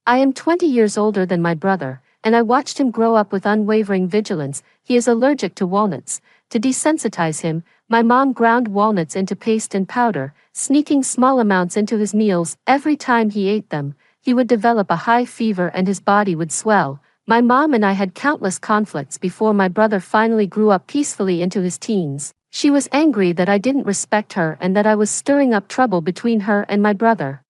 I am 20 years older than my brother, and I watched him grow up with unwavering vigilance. He is allergic to walnuts. To desensitize him, my mom ground walnuts into paste and powder, sneaking small amounts into his meals. Every time he ate them, he would develop a high fever and his body would swell. My mom and I had countless conflicts before my brother finally grew up peacefully into his teens. She was angry that I didn't respect her and that I was stirring up trouble between her and my brother,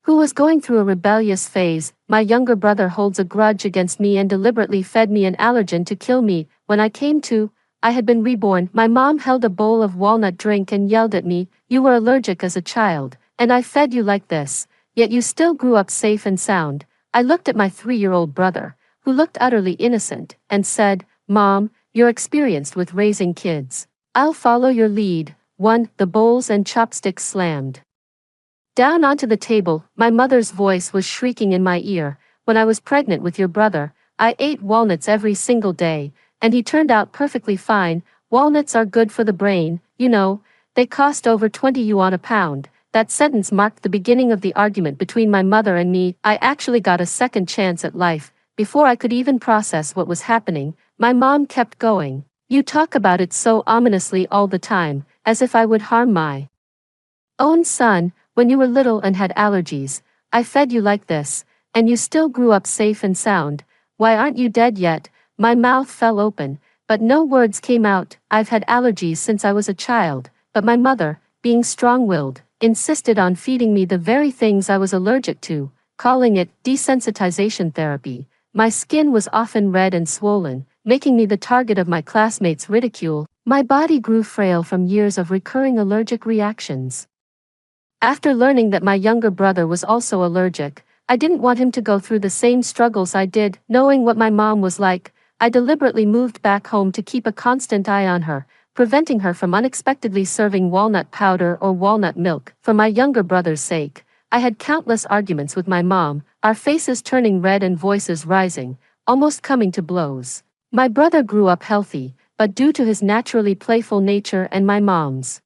who was going through a rebellious phase. My younger brother holds a grudge against me and deliberately fed me an allergen to kill me. When I came to, I had been reborn. My mom held a bowl of walnut drink and yelled at me, "You were allergic as a child, and I fed you like this, yet you still grew up safe and sound." I looked at my 3-year-old brother, who looked utterly innocent, and said, "Mom, you're experienced with raising kids. I'll follow your lead." 1. The bowls and chopsticks slammed down onto the table. My mother's voice was shrieking in my ear. "When I was pregnant with your brother, I ate walnuts every single day, and he turned out perfectly fine. Walnuts are good for the brain, you know. They cost over 20 yuan a pound." That sentence marked the beginning of the argument between my mother and me. I actually got a second chance at life. Before I could even process what was happening, my mom kept going. "You talk about it so ominously all the time, as if I would harm my own son. When you were little and had allergies, I fed you like this, and you still grew up safe and sound. Why aren't you dead yet?" My mouth fell open, but no words came out. "I've had allergies since I was a child," but my mother, being strong-willed, insisted on feeding me the very things I was allergic to, calling it desensitization therapy. My skin was often red and swollen, making me the target of my classmates' ridicule. My body grew frail from years of recurring allergic reactions. After learning that my younger brother was also allergic, I didn't want him to go through the same struggles I did. Knowing what my mom was like, I deliberately moved back home to keep a constant eye on her, preventing her from unexpectedly serving walnut powder or walnut milk. For my younger brother's sake, I had countless arguments with my mom, our faces turning red and voices rising, almost coming to blows. My brother grew up healthy, but due to his naturally playful nature and my mom's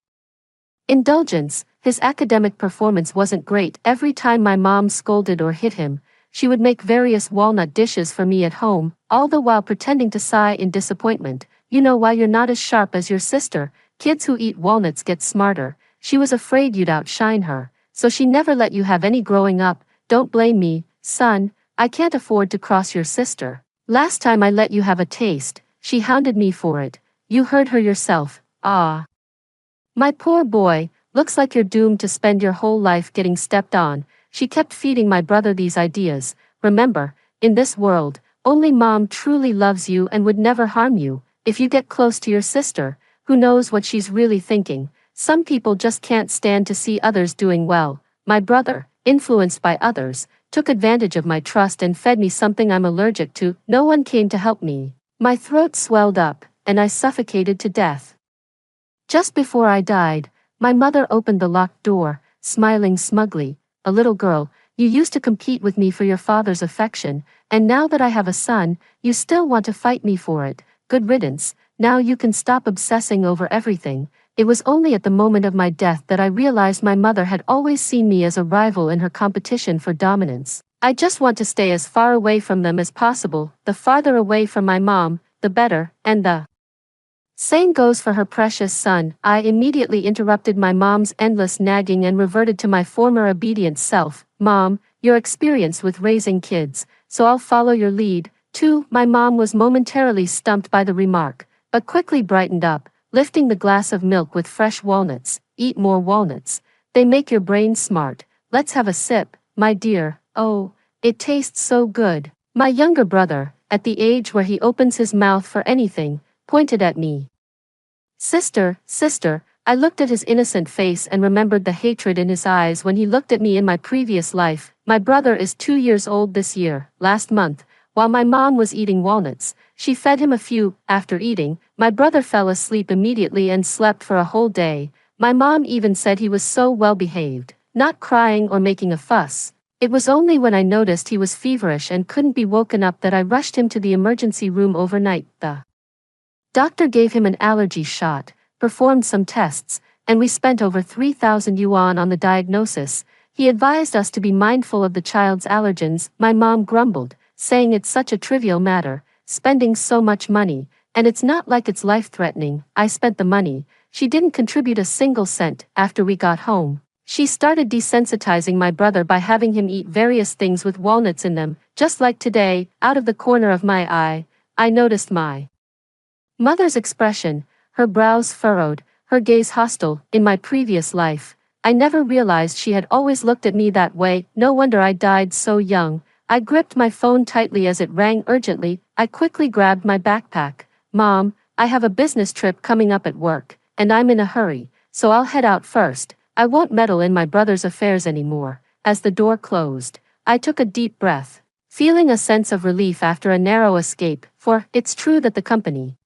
indulgence, his academic performance wasn't great. Every time my mom scolded or hit him, she would make various walnut dishes for me at home, all the while pretending to sigh in disappointment. "You know why you're not as sharp as your sister. Kids who eat walnuts get smarter." She was afraid you'd outshine her, so she never let you have any growing up. "Don't blame me, son. I can't afford to cross your sister. Last time I let you have a taste, she hounded me for it. You heard her yourself." Ah. My poor boy, looks like you're doomed to spend your whole life getting stepped on. She kept feeding my brother these ideas. "Remember, in this world, only mom truly loves you and would never harm you. If you get close to your sister, who knows what she's really thinking. Some people just can't stand to see others doing well." My brother, influenced by others, took advantage of my trust and fed me something I'm allergic to. No one came to help me. My throat swelled up, and I suffocated to death. Just before I died, my mother opened the locked door, smiling smugly. "A little girl, you used to compete with me for your father's affection, and now that I have a son, you still want to fight me for it. Good riddance. Now you can stop obsessing over everything." It was only at the moment of my death that I realized my mother had always seen me as a rival in her competition for dominance. I just want to stay as far away from them as possible. The farther away from my mom, the better, and the same goes for her precious son. I immediately interrupted my mom's endless nagging and reverted to my former obedient self. "Mom, you're experienced with raising kids, so I'll follow your lead." 2. My mom was momentarily stumped by the remark, but quickly brightened up, lifting the glass of milk with fresh walnuts. "Eat more walnuts. They make your brain smart. Let's have a sip, my dear. Oh, it tastes so good." My younger brother, at the age where he opens his mouth for anything, pointed at me. Sister, sister." I looked at his innocent face and remembered the hatred in his eyes when he looked at me in my previous life. My brother is 2 years old this year. Last month, while my mom was eating walnuts, she fed him a few. After eating, my brother fell asleep immediately and slept for a whole day. My mom even said he was so well behaved, not crying or making a fuss. It was only when I noticed he was feverish and couldn't be woken up that I rushed him to the emergency room overnight. The doctor gave him an allergy shot, performed some tests, and we spent over 3,000 yuan on the diagnosis. He advised us to be mindful of the child's allergens. My mom grumbled, saying it's such a trivial matter, spending so much money, and it's not like it's life-threatening. I spent the money. She didn't contribute a single cent. After we got home, she started desensitizing my brother by having him eat various things with walnuts in them. Just like today, out of the corner of my eye, I noticed my mother's expression, her brows furrowed, her gaze hostile. In my previous life, I never realized she had always looked at me that way. No wonder I died so young. I gripped my phone tightly as it rang urgently. I quickly grabbed my backpack. Mom, I have a business trip coming up at work, and I'm in a hurry, so I'll head out first. I won't meddle in my brother's affairs anymore. As the door closed, I took a deep breath, feeling a sense of relief after a narrow escape, for it's true that the company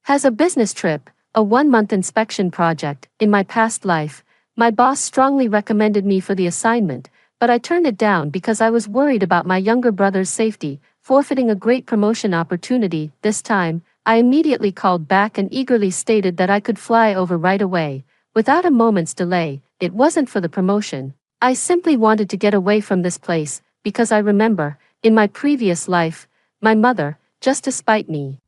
has a business trip, a 1-month inspection project. In my past life, my boss strongly recommended me for the assignment, but I turned it down because I was worried about my younger brother's safety, forfeiting a great promotion opportunity. This time, I immediately called back and eagerly stated that I could fly over right away, without a moment's delay. It wasn't for the promotion. I simply wanted to get away from this place, because I remember, in my previous life, my mother, just to spite me,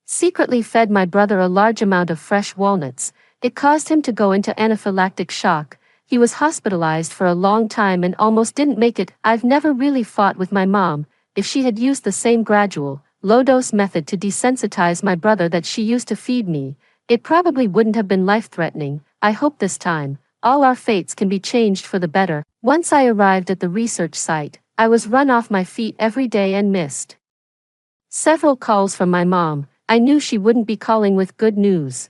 secretly fed my brother a large amount of fresh walnuts. It caused him to go into anaphylactic shock. He was hospitalized for a long time and almost didn't make it. I've never really fought with my mom. If she had used the same gradual, low-dose method to desensitize my brother that she used to feed me, it probably wouldn't have been life-threatening. I hope this time, all our fates can be changed for the better. Once I arrived at the research site, I was run off my feet every day and missed several calls from my mom. I knew she wouldn't be calling with good news,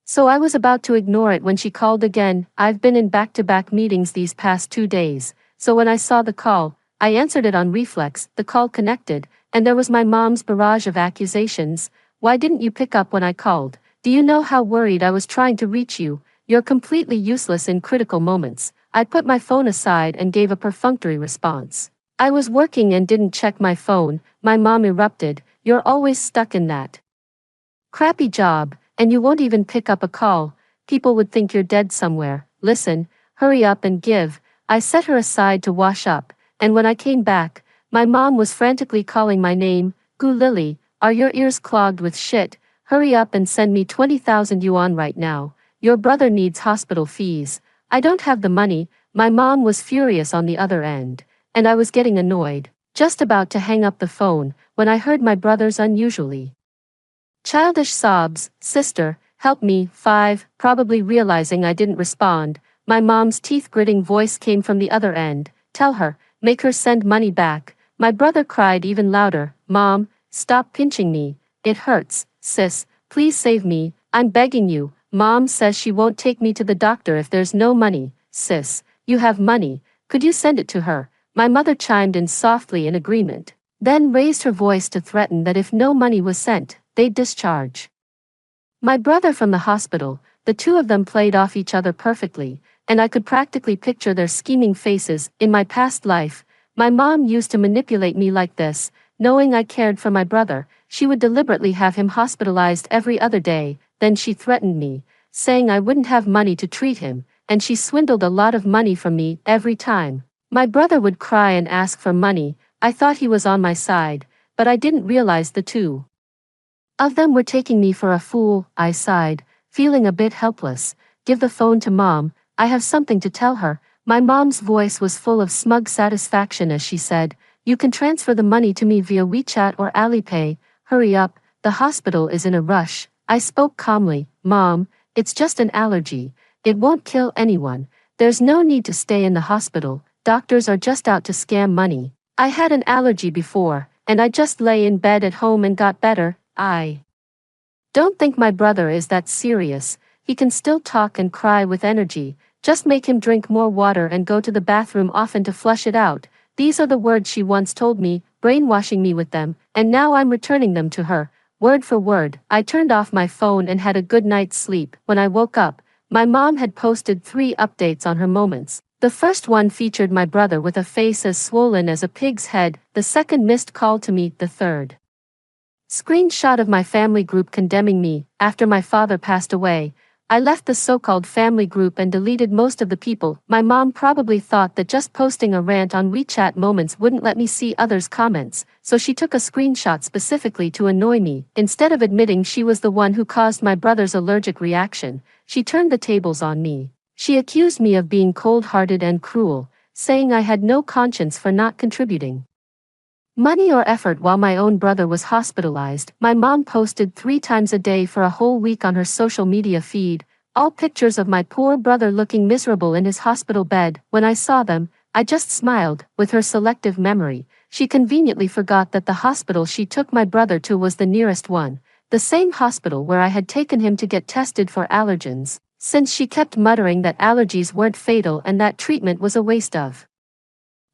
so I was about to ignore it when she called again. I've been in back-to-back meetings these past 2 days, so when I saw the call, I answered it on reflex. The call connected, and there was my mom's barrage of accusations. Why didn't you pick up when I called? Do you know how worried I was trying to reach you? You're completely useless in critical moments. I put my phone aside and gave a perfunctory response. I was working and didn't check my phone. My mom erupted. You're always stuck in that crappy job, and you won't even pick up a call. People would think you're dead somewhere. Listen, hurry up and give. I set her aside to wash up, and when I came back, my mom was frantically calling my name. Gu Lily, are your ears clogged with shit? Hurry up and send me 20,000 yuan right now. Your brother needs hospital fees. I don't have the money. My mom was furious on the other end, and I was getting annoyed, just about to hang up the phone, when I heard my brother's unusually childish sobs. Sister, help me. 5, probably realizing I didn't respond, my mom's teeth-gritting voice came from the other end. Tell her, make her send money back. My brother cried even louder. Mom, stop pinching me. It hurts. Sis, please save me. I'm begging you. Mom says she won't take me to the doctor if there's no money. Sis, you have money. Could you send it to her? My mother chimed in softly in agreement, then raised her voice to threaten that if no money was sent, they'd discharge my brother from the hospital. The two of them played off each other perfectly, and I could practically picture their scheming faces. In my past life, my mom used to manipulate me like this. Knowing I cared for my brother, she would deliberately have him hospitalized every other day. Then she threatened me, saying I wouldn't have money to treat him, and she swindled a lot of money from me. Every time my brother would cry and ask for money, I thought he was on my side, but I didn't realize the two of them were taking me for a fool. I sighed, feeling a bit helpless. Give the phone to Mom, I have something to tell her. My mom's voice was full of smug satisfaction as she said, you can transfer the money to me via WeChat or Alipay. Hurry up, the hospital is in a rush. I spoke calmly. Mom, it's just an allergy. It won't kill anyone. There's no need to stay in the hospital. Doctors are just out to scam money. I had an allergy before, and I just lay in bed at home and got better. I don't think my brother is that serious. He can still talk and cry with energy. Just make him drink more water and go to the bathroom often to flush it out. These are the words she once told me, brainwashing me with them, and now I'm returning them to her, word for word. I turned off my phone and had a good night's sleep. When I woke up, my mom had posted 3 updates on her moments. The first one featured my brother with a face as swollen as a pig's head. The second missed call to me. The third screenshot of my family group condemning me. After my father passed away, I left the so-called family group and deleted most of the people. My mom probably thought that just posting a rant on WeChat Moments wouldn't let me see others' comments, so she took a screenshot specifically to annoy me. Instead of admitting she was the one who caused my brother's allergic reaction, she turned the tables on me. She accused me of being cold-hearted and cruel, saying I had no conscience for not contributing money or effort while my own brother was hospitalized. My mom posted 3 times a day for a whole week on her social media feed, all pictures of my poor brother looking miserable in his hospital bed. When I saw them, I just smiled. With her selective memory, she conveniently forgot that the hospital she took my brother to was the nearest one, the same hospital where I had taken him to get tested for allergens, since she kept muttering that allergies weren't fatal and that treatment was a waste of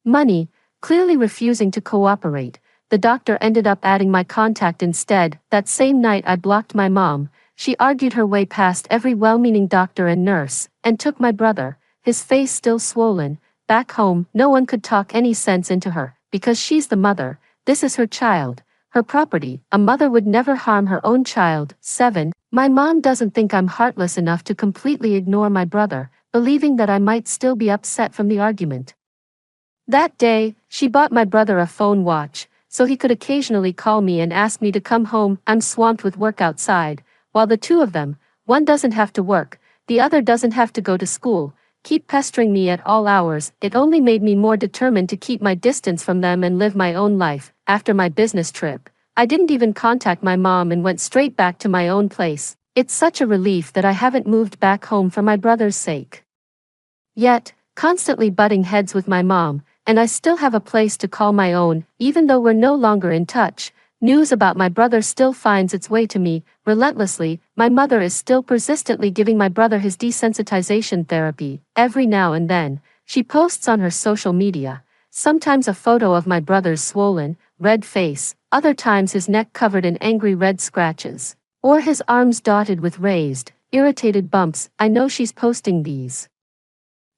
money. Clearly refusing to cooperate, the doctor ended up adding my contact instead. That same night I blocked my mom. She argued her way past every well-meaning doctor and nurse, and took my brother, his face still swollen, back home. No one could talk any sense into her, because she's the mother. This is her child, her property. A mother would never harm her own child. 7. My mom doesn't think I'm heartless enough to completely ignore my brother, believing that I might still be upset from the argument. That day, she bought my brother a phone watch, so he could occasionally call me and ask me to come home. I'm swamped with work outside, while the two of them, one doesn't have to work, the other doesn't have to go to school, keep pestering me at all hours. It only made me more determined to keep my distance from them and live my own life. After my business trip, I didn't even contact my mom and went straight back to my own place. It's such a relief that I haven't moved back home for my brother's sake. Yet, constantly butting heads with my mom, and I still have a place to call my own. Even though we're no longer in touch, news about my brother still finds its way to me, relentlessly. My mother is still persistently giving my brother his desensitization therapy. Every now and then, she posts on her social media, sometimes a photo of my brother's swollen, red face, other times his neck covered in angry red scratches, or his arms dotted with raised, irritated bumps. I know she's posting these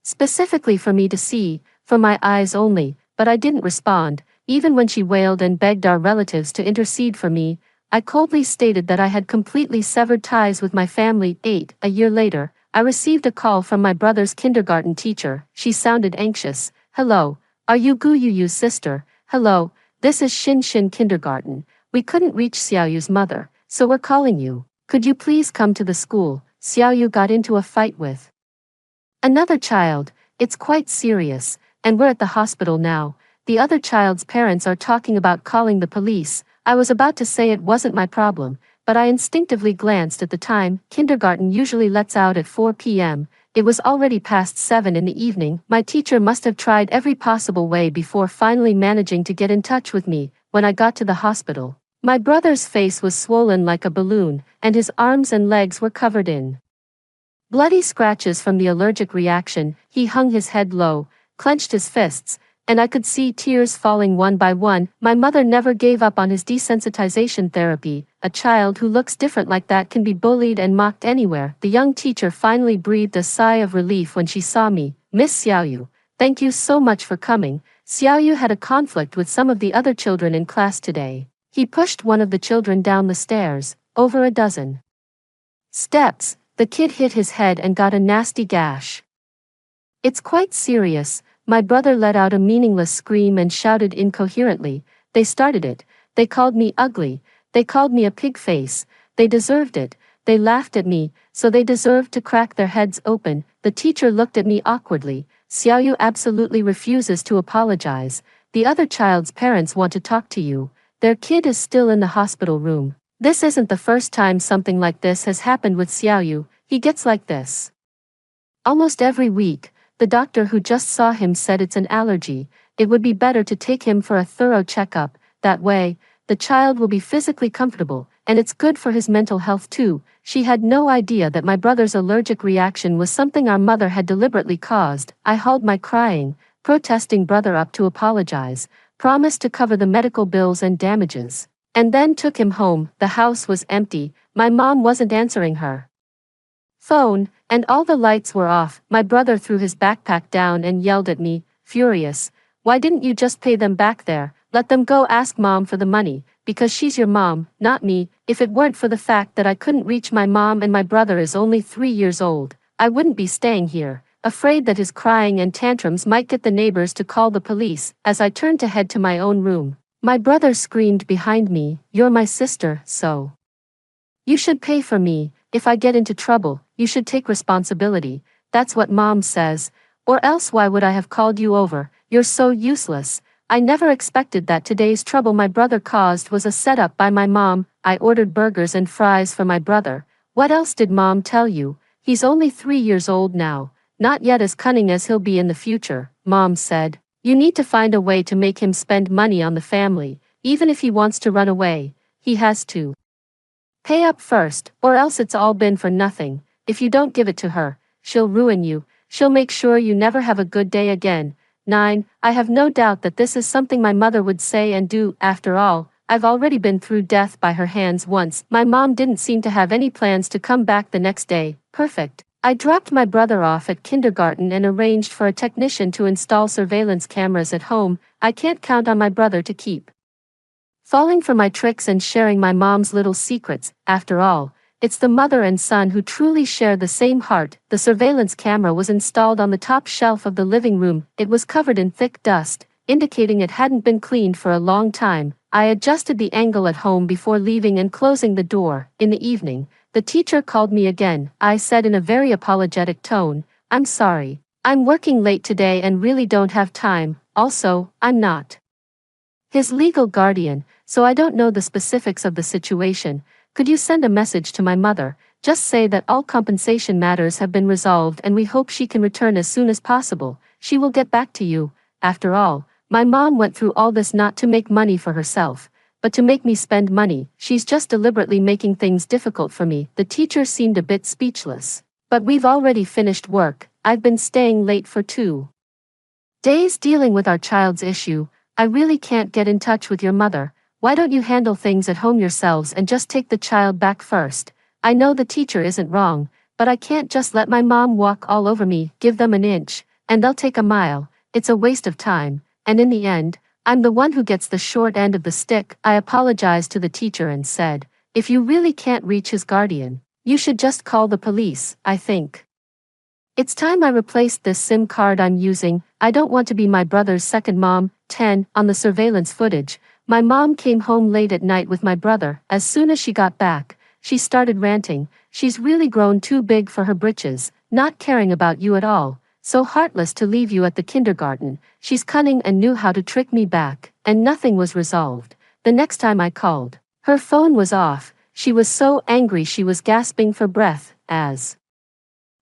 specifically for me to see, for my eyes only, but I didn't respond. Even when she wailed and begged our relatives to intercede for me, I coldly stated that I had completely severed ties with my family. 8. A year later, I received a call from my brother's kindergarten teacher. She sounded anxious. Hello, are you Gu Yu's sister? Hello, this is Shin Shin Kindergarten. We couldn't reach Xiaoyu's mother, so we're calling you. Could you please come to the school? Xiaoyu got into a fight with another child. It's quite serious, and we're at the hospital now. The other child's parents are talking about calling the police. I was about to say it wasn't my problem, but I instinctively glanced at the time. Kindergarten usually lets out at 4 p.m. It was already past 7 in the evening. My teacher must have tried every possible way before finally managing to get in touch with me. When I got to the hospital, my brother's face was swollen like a balloon, and his arms and legs were covered in bloody scratches from the allergic reaction. He hung his head low, clenched his fists, and I could see tears falling one by one. My mother never gave up on his desensitization therapy. A child who looks different like that can be bullied and mocked anywhere. The young teacher finally breathed a sigh of relief when she saw me. Miss Xiaoyu, thank you so much for coming. Xiaoyu had a conflict with some of the other children in class today. He pushed one of the children down the stairs, over a dozen steps. The kid hit his head and got a nasty gash. It's quite serious. My brother let out a meaningless scream and shouted incoherently. They started it. They called me ugly. They called me a pig face. They deserved it. They laughed at me, so they deserved to crack their heads open. The teacher looked at me awkwardly. Xiaoyu absolutely refuses to apologize. The other child's parents want to talk to you. Their kid is still in the hospital room. This isn't the first time something like this has happened with Xiaoyu. He gets like this almost every week. The doctor who just saw him said it's an allergy. It would be better to take him for a thorough checkup. That way, the child will be physically comfortable, and it's good for his mental health too. She had no idea that my brother's allergic reaction was something our mother had deliberately caused. I hauled my crying, protesting brother up to apologize, promised to cover the medical bills and damages, and then took him home. The house was empty. My mom wasn't answering her phone, and all the lights were off. My brother threw his backpack down and yelled at me, furious. Why didn't you just pay them back there? Let them go. Ask mom for the money. because she's your mom, not me. If it weren't for the fact that I couldn't reach my mom and my brother is only 3 years old, I wouldn't be staying here, afraid that his crying and tantrums might get the neighbors to call the police. As I turned to head to my own room, my brother screamed behind me, "You're my sister, so you should pay for me. If I get into trouble, you should take responsibility. That's what mom says. Or else why would I have called you over? You're so useless." I never expected that today's trouble my brother caused was a setup by my mom. I ordered burgers and fries for my brother. "What else did mom tell you? He's only 3 years old now, not yet as cunning as he'll be in the future," mom said. "You need to find a way to make him spend money on the family. Even if he wants to run away, he has to pay up first, or else it's all been for nothing. If you don't give it to her, she'll ruin you. She'll make sure you never have a good day again." 9. I have no doubt that this is something my mother would say and do. After all, I've already been through death by her hands once. My mom didn't seem to have any plans to come back the next day. Perfect. I dropped my brother off at kindergarten and arranged for a technician to install surveillance cameras at home. I can't count on my brother to keep falling for my tricks and sharing my mom's little secrets. After all, it's the mother and son who truly share the same heart. The surveillance camera was installed on the top shelf of the living room. It was covered in thick dust, indicating it hadn't been cleaned for a long time. I adjusted the angle at home before leaving and closing the door. In the evening, the teacher called me again. I said in a very apologetic tone, "I'm sorry. I'm working late today and really don't have time. Also, I'm not his legal guardian, so I don't know the specifics of the situation. Could you send a message to my mother? Just say that all compensation matters have been resolved and we hope she can return as soon as possible. She will get back to you." After all, my mom went through all this not to make money for herself, but to make me spend money. She's just deliberately making things difficult for me. The teacher seemed a bit speechless. "But we've already finished work. I've been staying late for 2 days dealing with our child's issue. I really can't get in touch with your mother. Why don't you handle things at home yourselves and just take the child back first?" I know the teacher isn't wrong, but I can't just let my mom walk all over me. Give them an inch, and they'll take a mile. It's a waste of time, and in the end, I'm the one who gets the short end of the stick. I apologized to the teacher and said, "If you really can't reach his guardian, you should just call the police. I think it's time I replaced this SIM card I'm using. I don't want to be my brother's second mom." 10. On the surveillance footage, my mom came home late at night with my brother. As soon as she got back, she started ranting. "She's really grown too big for her britches, not caring about you at all. So heartless to leave you at the kindergarten. She's cunning and knew how to trick me back." And nothing was resolved. The next time I called, her phone was off. She was so angry she was gasping for breath, as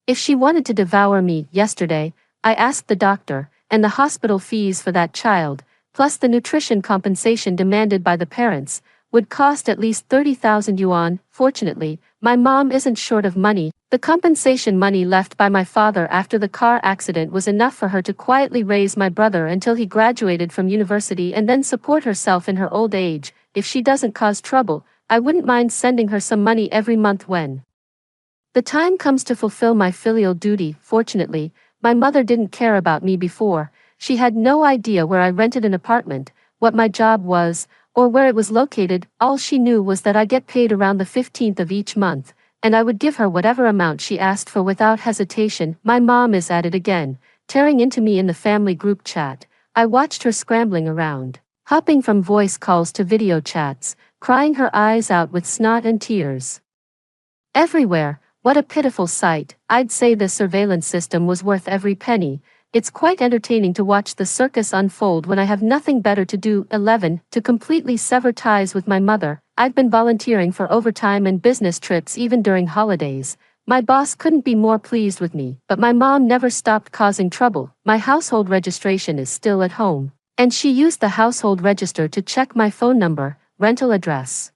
if she wanted to devour me. Yesterday, I asked the doctor, and the hospital fees for that child, plus the nutrition compensation demanded by the parents, would cost at least 30,000 yuan. Fortunately, my mom isn't short of money. The compensation money left by my father after the car accident was enough for her to quietly raise my brother until he graduated from university and then support herself in her old age. If she doesn't cause trouble, I wouldn't mind sending her some money every month when the time comes to fulfill my filial duty. Fortunately, my mother didn't care about me before. She had no idea where I rented an apartment, what my job was, or where it was located. All she knew was that I get paid around the 15th of each month, and I would give her whatever amount she asked for without hesitation. My mom is at it again, tearing into me in the family group chat. I watched her scrambling around, hopping from voice calls to video chats, crying her eyes out with snot and tears everywhere. What a pitiful sight. I'd say this surveillance system was worth every penny. It's quite entertaining to watch the circus unfold when I have nothing better to do. 11. To completely sever ties with my mother, I've been volunteering for overtime and business trips even during holidays. My boss couldn't be more pleased with me, but my mom never stopped causing trouble. My household registration is still at home, and she used the household register to check my phone number, rental address,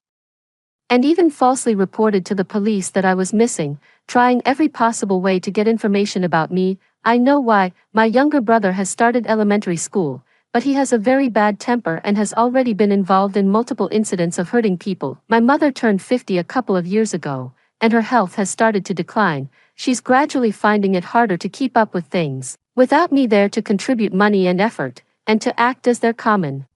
and even falsely reported to the police that I was missing, trying every possible way to get information about me. I know why. My younger brother has started elementary school, but he has a very bad temper and has already been involved in multiple incidents of hurting people. My mother turned 50 a couple of years ago, and her health has started to decline. She's gradually finding it harder to keep up with things, without me there to contribute money and effort, and to act as their common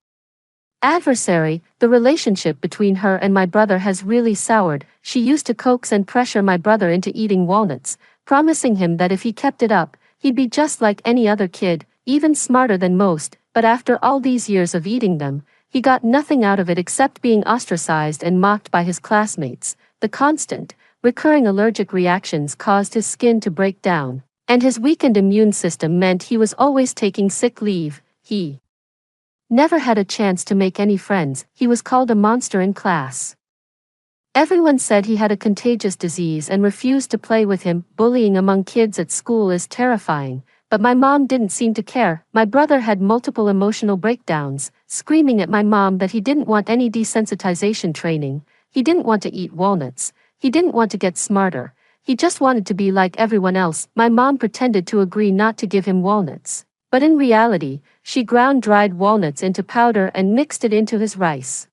adversary. The relationship between her and my brother has really soured. She used to coax and pressure my brother into eating walnuts, promising him that if he kept it up, he'd be just like any other kid, even smarter than most, but after all these years of eating them, he got nothing out of it except being ostracized and mocked by his classmates. The constant, recurring allergic reactions caused his skin to break down, and his weakened immune system meant he was always taking sick leave. He never had a chance to make any friends. He was called a monster in class. Everyone said he had a contagious disease and refused to play with him. Bullying among kids at school is terrifying, but my mom didn't seem to care. My brother had multiple emotional breakdowns, screaming at my mom that he didn't want any desensitization training, he didn't want to eat walnuts, he didn't want to get smarter, he just wanted to be like everyone else. My mom pretended to agree not to give him walnuts, but in reality, she ground dried walnuts into powder and mixed it into his rice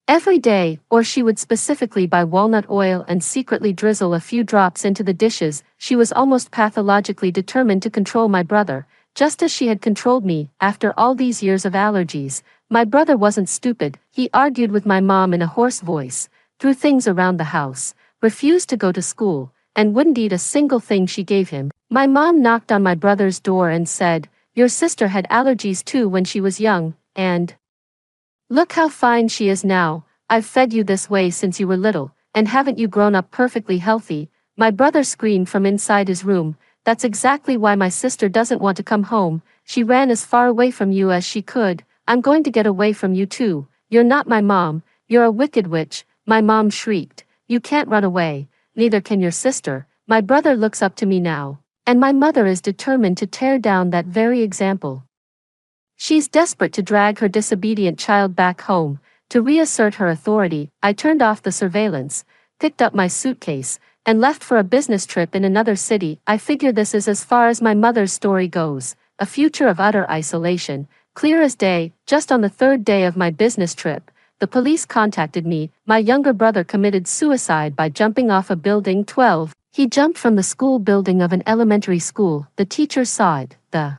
every day, or she would specifically buy walnut oil and secretly drizzle a few drops into the dishes. She was almost pathologically determined to control my brother, just as she had controlled me. After all these years of allergies, my brother wasn't stupid. He argued with my mom in a hoarse voice, threw things around the house, refused to go to school, and wouldn't eat a single thing she gave him. My mom knocked on my brother's door and said, "Your sister had allergies too when she was young, and look how fine she is now. I've fed you this way since you were little, and haven't you grown up perfectly healthy?" My brother screamed from inside his room, "That's exactly why my sister doesn't want to come home. She ran as far away from you as she could. I'm going to get away from you too. You're not my mom, you're a wicked witch." My mom shrieked, "You can't run away, neither can your sister." My brother looks up to me now, and my mother is determined to tear down that very example. She's desperate to drag her disobedient child back home, to reassert her authority. I turned off the surveillance, picked up my suitcase, and left for a business trip in another city. I figure this is as far as my mother's story goes, a future of utter isolation, clear as day. Just on the third day of my business trip, the police contacted me. My younger brother committed suicide by jumping off a building 12. He jumped from the school building of an elementary school. The teacher saw it, the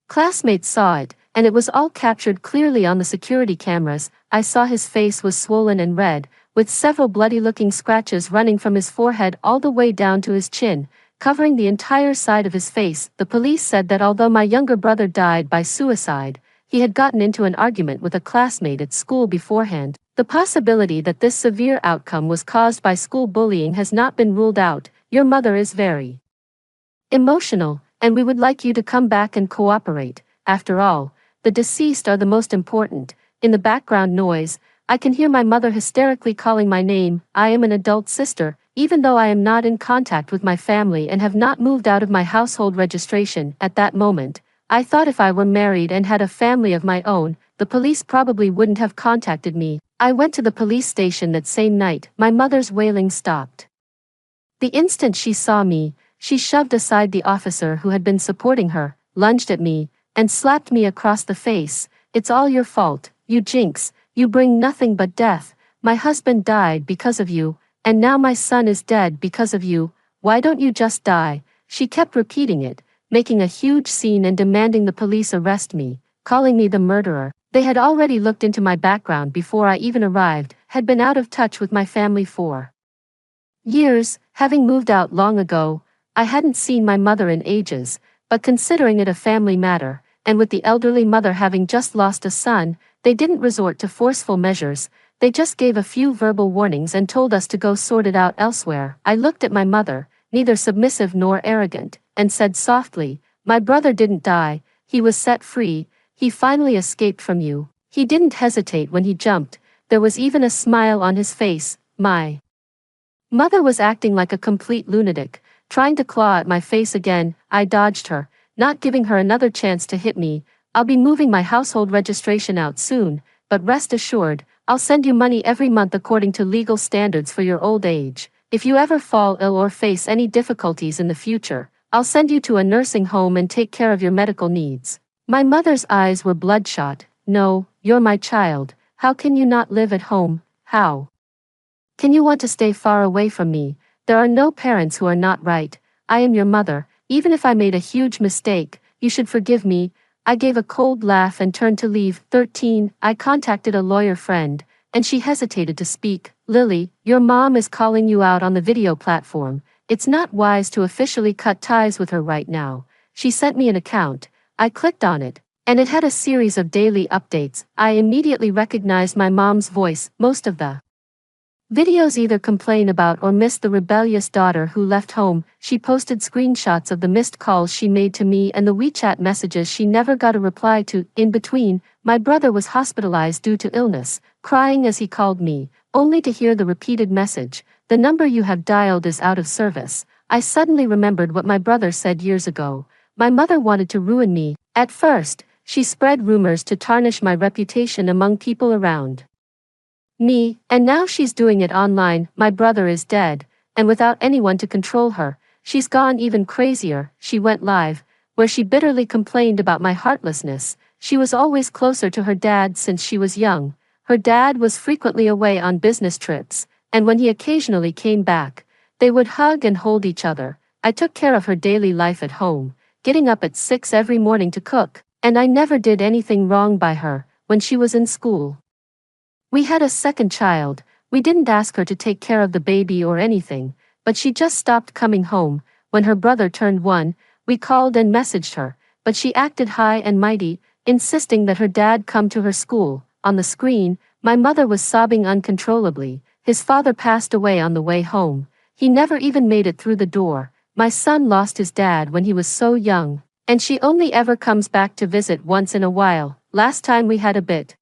classmates saw it, and it was all captured clearly on the security cameras. I saw his face was swollen and red, with several bloody-looking scratches running from his forehead all the way down to his chin, covering the entire side of his face. The police said that although my younger brother died by suicide, he had gotten into an argument with a classmate at school beforehand. The possibility that this severe outcome was caused by school bullying has not been ruled out. Your mother is very emotional, and we would like you to come back and cooperate. After all, the deceased are the most important. In the background noise, I can hear my mother hysterically calling my name. I am an adult sister, even though I am not in contact with my family and have not moved out of my household registration. At that moment, I thought if I were married and had a family of my own, the police probably wouldn't have contacted me. I went to the police station that same night. My mother's wailing stopped the instant she saw me. She shoved aside the officer who had been supporting her, lunged at me, and slapped me across the face. "It's all your fault, you jinx, you bring nothing but death. My husband died because of you, and now my son is dead because of you. Why don't you just die?" She kept repeating it, making a huge scene and demanding the police arrest me, calling me the murderer. They had already looked into my background before I even arrived, had been out of touch with my family for years, having moved out long ago. I hadn't seen my mother in ages, but considering it a family matter, and with the elderly mother having just lost a son, they didn't resort to forceful measures. They just gave a few verbal warnings and told us to go sort it out elsewhere. I looked at my mother, neither submissive nor arrogant, and said softly, "My brother didn't die, he was set free, he finally escaped from you." He didn't hesitate when he jumped, there was even a smile on his face. My mother was acting like a complete lunatic, trying to claw at my face again. I dodged her, not giving her another chance to hit me. "I'll be moving my household registration out soon, but rest assured, I'll send you money every month according to legal standards for your old age. If you ever fall ill or face any difficulties in the future, I'll send you to a nursing home and take care of your medical needs." My mother's eyes were bloodshot. "No, you're my child. How can you not live at home? How can you want to stay far away from me? There are no parents who are not right. I am your mother. Even if I made a huge mistake, you should forgive me." I gave a cold laugh and turned to leave. 13. I contacted a lawyer friend, and she hesitated to speak. Lily, your mom is calling you out on the video platform. It's not wise to officially cut ties with her right now. She sent me an account. I clicked on it, and it had a series of daily updates. I immediately recognized my mom's voice. Most of the videos either complain about or miss the rebellious daughter who left home. She posted screenshots of the missed calls she made to me and the WeChat messages she never got a reply to. In between, my brother was hospitalized due to illness, crying as he called me, only to hear the repeated message, "The number you have dialed is out of service." I suddenly remembered what my brother said years ago. My mother wanted to ruin me. At first, she spread rumors to tarnish my reputation among people around me, and now she's doing it online. My brother is dead, and without anyone to control her, she's gone even crazier. She went live, where she bitterly complained about my heartlessness. She was always closer to her dad since she was young. Her dad was frequently away on business trips, and when he occasionally came back, they would hug and hold each other. I took care of her daily life at home, getting up at 6 every morning to cook, and I never did anything wrong by her when she was in school. We had a second child. We didn't ask her to take care of the baby or anything, but she just stopped coming home. When her brother turned 1, we called and messaged her, but she acted high and mighty, insisting that her dad come to her school. On the screen, my mother was sobbing uncontrollably. His father passed away on the way home. He never even made it through the door. My son lost his dad when he was so young, and she only ever comes back to visit once in a while. Last time we had a bit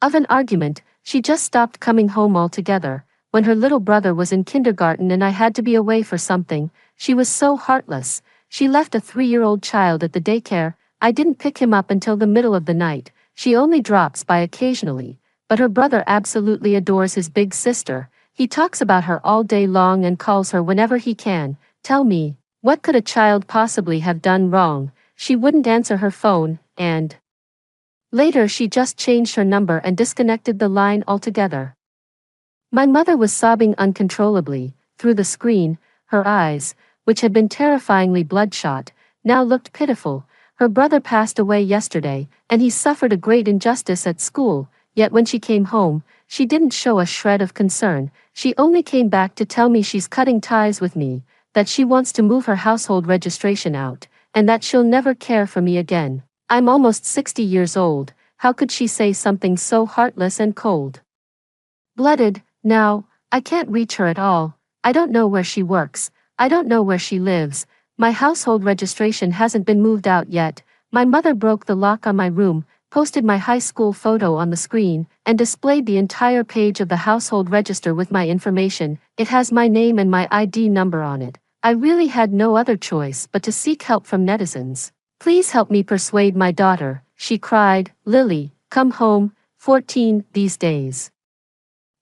of an argument, she just stopped coming home altogether. When her little brother was in kindergarten and I had to be away for something, she was so heartless. She left a 3-year-old child at the daycare. I didn't pick him up until the middle of the night. She only drops by occasionally, but her brother absolutely adores his big sister. He talks about her all day long and calls her whenever he can. Tell me, what could a child possibly have done wrong? She wouldn't answer her phone, and later she just changed her number and disconnected the line altogether. My mother was sobbing uncontrollably. Through the screen, her eyes, which had been terrifyingly bloodshot, now looked pitiful. Her brother passed away yesterday, and he suffered a great injustice at school, yet when she came home, she didn't show a shred of concern. She only came back to tell me she's cutting ties with me, that she wants to move her household registration out, and that she'll never care for me again. I'm almost 60 years old. How could she say something so heartless and cold-blooded? Now, I can't reach her at all. I don't know where she works. I don't know where she lives. My household registration hasn't been moved out yet. My mother broke the lock on my room, posted my high school photo on the screen, and displayed the entire page of the household register with my information. It has my name and my ID number on it. I really had no other choice but to seek help from netizens. Please help me persuade my daughter, she cried. Lily, come home. 14. These days,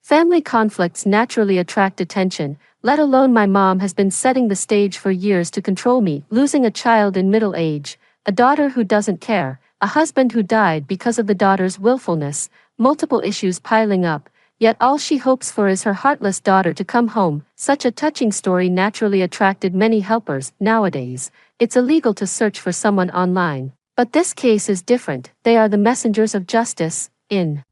family conflicts naturally attract attention, let alone my mom has been setting the stage for years to control me, losing a child in middle age, a daughter who doesn't care, a husband who died because of the daughter's willfulness, multiple issues piling up, yet all she hopes for is her heartless daughter to come home. Such a touching story naturally attracted many helpers. Nowadays, it's illegal to search for someone online, but this case is different. They are the messengers of justice, in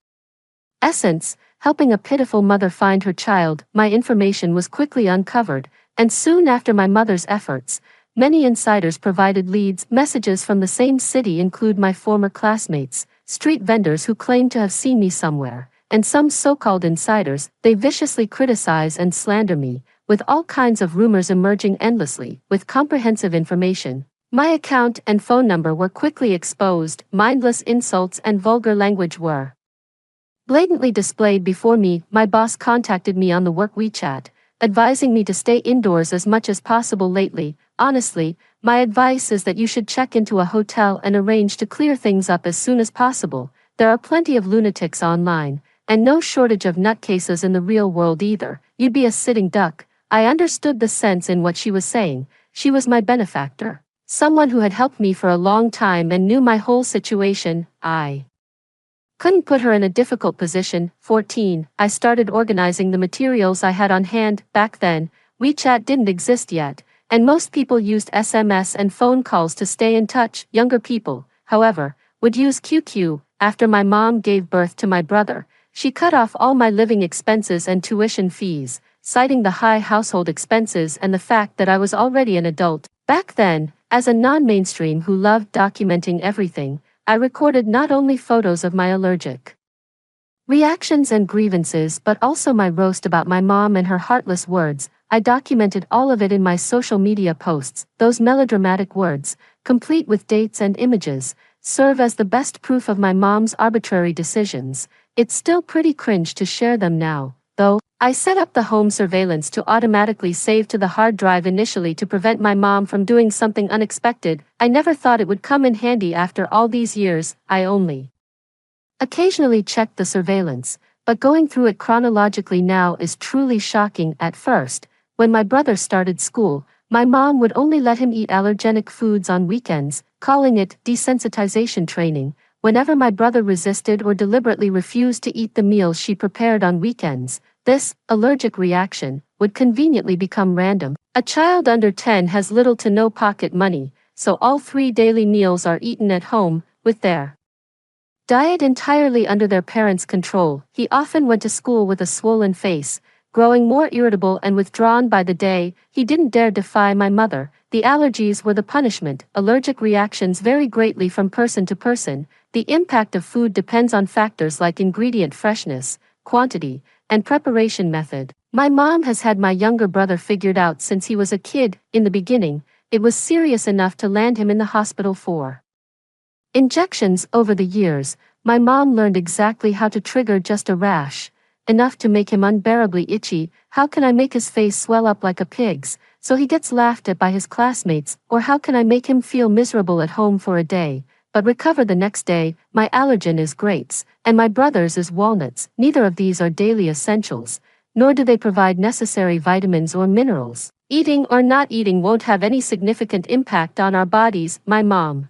essence, helping a pitiful mother find her child. My information was quickly uncovered, and soon after my mother's efforts, many insiders provided leads. Messages from the same city include my former classmates, street vendors who claim to have seen me somewhere, and some so-called insiders. They viciously criticize and slander me, with all kinds of rumors emerging endlessly. With comprehensive information, my account and phone number were quickly exposed. Mindless insults and vulgar language were blatantly displayed before me. My boss contacted me on the work WeChat, advising me to stay indoors as much as possible lately. Honestly, my advice is that you should check into a hotel and arrange to clear things up as soon as possible. There are plenty of lunatics online, and no shortage of nutcases in the real world either. You'd be a sitting duck. I understood the sense in what she was saying. She was my benefactor, someone who had helped me for a long time and knew my whole situation. I couldn't put her in a difficult position. 14. I started organizing the materials I had on hand. Back then, WeChat didn't exist yet, and most people used SMS and phone calls to stay in touch. Younger people, however, would use QQ. After my mom gave birth to my brother, she cut off all my living expenses and tuition fees, citing the high household expenses and the fact that I was already an adult. Back then, as a non-mainstream who loved documenting everything, I recorded not only photos of my allergic reactions and grievances but also my roast about my mom and her heartless words. I documented all of it in my social media posts. Those melodramatic words, complete with dates and images, serve as the best proof of my mom's arbitrary decisions. It's still pretty cringe to share them now, though. I set up the home surveillance to automatically save to the hard drive initially to prevent my mom from doing something unexpected. I never thought it would come in handy after all these years. I only occasionally checked the surveillance, but going through it chronologically now is truly shocking. At first, when my brother started school, my mom would only let him eat allergenic foods on weekends, calling it desensitization training. Whenever my brother resisted or deliberately refused to eat the meals she prepared on weekends, this allergic reaction would conveniently become random. A child under 10 has little to no pocket money, so all 3 daily meals are eaten at home, with their diet entirely under their parents' control. He often went to school with a swollen face, growing more irritable and withdrawn by the day. He didn't dare defy my mother. The allergies were the punishment. Allergic reactions vary greatly from person to person. The impact of food depends on factors like ingredient freshness, quantity, and preparation method. My mom has had my younger brother figured out since he was a kid. In the beginning, it was serious enough to land him in the hospital for injections. Over the years, my mom learned exactly how to trigger just a rash, enough to make him unbearably itchy. How can I make his face swell up like a pig's, so he gets laughed at by his classmates? Or how can I make him feel miserable at home for a day, but recover the next day? My allergen is grapes, and my brother's is walnuts. Neither of these are daily essentials, nor do they provide necessary vitamins or minerals. Eating or not eating won't have any significant impact on our bodies. My mom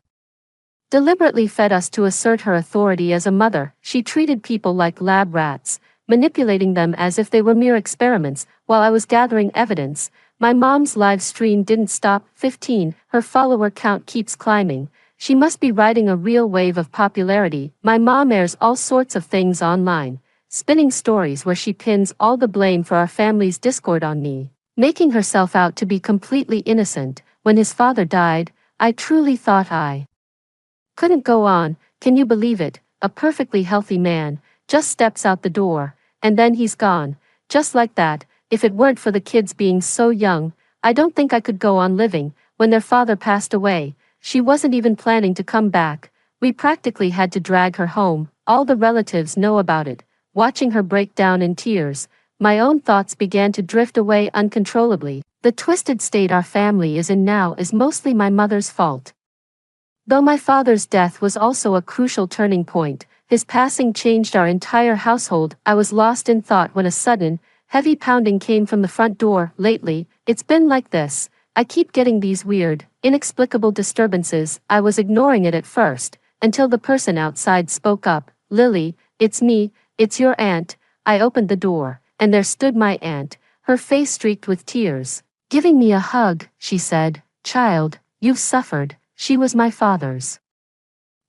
deliberately fed us to assert her authority as a mother. She treated people like lab rats, manipulating them as if they were mere experiments. While I was gathering evidence, my mom's live stream didn't stop. 15. Her follower count keeps climbing. She must be riding a real wave of popularity. My mom airs all sorts of things online, spinning stories where she pins all the blame for our family's discord on me, making herself out to be completely innocent. When his father died, I truly thought I couldn't go on. Can you believe it? A perfectly healthy man just steps out the door, and then he's gone, just like that. If it weren't for the kids being so young, I don't think I could go on living. When their father passed away, she wasn't even planning to come back. We practically had to drag her home. All the relatives know about it. Watching her break down in tears, my own thoughts began to drift away uncontrollably. The twisted state our family is in now is mostly my mother's fault. Though my father's death was also a crucial turning point, his passing changed our entire household. I was lost in thought when a sudden, heavy pounding came from the front door. Lately, it's been like this. I keep getting these weird, inexplicable disturbances. I was ignoring it at first, until the person outside spoke up. "Lily, it's me, it's your aunt." I opened the door, and there stood my aunt, her face streaked with tears. Giving me a hug, she said, "Child, you've suffered." She was my father's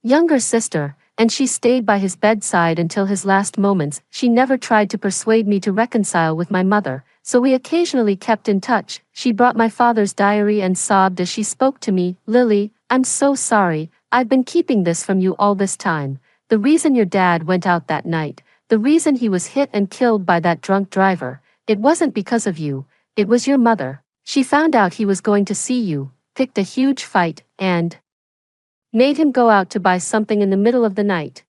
younger sister, and she stayed by his bedside until his last moments. She never tried to persuade me to reconcile with my mother, so we occasionally kept in touch. She brought my father's diary and sobbed as she spoke to me. "Lily, I'm so sorry. I've been keeping this from you all this time. The reason your dad went out that night, the reason he was hit and killed by that drunk driver, it wasn't because of you, it was your mother. She found out he was going to see you, picked a huge fight, and made him go out to buy something in the middle of the night.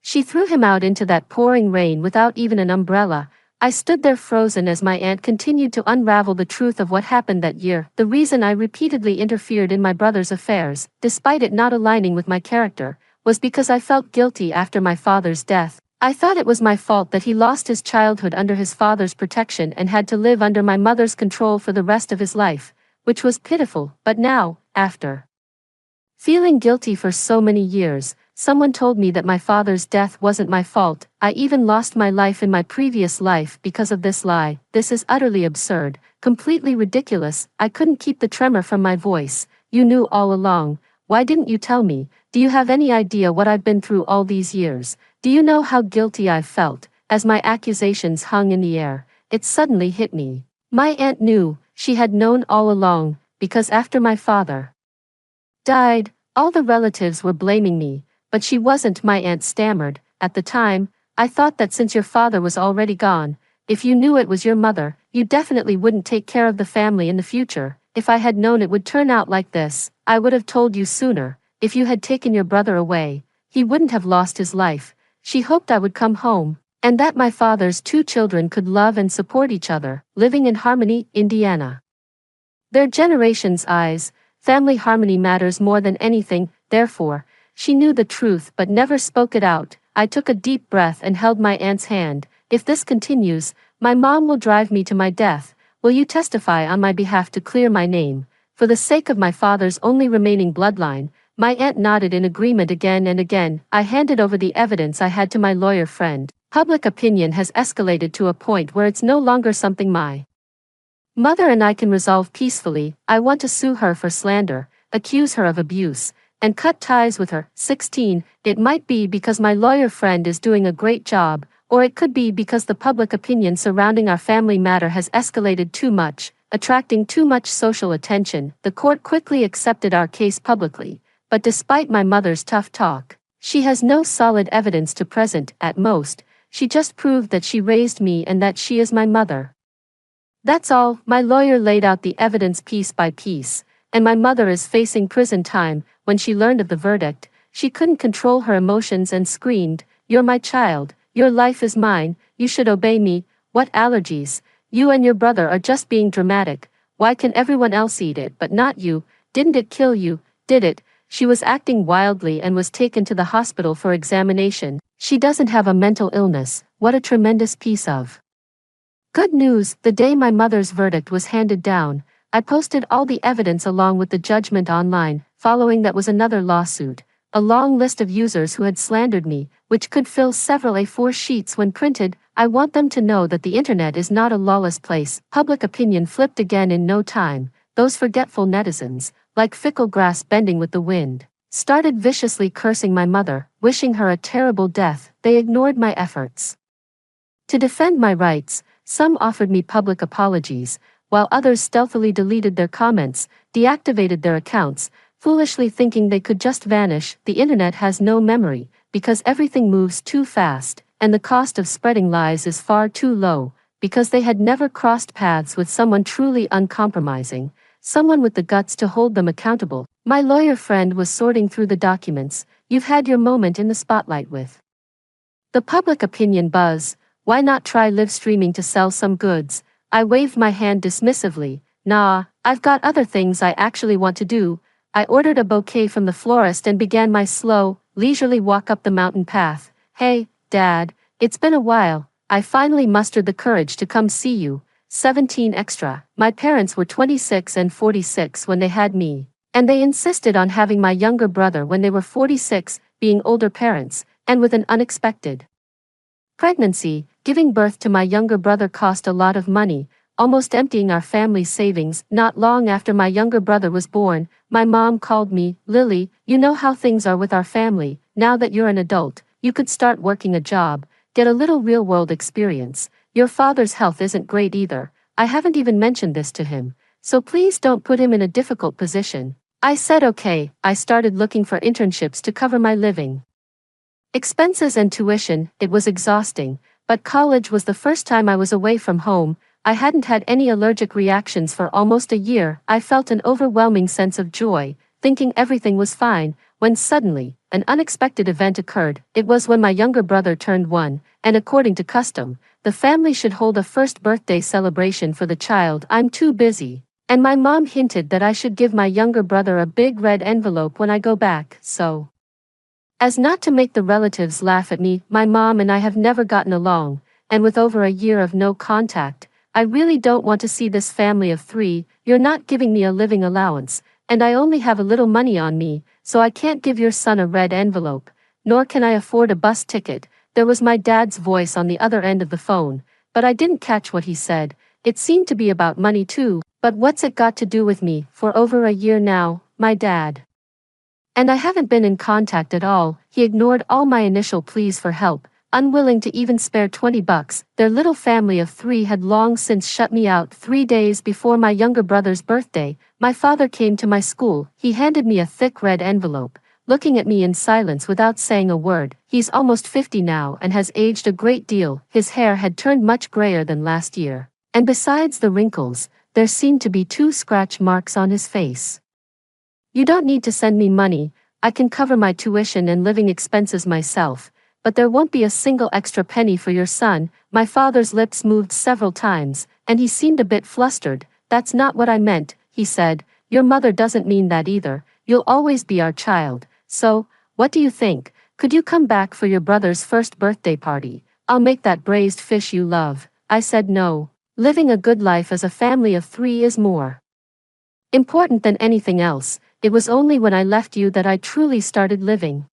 She threw him out into that pouring rain without even an umbrella." I stood there frozen as my aunt continued to unravel the truth of what happened that year. The reason I repeatedly interfered in my brother's affairs, despite it not aligning with my character, was because I felt guilty after my father's death. I thought it was my fault that he lost his childhood under his father's protection and had to live under my mother's control for the rest of his life, which was pitiful. But now, after feeling guilty for so many years, someone told me that my father's death wasn't my fault. I even lost my life in my previous life because of this lie. This is utterly absurd, completely ridiculous. I couldn't keep the tremor from my voice. "You knew all along. Why didn't you tell me? Do you have any idea what I've been through all these years? Do you know how guilty I've felt? As my accusations hung in the air, it suddenly hit me. My aunt knew, she had known all along, because after my father died, all the relatives were blaming me, but she wasn't. My aunt stammered. At the time, I thought that since your father was already gone, if you knew it was your mother, you definitely wouldn't take care of the family in the future. If I had known it would turn out like this, I would have told you sooner. If you had taken your brother away, he wouldn't have lost his life. She hoped I would come home, and that my father's two children could love and support each other, living in harmony, Indiana. Their generation's eyes, family harmony matters more than anything, therefore, she knew the truth but never spoke it out. I took a deep breath and held my aunt's hand. If this continues, my mom will drive me to my death. Will you testify on my behalf to clear my name? For the sake of my father's only remaining bloodline, my aunt nodded in agreement again and again. I handed over the evidence I had to my lawyer friend. Public opinion has escalated to a point where it's no longer something my mother and I can resolve peacefully. I want to sue her for slander, accuse her of abuse, and cut ties with her. 16. It might be because my lawyer friend is doing a great job, or it could be because the public opinion surrounding our family matter has escalated too much, attracting too much social attention. The court quickly accepted our case publicly, but despite my mother's tough talk, she has no solid evidence to present. At most, she just proved that she raised me and that she is my mother. That's all. My lawyer laid out the evidence piece by piece, and my mother is facing prison time. When she learned of the verdict, she couldn't control her emotions and screamed, "You're my child, your life is mine, you should obey me." What allergies? You and your brother are just being dramatic. Why can everyone else eat it but not you? Didn't it kill you? Did it? She was acting wildly and was taken to the hospital for examination. She doesn't have a mental illness. What a tremendous piece of good news. The day my mother's verdict was handed down, I posted all the evidence along with the judgment online. Following that was another lawsuit, a long list of users who had slandered me, which could fill several A4 sheets when printed. I want them to know that the internet is not a lawless place. Public opinion flipped again in no time. Those forgetful netizens, like fickle grass bending with the wind, started viciously cursing my mother, wishing her a terrible death. They ignored my efforts to defend my rights. Some offered me public apologies, while others stealthily deleted their comments, deactivated their accounts, foolishly thinking they could just vanish. The internet has no memory, because everything moves too fast, and the cost of spreading lies is far too low, because they had never crossed paths with someone truly uncompromising, someone with the guts to hold them accountable. My lawyer friend was sorting through the documents. You've had your moment in the spotlight with the public opinion buzz. Why not try live streaming to sell some goods? I waved my hand dismissively. Nah, I've got other things I actually want to do. I ordered a bouquet from the florist and began my slow, leisurely walk up the mountain path. Hey, Dad, it's been a while. I finally mustered the courage to come see you. 17 extra. My parents were 26 and 46 when they had me, and they insisted on having my younger brother when they were 46, being older parents, and with an unexpected pregnancy. Giving birth to my younger brother cost a lot of money, almost emptying our family's savings. Not long after my younger brother was born, my mom called me. "Lily, you know how things are with our family. Now that you're an adult, you could start working a job, get a little real-world experience. Your father's health isn't great either. I haven't even mentioned this to him, so please don't put him in a difficult position." I said okay. I started looking for internships to cover my living expenses and tuition. It was exhausting, but college was the first time I was away from home. I hadn't had any allergic reactions for almost a year. I felt an overwhelming sense of joy, thinking everything was fine, when suddenly, an unexpected event occurred. It was when my younger brother turned 1, and according to custom, the family should hold a first birthday celebration for the child. I'm too busy, and my mom hinted that I should give my younger brother a big red envelope when I go back, so as not to make the relatives laugh at me. My mom and I have never gotten along, and with over a year of no contact, I really don't want to see this family of 3. You're not giving me a living allowance, and I only have a little money on me, so I can't give your son a red envelope, nor can I afford a bus ticket. There was my dad's voice on the other end of the phone, but I didn't catch what he said. It seemed to be about money too, but what's it got to do with me? For over a year now, my dad And I haven't been in contact at all. He ignored all my initial pleas for help, unwilling to even spare $20. Their little family of 3 had long since shut me out. 3 days before my younger brother's birthday, my father came to my school. He handed me a thick red envelope, looking at me in silence without saying a word. He's almost 50 now and has aged a great deal. His hair had turned much grayer than last year. And besides the wrinkles, there seemed to be 2 scratch marks on his face. "You don't need to send me money. I can cover my tuition and living expenses myself. But there won't be a single extra penny for your son." My father's lips moved several times, and he seemed a bit flustered. "That's not what I meant," he said. "Your mother doesn't mean that either. You'll always be our child. So, what do you think? Could you come back for your brother's first birthday party? I'll make that braised fish you love." I said no. Living a good life as a family of 3 is more important than anything else. It was only when I left you that I truly started living.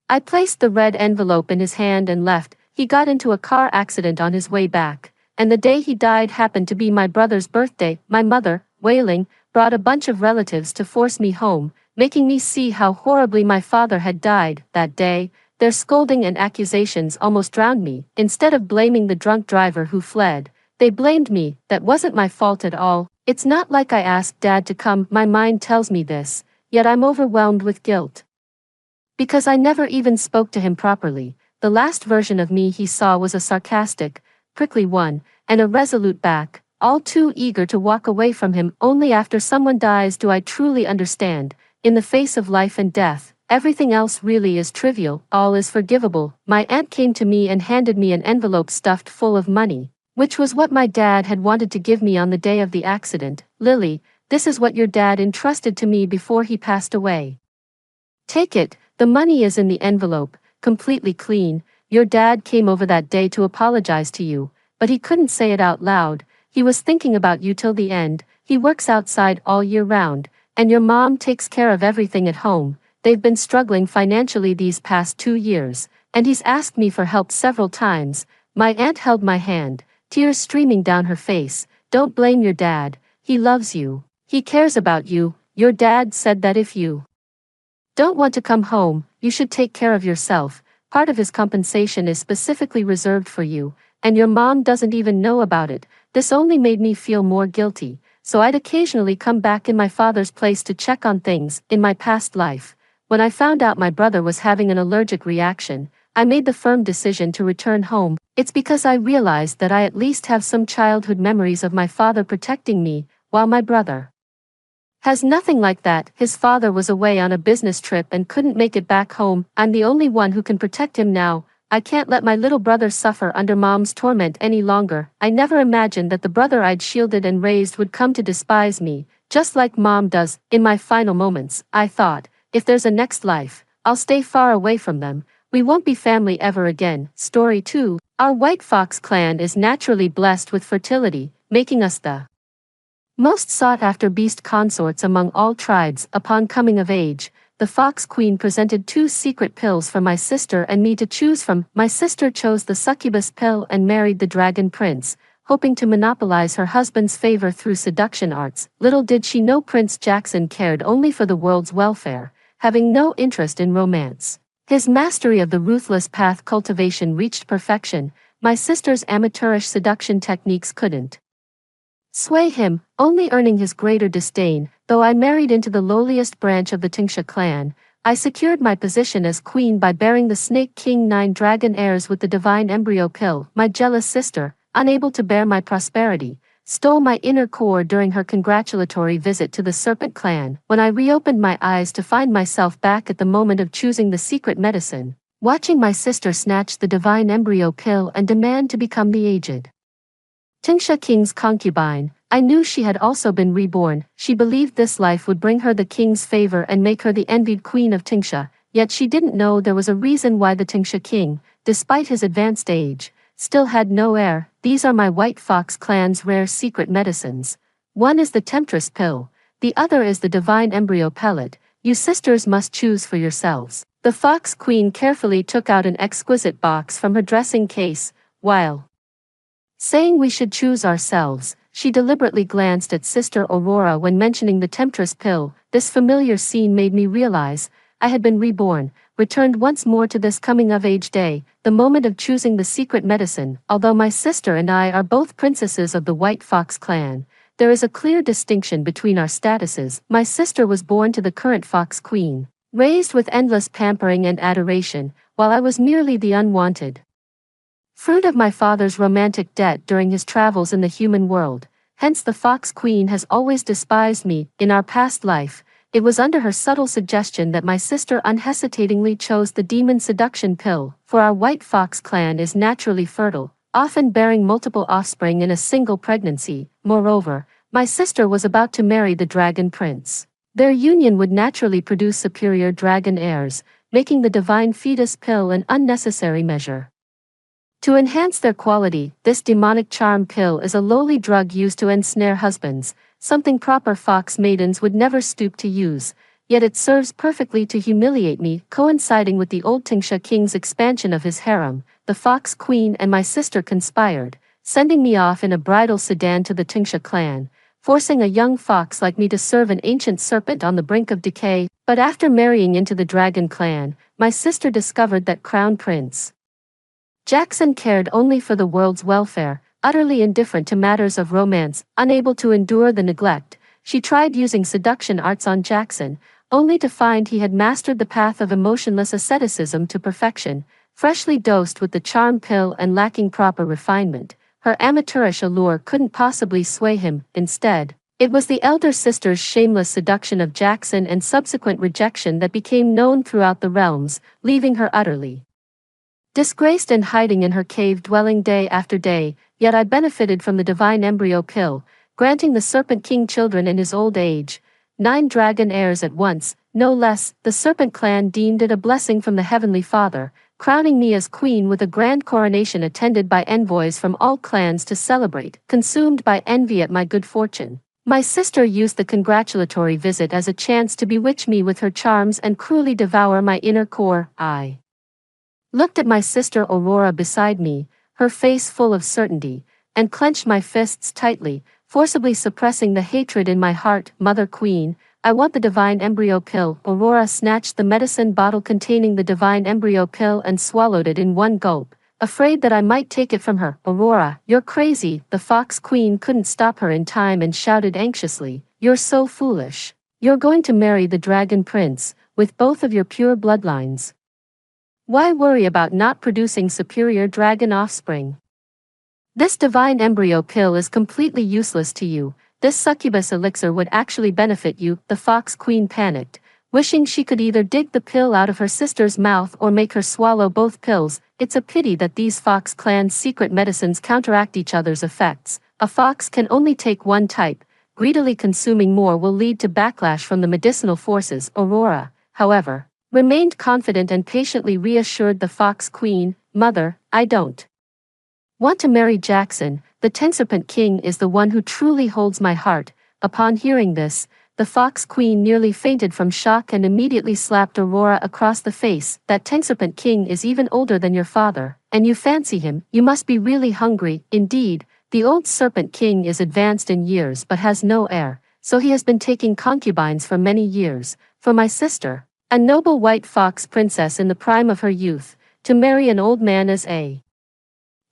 I placed the red envelope in his hand and left. He got into a car accident on his way back, and the day he died happened to be my brother's birthday. My mother, wailing, brought a bunch of relatives to force me home, making me see how horribly my father had died that day. Their scolding and accusations almost drowned me. Instead of blaming the drunk driver who fled, they blamed me. That wasn't my fault at all. It's not like I asked Dad to come. My mind tells me this, yet I'm overwhelmed with guilt. Because I never even spoke to him properly. The last version of me he saw was a sarcastic, prickly one, and a resolute back, all too eager to walk away from him. Only after someone dies do I truly understand. In the face of life and death, everything else really is trivial. All is forgivable. My aunt came to me and handed me an envelope stuffed full of money, which was what my dad had wanted to give me on the day of the accident. "Lily, this is what your dad entrusted to me before he passed away. Take it. The money is in the envelope, completely clean. Your dad came over that day to apologize to you, but he couldn't say it out loud. He was thinking about you till the end. He works outside all year round, and your mom takes care of everything at home. They've been struggling financially these past 2 years, and he's asked me for help several times." My aunt held my hand, tears streaming down her face. "Don't blame your dad. He loves you. He cares about you. Your dad said that if you don't want to come home, you should take care of yourself. Part of his compensation is specifically reserved for you, and your mom doesn't even know about it." This only made me feel more guilty, so I'd occasionally come back in my father's place to check on things. In my past life, when I found out my brother was having an allergic reaction, I made the firm decision to return home. It's because I realized that I at least have some childhood memories of my father protecting me, while my brother has nothing like that. His father was away on a business trip and couldn't make it back home. I'm the only one who can protect him now. I can't let my little brother suffer under mom's torment any longer. I never imagined that the brother I'd shielded and raised would come to despise me, just like mom does. In my final moments, I thought, if there's a next life, I'll stay far away from them. We won't be family ever again. Story 2. Our White Fox clan is naturally blessed with fertility, making us the most sought-after beast consorts among all tribes. Upon coming of age, the Fox Queen presented 2 secret pills for my sister and me to choose from. My sister chose the succubus pill and married the Dragon Prince, hoping to monopolize her husband's favor through seduction arts. Little did she know Prince Jackson cared only for the world's welfare, having no interest in romance. His mastery of the ruthless path cultivation reached perfection. My sister's amateurish seduction techniques couldn't sway him, only earning his greater disdain. Though I married into the lowliest branch of the Tingsha clan, I secured my position as queen by bearing the Snake King 9 dragon heirs with the divine embryo pill. My jealous sister, unable to bear my prosperity, stole my inner core during her congratulatory visit to the Serpent clan. When I reopened my eyes to find myself back at the moment of choosing the secret medicine, watching my sister snatch the divine embryo pill and demand to become the aged Tingsha King's concubine, I knew she had also been reborn. She believed this life would bring her the king's favor and make her the envied queen of Tingsha, yet she didn't know there was a reason why the Tingsha king, despite his advanced age, still had no heir. These are my White Fox clan's rare secret medicines. One is the Temptress pill, the other is the divine embryo pellet. You sisters must choose for yourselves. The Fox Queen carefully took out an exquisite box from her dressing case, while saying we should choose ourselves, She deliberately glanced at Sister Aurora when mentioning the temptress pill. This familiar scene made me realize I had been reborn, returned once more to this coming-of-age day, the moment of choosing the secret medicine. Although my sister and I are both princesses of the White Fox clan, there is a clear distinction between our statuses. My sister was born to the current Fox Queen, raised with endless pampering and adoration, while I was merely the unwanted fruit of my father's romantic debt during his travels in the human world. Hence the Fox Queen has always despised me. In our past life, it was under her subtle suggestion that my sister unhesitatingly chose the demon seduction pill, for our White Fox clan is naturally fertile, often bearing multiple offspring in a single pregnancy. Moreover, my sister was about to marry the Dragon Prince. Their union would naturally produce superior dragon heirs, making the divine fetus pill an unnecessary measure. To enhance their quality, this demonic charm pill is a lowly drug used to ensnare husbands, something proper fox maidens would never stoop to use, yet it serves perfectly to humiliate me. Coinciding with the old Tingsha king's expansion of his harem, the Fox Queen and my sister conspired, sending me off in a bridal sedan to the Tingsha clan, forcing a young fox like me to serve an ancient serpent on the brink of decay. But after marrying into the Dragon clan, my sister discovered that Crown Prince Jackson cared only for the world's welfare, utterly indifferent to matters of romance. Unable to endure the neglect, she tried using seduction arts on Jackson, only to find he had mastered the path of emotionless asceticism to perfection. Freshly dosed with the charm pill and lacking proper refinement, her amateurish allure couldn't possibly sway him. Instead, it was the elder sister's shameless seduction of Jackson and subsequent rejection that became known throughout the realms, leaving her utterly disgraced and hiding in her cave dwelling day after day. Yet I benefited from the divine embryo pill, granting the Serpent King children in his old age 9 dragon heirs at once, no less. The Serpent clan deemed it a blessing from the Heavenly Father, crowning me as queen with a grand coronation attended by envoys from all clans to celebrate. Consumed by envy at my good fortune, my sister used the congratulatory visit as a chance to bewitch me with her charms and cruelly devour my inner core. I looked at my sister Aurora beside me, her face full of certainty, and clenched my fists tightly, forcibly suppressing the hatred in my heart. Mother Queen, I want the divine embryo pill. Aurora snatched the medicine bottle containing the divine embryo pill and swallowed it in one gulp, afraid that I might take it from her. Aurora, you're crazy. The Fox Queen couldn't stop her in time and shouted anxiously, you're so foolish. You're going to marry the Dragon Prince, with both of your pure bloodlines. Why worry about not producing superior dragon offspring? This divine embryo pill is completely useless to you. This succubus elixir would actually benefit you. The Fox Queen panicked, wishing she could either dig the pill out of her sister's mouth or make her swallow both pills. It's a pity that these Fox clan's secret medicines counteract each other's effects. A fox can only take one type. Greedily consuming more will lead to backlash from the medicinal forces. Aurora, however, remained confident and patiently reassured the Fox Queen, Mother, I don't want to marry Jackson. The Serpent King is the one who truly holds my heart. Upon hearing this, the Fox Queen nearly fainted from shock and immediately slapped Aurora across the face. That Serpent King is even older than your father, and you fancy him. You must be really hungry. Indeed, the old Serpent King is advanced in years but has no heir, so he has been taking concubines for many years. For my sister, a noble white fox princess in the prime of her youth, to marry an old man as a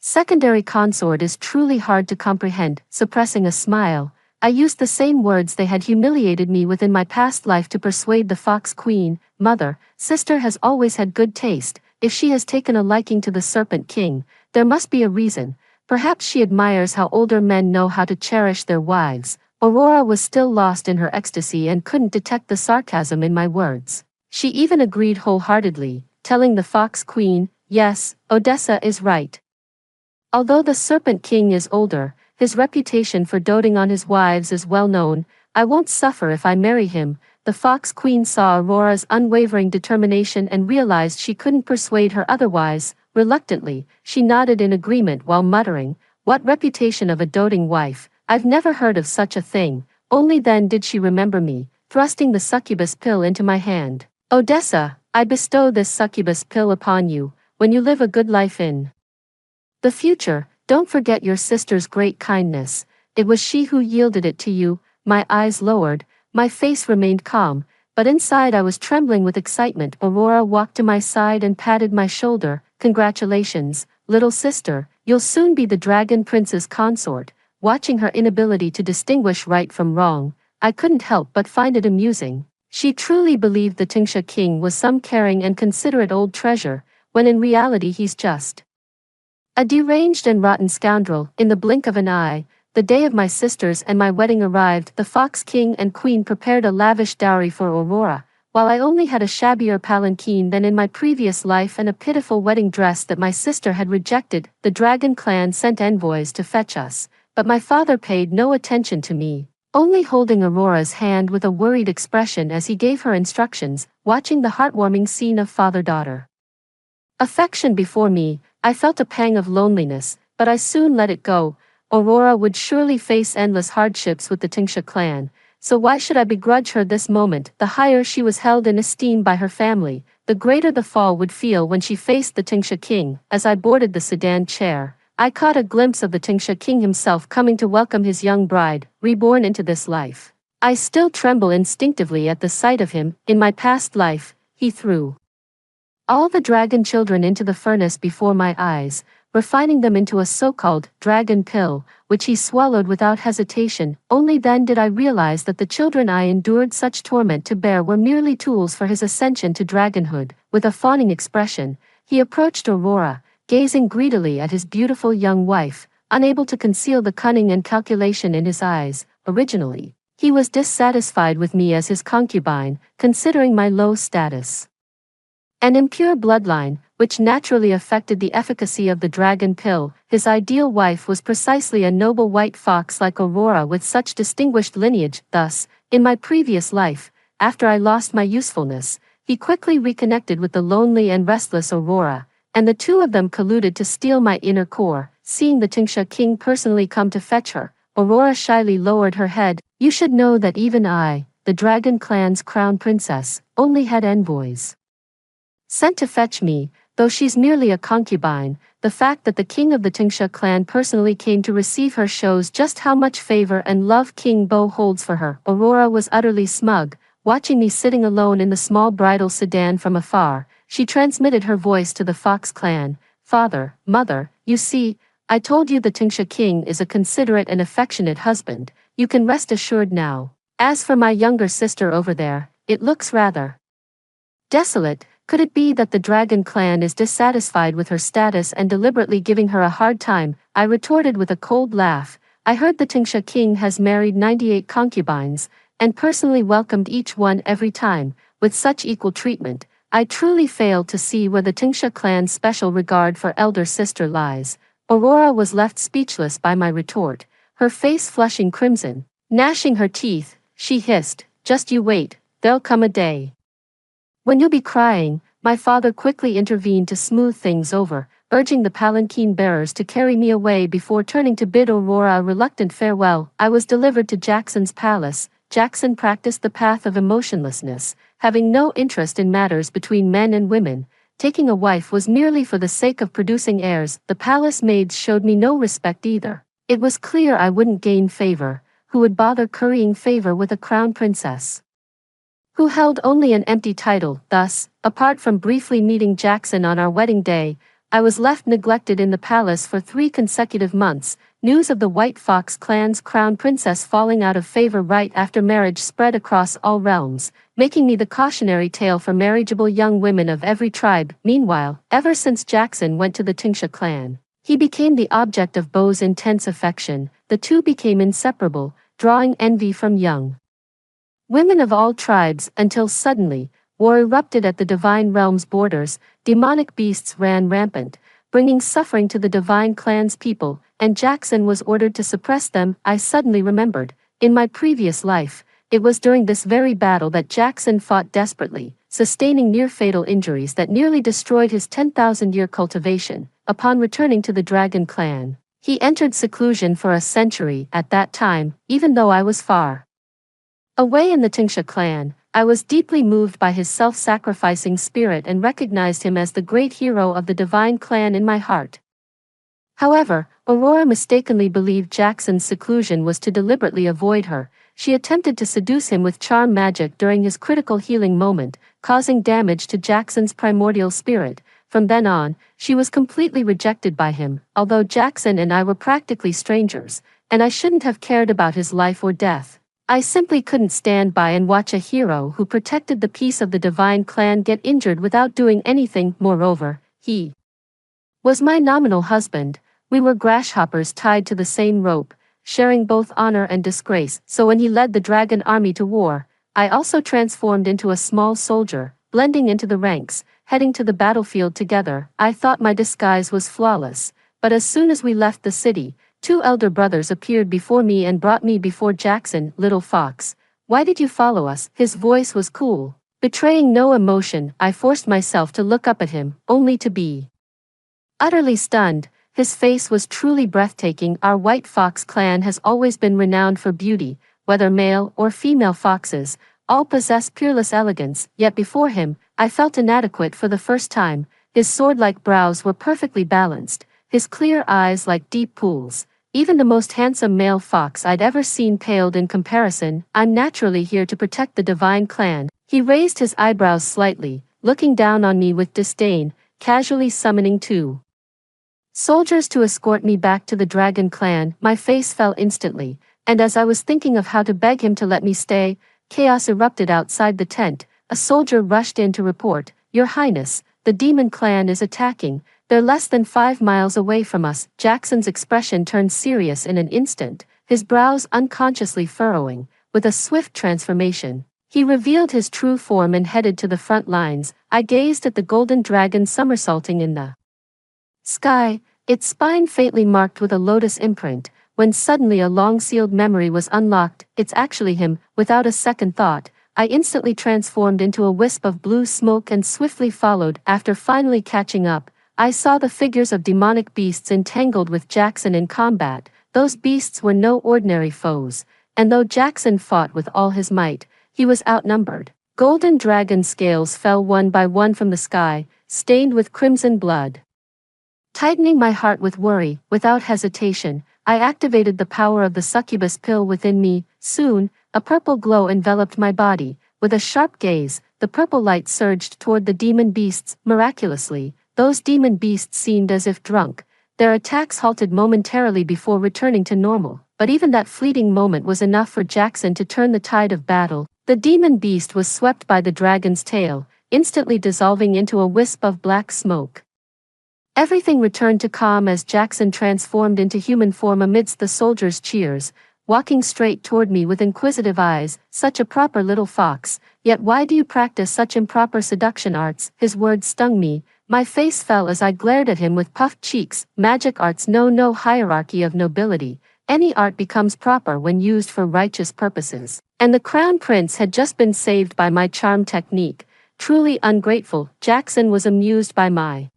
secondary consort is truly hard to comprehend. Suppressing a smile, I used the same words they had humiliated me with in my past life to persuade the Fox Queen. Mother, sister has always had good taste. If she has taken a liking to the Serpent King, there must be a reason. Perhaps she admires how older men know how to cherish their wives. Aurora was still lost in her ecstasy and couldn't detect the sarcasm in my words. She even agreed wholeheartedly, telling the Fox Queen, yes, Odessa is right. Although the Serpent King is older, his reputation for doting on his wives is well known. I won't suffer if I marry him. The Fox Queen saw Aurora's unwavering determination and realized she couldn't persuade her otherwise. Reluctantly, she nodded in agreement while muttering, what reputation of a doting wife? I've never heard of such a thing. Only then did she remember me, thrusting the succubus pill into my hand. Odessa, I bestow this succubus pill upon you, when you live a good life in the future. Don't forget your sister's great kindness. it was she who yielded it to you. My eyes lowered, my face remained calm, but inside I was trembling with excitement. Aurora walked to my side and patted my shoulder. Congratulations, little sister, you'll soon be the Dragon Prince's consort. Watching her inability to distinguish right from wrong, I couldn't help but find it amusing. She truly believed the Tingsha king was some caring and considerate old treasure, when in reality he's just a deranged and rotten scoundrel. In the blink of an eye, the day of my sister's and my wedding arrived. The Fox King and Queen prepared a lavish dowry for Aurora, while I only had a shabbier palanquin than in my previous life and a pitiful wedding dress that my sister had rejected. The Dragon clan sent envoys to fetch us, but my father paid no attention to me, only holding Aurora's hand with a worried expression as he gave her instructions. Watching the heartwarming scene of father-daughter affection before me, I felt a pang of loneliness, but I soon let it go. Aurora would surely face endless hardships with the Tingsha clan, so why should I begrudge her this moment? The higher she was held in esteem by her family, the greater the fall would feel when she faced the Tingsha king. As I boarded the sedan chair, I caught a glimpse of the Tingsha king himself coming to welcome his young bride, reborn into this life. I still tremble instinctively at the sight of him. In my past life, he threw all the dragon children into the furnace before my eyes, refining them into a so-called dragon pill, which he swallowed without hesitation. Only then did I realize that the children I endured such torment to bear were merely tools for his ascension to dragonhood. With a fawning expression, he approached Aurora, gazing greedily at his beautiful young wife, unable to conceal the cunning and calculation in his eyes. Originally, he was dissatisfied with me as his concubine, considering my low status and impure bloodline, which naturally affected the efficacy of the dragon pill. His ideal wife was precisely a noble white fox like Aurora with such distinguished lineage. Thus, in my previous life, after I lost my usefulness, he quickly reconnected with the lonely and restless Aurora, and the two of them colluded to steal my inner core. Seeing the Tingsha king personally come to fetch her, Aurora shyly lowered her head. You should know that even I, the Dragon clan's crown princess, only had envoys sent to fetch me, though she's merely a concubine. The fact that the king of the Tingsha clan personally came to receive her shows just how much favor and love King Bo holds for her. Aurora was utterly smug, watching me sitting alone in the small bridal sedan from afar. She transmitted her voice to the Fox clan. Father, mother, you see, I told you the Tingsha king is a considerate and affectionate husband. You can rest assured now. As for my younger sister over there, it looks rather desolate. Could it be that the Dragon clan is dissatisfied with her status and deliberately giving her a hard time? I retorted with a cold laugh. I heard the Tingsha king has married 98 concubines, and personally welcomed each one every time, with such equal treatment. I truly failed to see where the Tingsha clan's special regard for elder sister lies. Aurora was left speechless by my retort, her face flushing crimson. Gnashing her teeth, she hissed, "Just you wait, there'll come a day when you'll be crying." My father quickly intervened to smooth things over, urging the palanquin bearers to carry me away before turning to bid Aurora a reluctant farewell. I was delivered to Jackson's palace. Jackson practiced the path of emotionlessness, having no interest in matters between men and women. Taking a wife was merely for the sake of producing heirs. The palace maids showed me no respect either. It was clear I wouldn't gain favor. Who would bother currying favor with a crown princess who held only an empty title? Thus, apart from briefly meeting Jackson on our wedding day, I was left neglected in the palace for 3 consecutive months. News of the White Fox clan's crown princess falling out of favor right after marriage spread across all realms, making me the cautionary tale for marriageable young women of every tribe. Meanwhile, ever since Jackson went to the Tingsha clan, he became the object of Bo's intense affection. The two became inseparable, drawing envy from young women of all tribes, until suddenly, war erupted at the divine realm's borders. Demonic beasts ran rampant, bringing suffering to the divine clan's people, and Jackson was ordered to suppress them. I suddenly remembered, in my previous life, it was during this very battle that Jackson fought desperately, sustaining near-fatal injuries that nearly destroyed his 10,000-year cultivation. Upon returning to the Dragon clan, he entered seclusion for a century. At that time, even though I was far away in the Tingsha clan, I was deeply moved by his self-sacrificing spirit and recognized him as the great hero of the divine clan in my heart. However, Aurora mistakenly believed Jackson's seclusion was to deliberately avoid her. She attempted to seduce him with charm magic during his critical healing moment, causing damage to Jackson's primordial spirit. From then on, she was completely rejected by him, although Jackson and I were practically strangers, and I shouldn't have cared about his life or death. I simply couldn't stand by and watch a hero who protected the peace of the Divine Clan get injured without doing anything. Moreover, he was my nominal husband. We were grasshoppers tied to the same rope, sharing both honor and disgrace. So when he led the dragon army to war, I also transformed into a small soldier, blending into the ranks, heading to the battlefield together. I thought my disguise was flawless, but as soon as we left the city, two elder brothers appeared before me and brought me before Jackson. Little fox, why did you follow us? His voice was cool. Betraying no emotion, I forced myself to look up at him, only to be utterly stunned. His face was truly breathtaking. Our White Fox clan has always been renowned for beauty, whether male or female foxes, all possess peerless elegance, yet before him, I felt inadequate for the first time. His sword-like brows were perfectly balanced, his clear eyes like deep pools. Even the most handsome male fox I'd ever seen paled in comparison. I'm naturally here to protect the Divine Clan. He raised his eyebrows slightly, looking down on me with disdain, casually summoning two soldiers to escort me back to the Dragon Clan. My face fell instantly, and as I was thinking of how to beg him to let me stay, chaos erupted outside the tent. A soldier rushed in to report, "Your Highness, the Demon Clan is attacking. They're less than 5 miles away from us." Jackson's expression turned serious in an instant, his brows unconsciously furrowing. With a swift transformation, he revealed his true form and headed to the front lines. I gazed at the golden dragon somersaulting in the sky, its spine faintly marked with a lotus imprint, when suddenly a long-sealed memory was unlocked. "It's actually him." Without a second thought, I instantly transformed into a wisp of blue smoke and swiftly followed. After finally catching up, I saw the figures of demonic beasts entangled with Jackson in combat. Those beasts were no ordinary foes, and though Jackson fought with all his might, he was outnumbered. Golden dragon scales fell one by one from the sky, stained with crimson blood. Tightening my heart with worry, without hesitation, I activated the power of the succubus pill within me. Soon, a purple glow enveloped my body. With a sharp gaze, the purple light surged toward the demon beasts. Miraculously, those demon beasts seemed as if drunk. Their attacks halted momentarily before returning to normal, but even that fleeting moment was enough for Jackson to turn the tide of battle. The demon beast was swept by the dragon's tail, instantly dissolving into a wisp of black smoke. Everything returned to calm as Jackson transformed into human form amidst the soldiers' cheers, walking straight toward me with inquisitive eyes. "Such a proper little fox, yet why do you practice such improper seduction arts?" His words stung me. My face fell as I glared at him with puffed cheeks. "Magic arts know no hierarchy of nobility. Any art becomes proper when used for righteous purposes. And the Crown Prince had just been saved by my charm technique. Truly ungrateful." Jackson was amused by my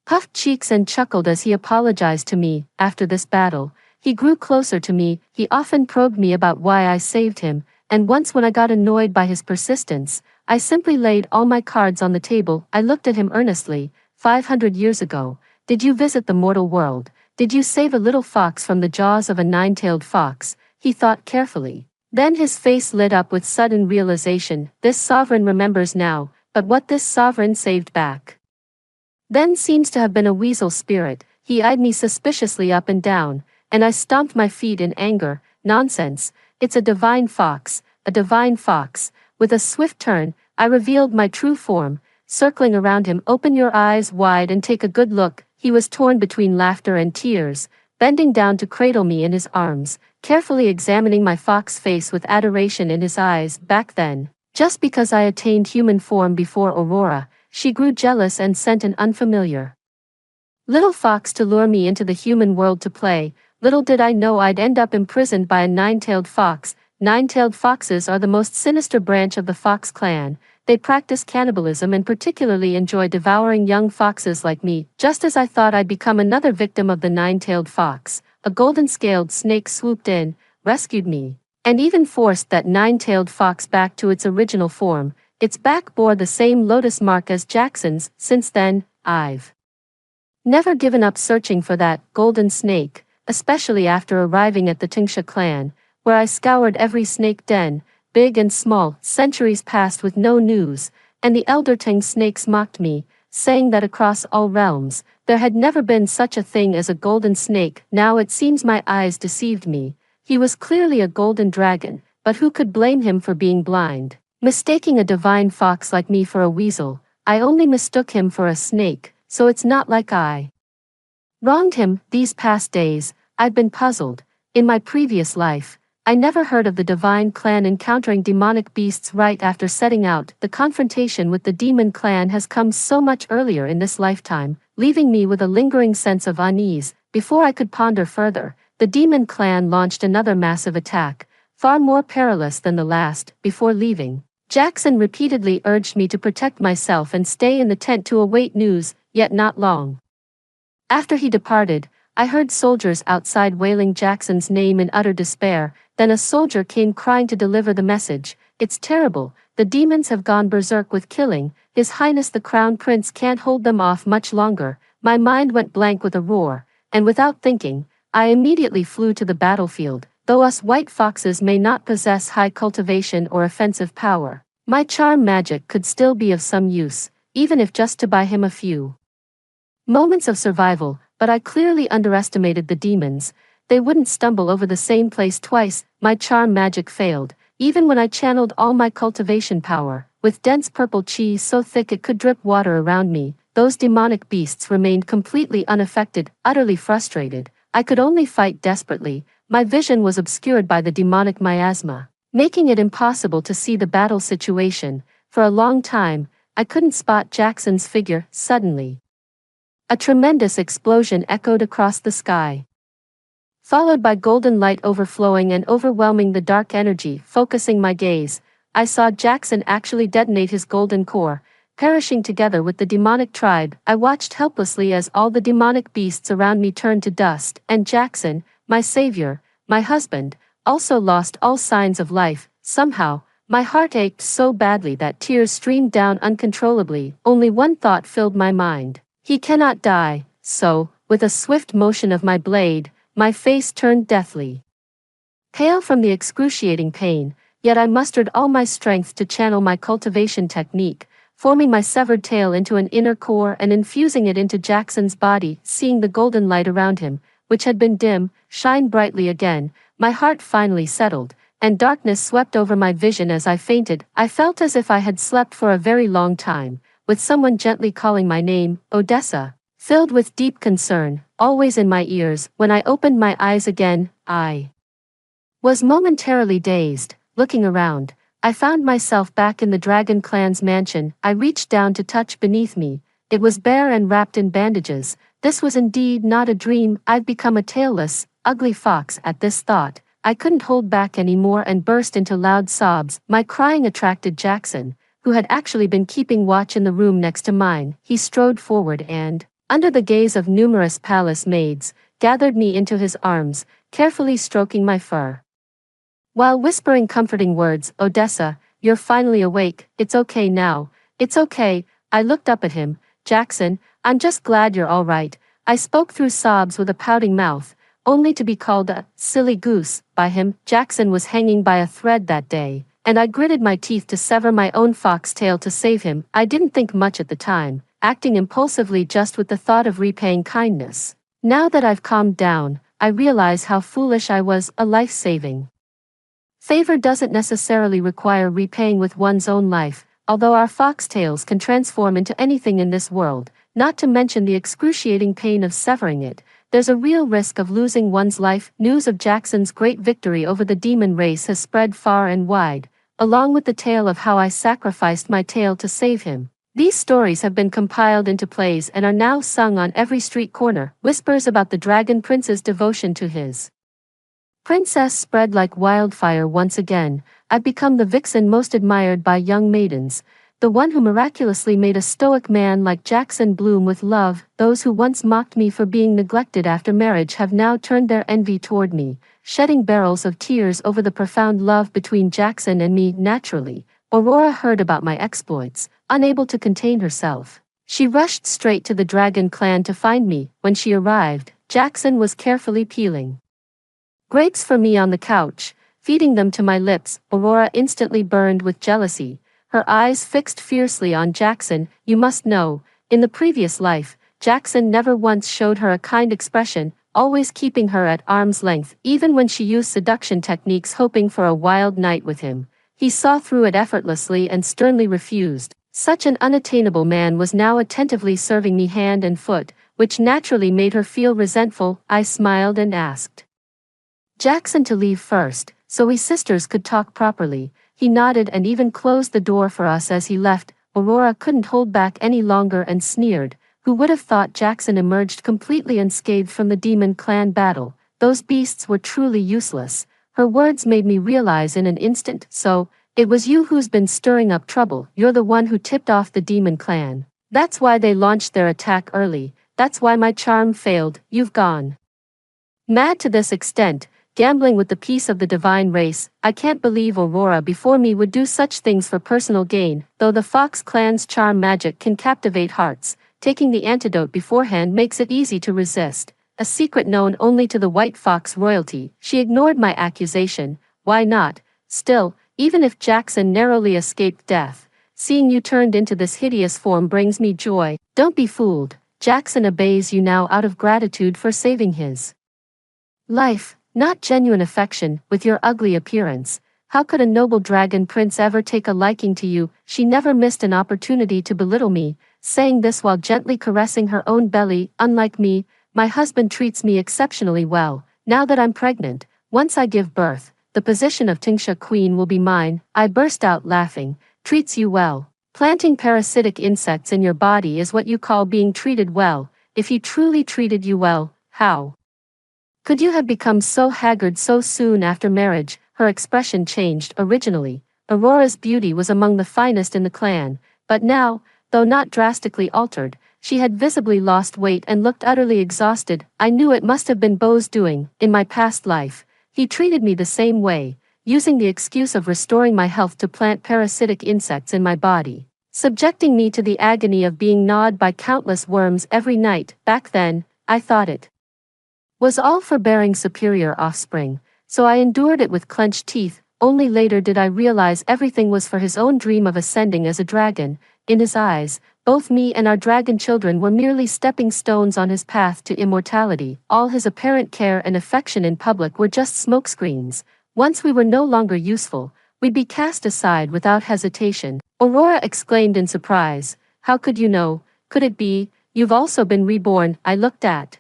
puffed cheeks and chuckled as he apologized to me. After this battle, he grew closer to me. He often probed me about why I saved him, and once when I got annoyed by his persistence, I simply laid all my cards on the table. I looked at him earnestly. 500 years ago, did you visit the mortal world? Did you save a little fox from the jaws of a nine-tailed fox?" He thought carefully. Then his face lit up with sudden realization. This sovereign remembers now, but what this sovereign saved back then seems to have been a weasel spirit. He eyed me suspiciously up and down, and I stomped my feet in anger. "Nonsense, it's a divine fox, a divine fox." With a swift turn, I revealed my true form, circling around him. "Open your eyes wide and take a good look." He was torn between laughter and tears, bending down to cradle me in his arms, carefully examining my fox face with adoration in his eyes. Back then, just because I attained human form before Aurora, she grew jealous and sent an unfamiliar little fox to lure me into the human world to play. Little did I know I'd end up imprisoned by a nine-tailed fox. Nine-tailed foxes are the most sinister branch of the fox clan. They practice cannibalism and particularly enjoy devouring young foxes like me. Just as I thought I'd become another victim of the nine-tailed fox, a golden-scaled snake swooped in, rescued me, and even forced that nine-tailed fox back to its original form. Its back bore the same lotus mark as Jackson's. Since then, I've Never given up searching for that golden snake, especially after arriving at the Tingsha clan, where I scoured every snake den, big and small. Centuries passed with no news, and the elder Ting snakes mocked me, saying that across all realms, there had never been such a thing as a golden snake. Now it seems my eyes deceived me. He was clearly a golden dragon, but who could blame him for being blind? Mistaking a divine fox like me for a weasel, I only mistook him for a snake, so it's not like I wronged him. These past days, I've been puzzled. In my previous life, I never heard of the divine clan encountering demonic beasts right after setting out. The confrontation with the demon clan has come so much earlier in this lifetime, leaving me with a lingering sense of unease. Before I could ponder further, the demon clan launched another massive attack, far more perilous than the last. Before leaving, Jackson repeatedly urged me to protect myself and stay in the tent to await news, yet not long after he departed, I heard soldiers outside wailing Jackson's name in utter despair. Then a soldier came crying to deliver the message. It's terrible, the demons have gone berserk with killing, His Highness the Crown Prince can't hold them off much longer. My mind went blank with a roar, and without thinking, I immediately flew to the battlefield. Though us white foxes may not possess high cultivation or offensive power, my charm magic could still be of some use, even if just to buy him a few moments of survival. But I clearly underestimated the demons. They wouldn't stumble over the same place twice. My charm magic failed, even when I channeled all my cultivation power. With dense purple chi so thick it could drip water around me, those demonic beasts remained completely unaffected. Utterly frustrated, I could only fight desperately. My vision was obscured by the demonic miasma, making it impossible to see the battle situation. For a long time, I couldn't spot Jackson's figure. Suddenly, a tremendous explosion echoed across the sky, followed by golden light overflowing and overwhelming the dark energy. Focusing my gaze, I saw Jackson actually detonate his golden core, perishing together with the demonic tribe. I watched helplessly as all the demonic beasts around me turned to dust, and Jackson, my savior, my husband, also lost all signs of life. Somehow, my heart ached so badly that tears streamed down uncontrollably. Only one thought filled my mind. He cannot die. So, with a swift motion of my blade, my face turned deathly pale from the excruciating pain, yet I mustered all my strength to channel my cultivation technique, forming my severed tail into an inner core and infusing it into Jackson's body. Seeing the golden light around him, which had been dim, shine brightly again, my heart finally settled, and darkness swept over my vision as I fainted. I felt as if I had slept for a very long time, with someone gently calling my name, Odessa. Filled with deep concern, always in my ears. When I opened my eyes again, I was momentarily dazed. Looking around, I found myself back in the Dragon Clan's mansion. I reached down to touch beneath me. It was bare and wrapped in bandages. This was indeed not a dream. I'd become a tailless, ugly fox. At this thought, I couldn't hold back anymore and burst into loud sobs. My crying attracted Jackson, who had actually been keeping watch in the room next to mine. He strode forward and, under the gaze of numerous palace maids, gathered me into his arms, carefully stroking my fur, while whispering comforting words. Odessa, you're finally awake. It's okay now. It's okay. I looked up at him. Jackson, I'm just glad you're all right. I spoke through sobs with a pouting mouth, only to be called a silly goose by him. Jackson was hanging by a thread that day, and I gritted my teeth to sever my own foxtail to save him. I didn't think much at the time, acting impulsively just with the thought of repaying kindness. Now that I've calmed down, I realize how foolish I was. A life-saving favor doesn't necessarily require repaying with one's own life, although our foxtails can transform into anything in this world, not to mention the excruciating pain of severing it. There's a real risk of losing one's life. News of Jackson's great victory over the demon race has spread far and wide, along with the tale of how I sacrificed my tail to save him. These stories have been compiled into plays and are now sung on every street corner. Whispers about the Dragon Prince's devotion to his princess spread like wildfire. Once again, I've become the vixen most admired by young maidens, the one who miraculously made a stoic man like Jackson bloom with love. Those who once mocked me for being neglected after marriage have now turned their envy toward me, shedding barrels of tears over the profound love between Jackson and me. Naturally, Aurora heard about my exploits. Unable to contain herself, She rushed straight to the dragon clan to find me. When she arrived, Jackson was carefully peeling grapes for me on the couch, feeding them to my lips. Aurora instantly burned with jealousy, her eyes fixed fiercely on Jackson. You must know, in the previous life, Jackson never once showed her a kind expression, always keeping her at arm's length. Even when she used seduction techniques hoping for a wild night with him, he saw through it effortlessly and sternly refused. Such an unattainable man was now attentively serving me hand and foot, which naturally made her feel resentful. I smiled and asked Jackson to leave first, so we sisters could talk properly. He nodded and even closed the door for us as he left. Aurora couldn't hold back any longer and sneered. Who would have thought Jackson emerged completely unscathed from the demon clan battle? Those beasts were truly useless. Her words made me realize in an instant. So, it was you who's been stirring up trouble. You're the one who tipped off the demon clan. That's why they launched their attack early. That's why my charm failed. You've gone mad to this extent, gambling with the peace of the divine race. I can't believe Aurora before me would do such things for personal gain. Though the Fox clan's charm magic can captivate hearts, taking the antidote beforehand makes it easy to resist. A secret known only to the White Fox royalty. She ignored my accusation. Why not? Still, even if Jackson narrowly escaped death, seeing you turned into this hideous form brings me joy. Don't be fooled. Jackson obeys you now out of gratitude for saving his life, not genuine affection. With your ugly appearance, how could a noble dragon prince ever take a liking to you? She never missed an opportunity to belittle me, saying this while gently caressing her own belly. Unlike me, my husband treats me exceptionally well. Now that I'm pregnant, once I give birth, the position of Tingsha Queen will be mine. I burst out laughing. Treats you well. Planting parasitic insects in your body is what you call being treated well. If he truly treated you well, how could you have become so haggard so soon after marriage? Her expression changed. Originally, Aurora's beauty was among the finest in the clan, but now, though not drastically altered, she had visibly lost weight and looked utterly exhausted. I knew it must have been Bo's doing. In my past life, he treated me the same way, using the excuse of restoring my health to plant parasitic insects in my body, subjecting me to the agony of being gnawed by countless worms every night. Back then, I thought it was all for bearing superior offspring, so I endured it with clenched teeth. Only later did I realize everything was for his own dream of ascending as a dragon. In his eyes, both me and our dragon children were merely stepping stones on his path to immortality. All his apparent care and affection in public were just smokescreens. Once we were no longer useful, we'd be cast aside without hesitation. Aurora exclaimed in surprise. How could you know? Could it be, you've also been reborn? I looked at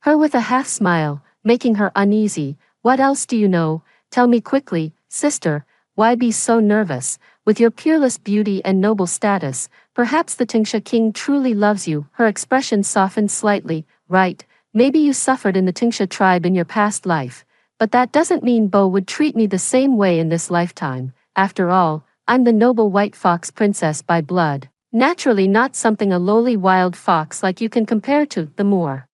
her with a half-smile, making her uneasy. What else do you know? Tell me quickly, sister. Why be so nervous? With your peerless beauty and noble status, perhaps the Tingsha king truly loves you. Her expression softened slightly. Right, maybe you suffered in the Tingsha tribe in your past life, but that doesn't mean Bo would treat me the same way in this lifetime. After all, I'm the noble White Fox princess by blood. Naturally not something a lowly wild fox like you can compare to. The more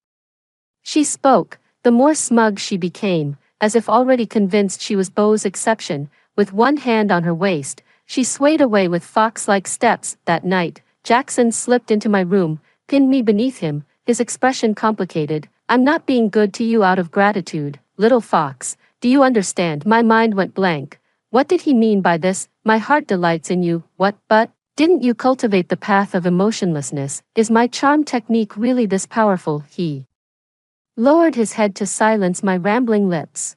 she spoke, the more smug she became, as if already convinced she was Bo's exception. With one hand on her waist, she swayed away with fox-like steps. That night, Jackson slipped into my room, pinned me beneath him, his expression complicated. I'm not being good to you out of gratitude, little fox. Do you understand? My mind went blank. What did he mean by this? My heart delights in you. What? But didn't you cultivate the path of emotionlessness? Is my charm technique really this powerful? He lowered his head to silence my rambling lips,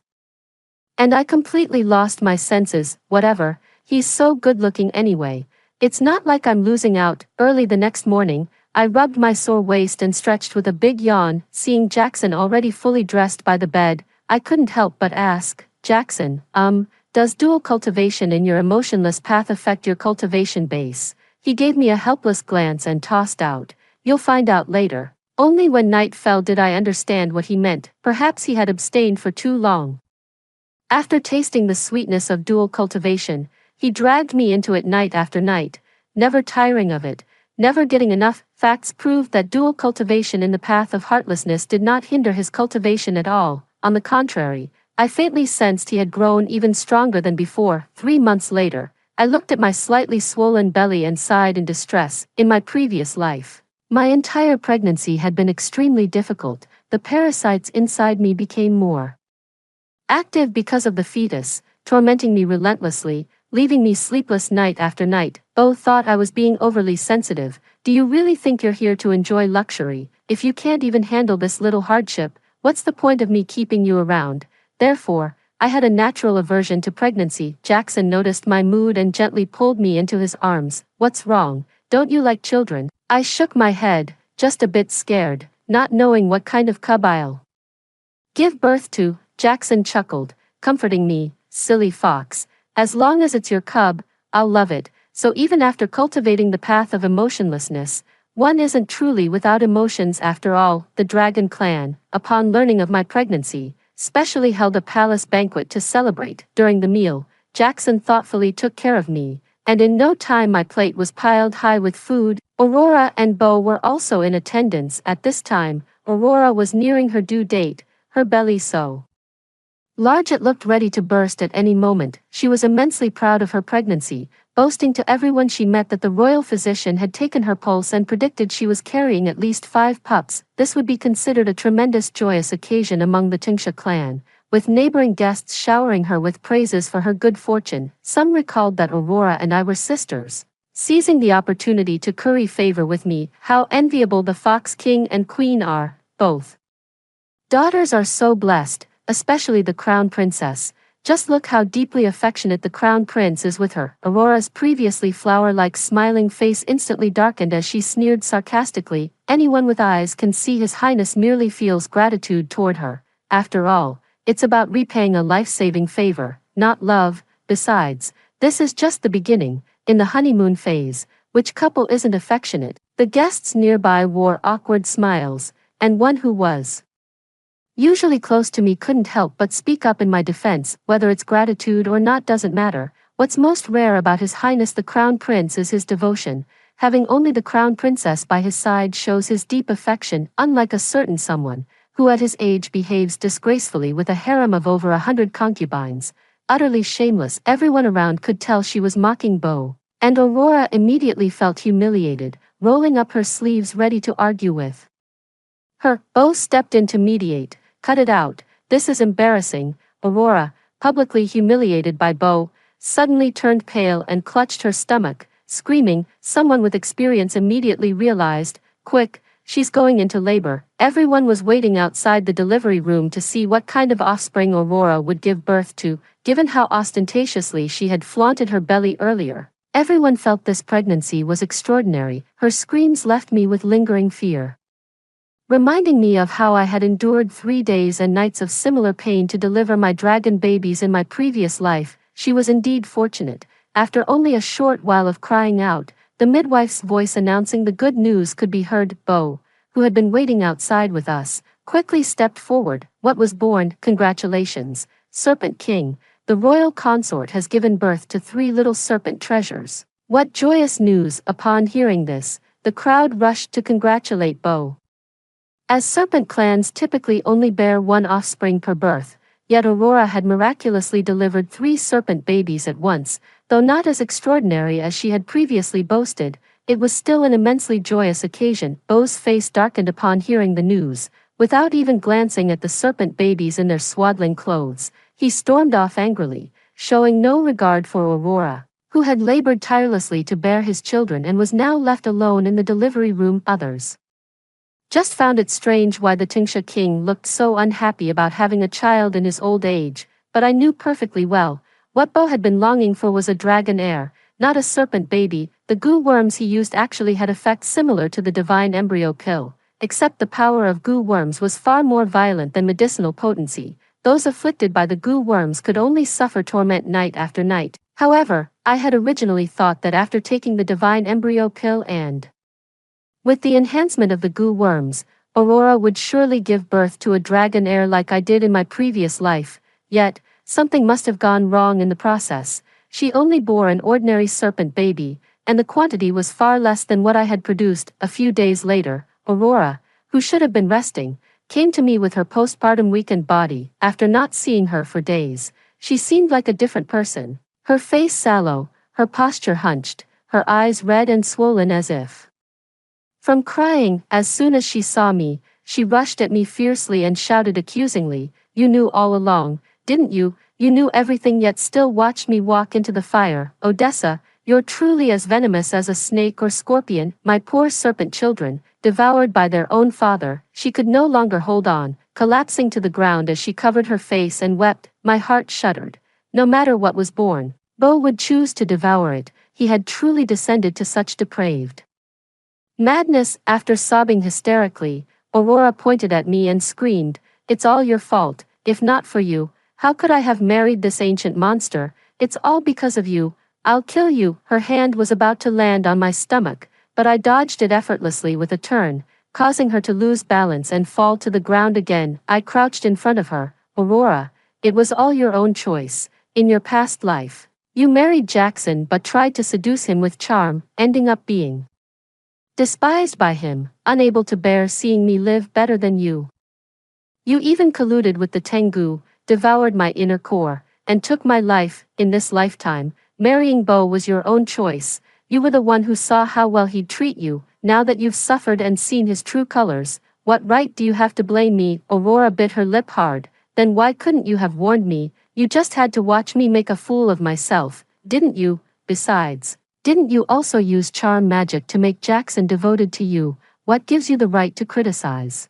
and I completely lost my senses. Whatever, he's so good-looking anyway. It's not like I'm losing out. Early the next morning, I rubbed my sore waist and stretched with a big yawn. Seeing Jackson already fully dressed by the bed, I couldn't help but ask, Jackson, does dual cultivation in your emotionless path affect your cultivation base? He gave me a helpless glance and tossed out, you'll find out later. Only when night fell did I understand what he meant. Perhaps he had abstained for too long. After tasting the sweetness of dual cultivation, he dragged me into it night after night, never tiring of it, never getting enough. Facts proved that dual cultivation in the path of heartlessness did not hinder his cultivation at all. On the contrary, I faintly sensed he had grown even stronger than before. 3 months later, I looked at my slightly swollen belly and sighed in distress. In my previous life, my entire pregnancy had been extremely difficult. The parasites inside me became more active because of the fetus, tormenting me relentlessly, leaving me sleepless night after night. Bo thought I was being overly sensitive. Do you really think you're here to enjoy luxury? If you can't even handle this little hardship, what's the point of me keeping you around? Therefore, I had a natural aversion to pregnancy. Jackson noticed my mood and gently pulled me into his arms. What's wrong? Don't you like children? I shook my head, just a bit scared, not knowing what kind of cub I'll give birth to. Jackson chuckled, comforting me. Silly fox. As long as it's your cub, I'll love it. So even after cultivating the path of emotionlessness, one isn't truly without emotions after all. The Dragon Clan, upon learning of my pregnancy, specially held a palace banquet to celebrate. During the meal, Jackson thoughtfully took care of me, and in no time my plate was piled high with food. Aurora and Bo were also in attendance at this time. Aurora was nearing her due date, her belly so large it looked ready to burst at any moment. She was immensely proud of her pregnancy, boasting to everyone she met that the royal physician had taken her pulse and predicted she was carrying at least 5 pups. This would be considered a tremendous joyous occasion among the Tingsha clan, with neighboring guests showering her with praises for her good fortune. Some recalled that Aurora and I were sisters, seizing the opportunity to curry favor with me. How enviable the Fox King and Queen are. Both daughters are so blessed, especially the Crown Princess. Just look how deeply affectionate the Crown Prince is with her. Aurora's previously flower-like smiling face instantly darkened as she sneered sarcastically. Anyone with eyes can see His Highness merely feels gratitude toward her. After all, it's about repaying a life-saving favor, not love. Besides, this is just the beginning. In the honeymoon phase, which couple isn't affectionate? The guests nearby wore awkward smiles, and one who was usually close to me couldn't help but speak up in my defense. Whether it's gratitude or not doesn't matter. What's most rare about His Highness the Crown Prince is his devotion. Having only the Crown Princess by his side shows his deep affection, unlike a certain someone, who at his age behaves disgracefully with a harem of over 100 concubines. Utterly shameless, everyone around could tell she was mocking Bo, and Aurora immediately felt humiliated, rolling up her sleeves ready to argue with her. Bo stepped in to mediate. Cut it out, this is embarrassing. Aurora, publicly humiliated by Bo, suddenly turned pale and clutched her stomach, screaming. Someone with experience immediately realized, quick, she's going into labor. Everyone was waiting outside the delivery room to see what kind of offspring Aurora would give birth to. Given how ostentatiously she had flaunted her belly earlier, everyone felt this pregnancy was extraordinary. Her screams left me with lingering fear, reminding me of how I had endured 3 days and nights of similar pain to deliver my dragon babies in my previous life. She was indeed fortunate. After only a short while of crying out, the midwife's voice announcing the good news could be heard. Bo, who had been waiting outside with us, quickly stepped forward. What was born? Congratulations, Serpent King. The royal consort has given birth to 3 little serpent treasures. What joyous news! Upon hearing this, the crowd rushed to congratulate Bo. As serpent clans typically only bear 1 offspring per birth, yet Aurora had miraculously delivered 3 serpent babies at once. Though not as extraordinary as she had previously boasted, it was still an immensely joyous occasion. Bo's face darkened upon hearing the news. Without even glancing at the serpent babies in their swaddling clothes, he stormed off angrily, showing no regard for Aurora, who had labored tirelessly to bear his children and was now left alone in the delivery room. Others just found it strange why the Tingsha king looked so unhappy about having a child in his old age, but I knew perfectly well, what Bo had been longing for was a dragon heir, not a serpent baby. The goo worms he used actually had effects similar to the divine embryo pill, except the power of goo worms was far more violent than medicinal potency. Those afflicted by the goo worms could only suffer torment night after night. However, I had originally thought that after taking the divine embryo pill and with the enhancement of the goo worms, Aurora would surely give birth to a dragon heir like I did in my previous life. Yet, something must have gone wrong in the process. She only bore an ordinary serpent baby, and the quantity was far less than what I had produced. A few days later, Aurora, who should have been resting, came to me with her postpartum weakened body. After not seeing her for days, she seemed like a different person. Her face sallow, her posture hunched, her eyes red and swollen as if from crying. As soon as she saw me, she rushed at me fiercely and shouted accusingly, "You knew all along, didn't you? You knew everything yet still watched me walk into the fire. Odessa, you're truly as venomous as a snake or scorpion." My poor serpent children, devoured by their own father. She could no longer hold on, collapsing to the ground as she covered her face and wept. My heart shuddered. No matter what was born, Bo would choose to devour it. He had truly descended to such depraved madness. After sobbing hysterically, Aurora pointed at me and screamed, "It's all your fault. If not for you, how could I have married this ancient monster? It's all because of you. I'll kill you." Her hand was about to land on my stomach, but I dodged it effortlessly with a turn, causing her to lose balance and fall to the ground again. I crouched in front of her. "Aurora, it was all your own choice. In your past life, you married Jackson but tried to seduce him with charm, ending up being despised by him, unable to bear seeing me live better than you. You even colluded with the Tengu, devoured my inner core, and took my life. In this lifetime, marrying Bo was your own choice. You were the one who saw how well he'd treat you. Now that you've suffered and seen his true colors, what right do you have to blame me?" Aurora bit her lip hard. "Then why couldn't you have warned me? You just had to watch me make a fool of myself, didn't you? Besides, didn't you also use charm magic to make Jackson devoted to you? What gives you the right to criticize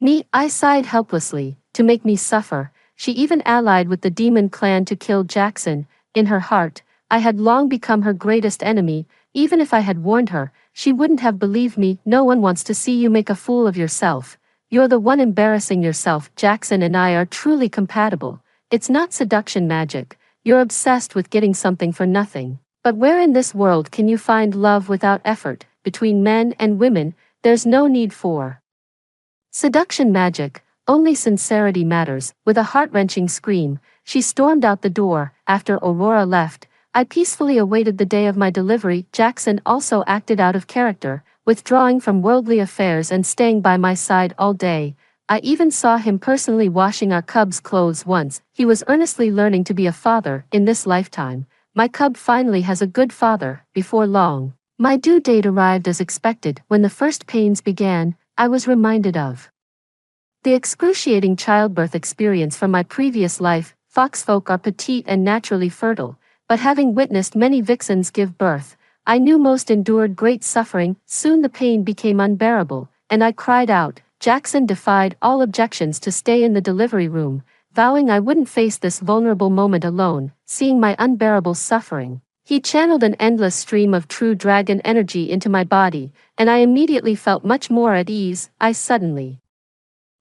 me?" I sighed helplessly. "To make me suffer. She even allied with the demon clan to kill Jackson." In her heart, I had long become her greatest enemy. Even if I had warned her, she wouldn't have believed me. "No one wants to see you make a fool of yourself. You're the one embarrassing yourself. Jackson and I are truly compatible. It's not seduction magic. You're obsessed with getting something for nothing. But where in this world can you find love without effort? Between men and women, there's no need for seduction magic. Only sincerity matters." With a heart-wrenching scream, she stormed out the door. After Aurora left, I peacefully awaited the day of my delivery. Jackson also acted out of character, withdrawing from worldly affairs and staying by my side all day. I even saw him personally washing our cub's clothes once. He was earnestly learning to be a father in this lifetime. My cub finally has a good father. Before long, my due date arrived as expected. When the first pains began, I was reminded of the excruciating childbirth experience from my previous life. Foxfolk are petite and naturally fertile, but having witnessed many vixens give birth, I knew most endured great suffering. Soon the pain became unbearable, and I cried out. Jackson defied all objections to stay in the delivery room, vowing I wouldn't face this vulnerable moment alone. Seeing my unbearable suffering, he channeled an endless stream of true dragon energy into my body, and I immediately felt much more at ease. I suddenly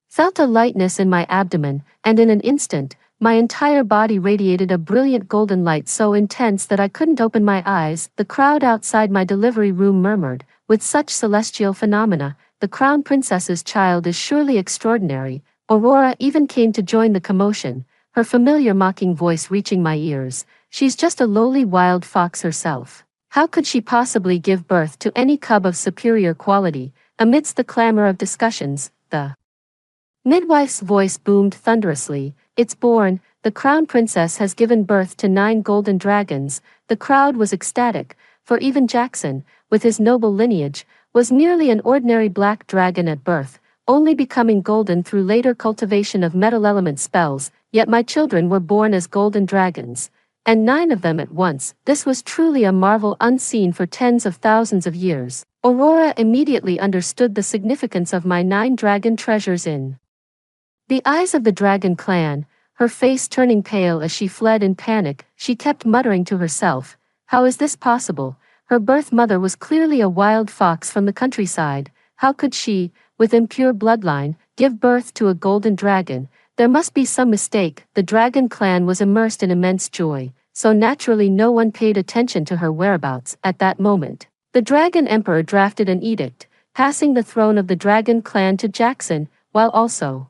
felt a lightness in my abdomen, and in an instant, my entire body radiated a brilliant golden light so intense that I couldn't open my eyes. The crowd outside my delivery room murmured, "With such celestial phenomena, the crown princess's child is surely extraordinary." Aurora even came to join the commotion, her familiar mocking voice reaching my ears. "She's just a lowly wild fox herself. How could she possibly give birth to any cub of superior quality?" Amidst the clamor of discussions, the midwife's voice boomed thunderously. "It's born. The crown princess has given birth to 9 golden dragons." The crowd was ecstatic, for even Jackson, with his noble lineage, was merely an ordinary black dragon at birth, only becoming golden through later cultivation of metal element spells. Yet my children were born as golden dragons, and 9 of them at once. This was truly a marvel unseen for tens of thousands of years. Aurora immediately understood the significance of my 9 dragon treasures in the eyes of the dragon clan, her face turning pale as she fled in panic. She kept muttering to herself, "How is this possible? Her birth mother was clearly a wild fox from the countryside. How could she, with impure bloodline, give birth to a golden dragon? There must be some mistake." The dragon clan was immersed in immense joy, so naturally no one paid attention to her whereabouts. At that moment, the dragon emperor drafted an edict, passing the throne of the dragon clan to Jackson, while also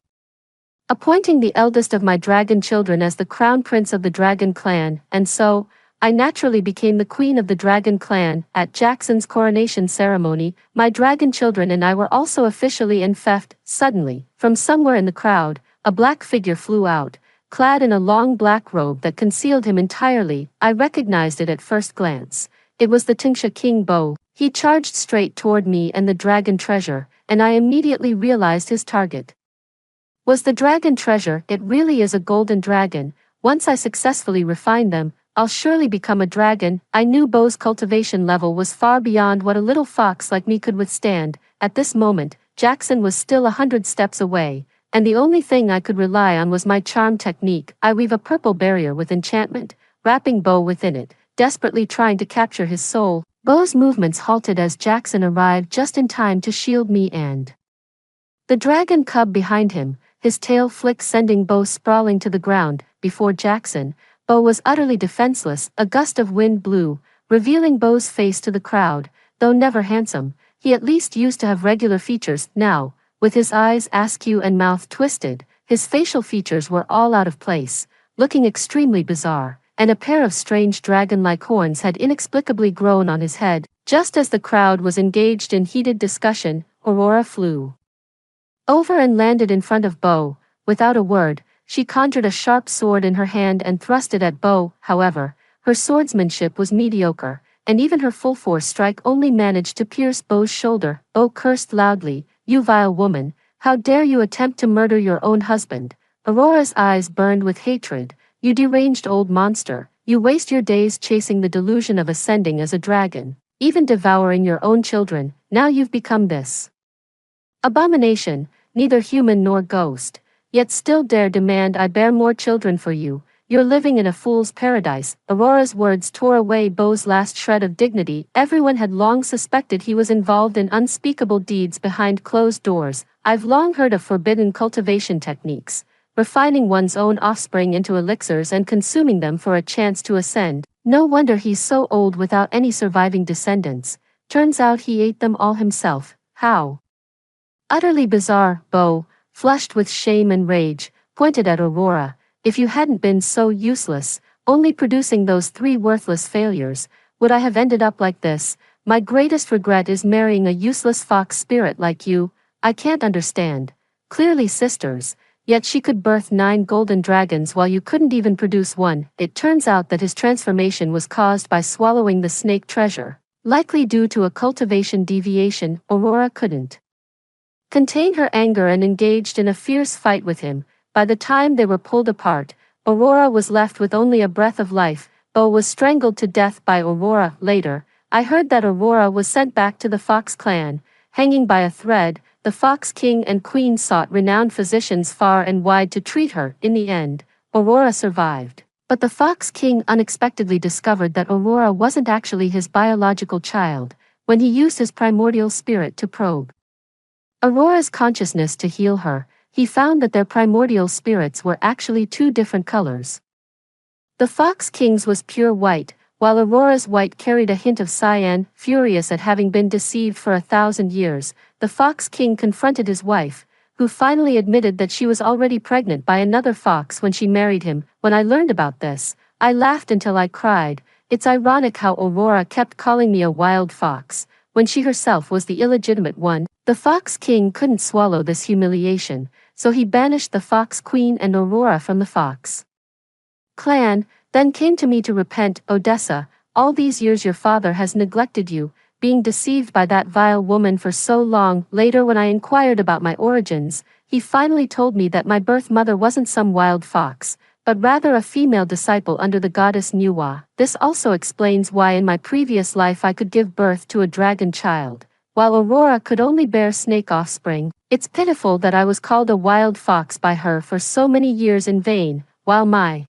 appointing the eldest of my dragon children as the crown prince of the dragon clan. And so, I naturally became the queen of the dragon clan. At Jackson's coronation ceremony, my dragon children and I were also officially enfeoffed. Suddenly, from somewhere in the crowd, a black figure flew out, clad in a long black robe that concealed him entirely. I recognized it at first glance. It was the Tingsha King Bo. He charged straight toward me and the dragon treasure, and I immediately realized his target was the dragon treasure. It really is a golden dragon. Once I successfully refine them, I'll surely become a dragon. I knew Bo's cultivation level was far beyond what a little fox like me could withstand. At this moment, Jackson was still 100 steps away, and the only thing I could rely on was my charm technique. I weave a purple barrier with enchantment, wrapping Bo within it, desperately trying to capture his soul. Bo's movements halted as Jackson arrived just in time to shield me and the dragon cub behind him, his tail flick sending Bo sprawling to the ground. Before Jackson, Bo was utterly defenseless. A gust of wind blew, revealing Bo's face to the crowd. Though never handsome, he at least used to have regular features. Now, with his eyes askew and mouth twisted, his facial features were all out of place, looking extremely bizarre, and a pair of strange dragon-like horns had inexplicably grown on his head. Just as the crowd was engaged in heated discussion, Aurora flew over and landed in front of Bo. Without a word, she conjured a sharp sword in her hand and thrust it at Bo. However, her swordsmanship was mediocre, and even her full-force strike only managed to pierce Bo's shoulder. Bo cursed loudly, "You vile woman, how dare you attempt to murder your own husband?" Aurora's eyes burned with hatred. "You deranged old monster, you waste your days chasing the delusion of ascending as a dragon, even devouring your own children. Now you've become this abomination, neither human nor ghost, yet still dare demand I bear more children for you. You're living in a fool's paradise." Aurora's words tore away Bo's last shred of dignity. Everyone had long suspected he was involved in unspeakable deeds behind closed doors. I've long heard of forbidden cultivation techniques, refining one's own offspring into elixirs and consuming them for a chance to ascend. No wonder he's so old without any surviving descendants. Turns out he ate them all himself. How utterly bizarre. Bo, flushed with shame and rage, pointed at Aurora. "If you hadn't been so useless, only producing those 3 worthless failures, would I have ended up like this? My greatest regret is marrying a useless fox spirit like you. I can't understand. Clearly sisters, yet she could birth 9 golden dragons while you couldn't even produce one." It turns out that his transformation was caused by swallowing the snake treasure. Likely due to a cultivation deviation, Aurora couldn't contain her anger and engaged in a fierce fight with him. By the time they were pulled apart, Aurora was left with only a breath of life. Bo was strangled to death by Aurora. Later, I heard that Aurora was sent back to the Fox clan, hanging by a thread. The Fox King and Queen sought renowned physicians far and wide to treat her. In the end, Aurora survived. But the Fox King unexpectedly discovered that Aurora wasn't actually his biological child, when he used his primordial spirit to probe Aurora's consciousness to heal her. He found that their primordial spirits were actually 2 different colors. The Fox King's was pure white, while Aurora's white carried a hint of cyan. Furious at having been deceived for 1,000 years, the Fox King confronted his wife, who finally admitted that she was already pregnant by another fox when she married him. When I learned about this, I laughed until I cried. It's ironic how Aurora kept calling me a wild fox, when she herself was the illegitimate one. The Fox King couldn't swallow this humiliation, so he banished the Fox Queen and Aurora from the Fox clan, then came to me to repent. "Odessa, all these years your father has neglected you, being deceived by that vile woman for so long." Later, when I inquired about my origins, he finally told me that my birth mother wasn't some wild fox, but rather a female disciple under the goddess Nuwa. This also explains why in my previous life I could give birth to a dragon child, while Aurora could only bear snake offspring. It's pitiful that I was called a wild fox by her for so many years in vain, while my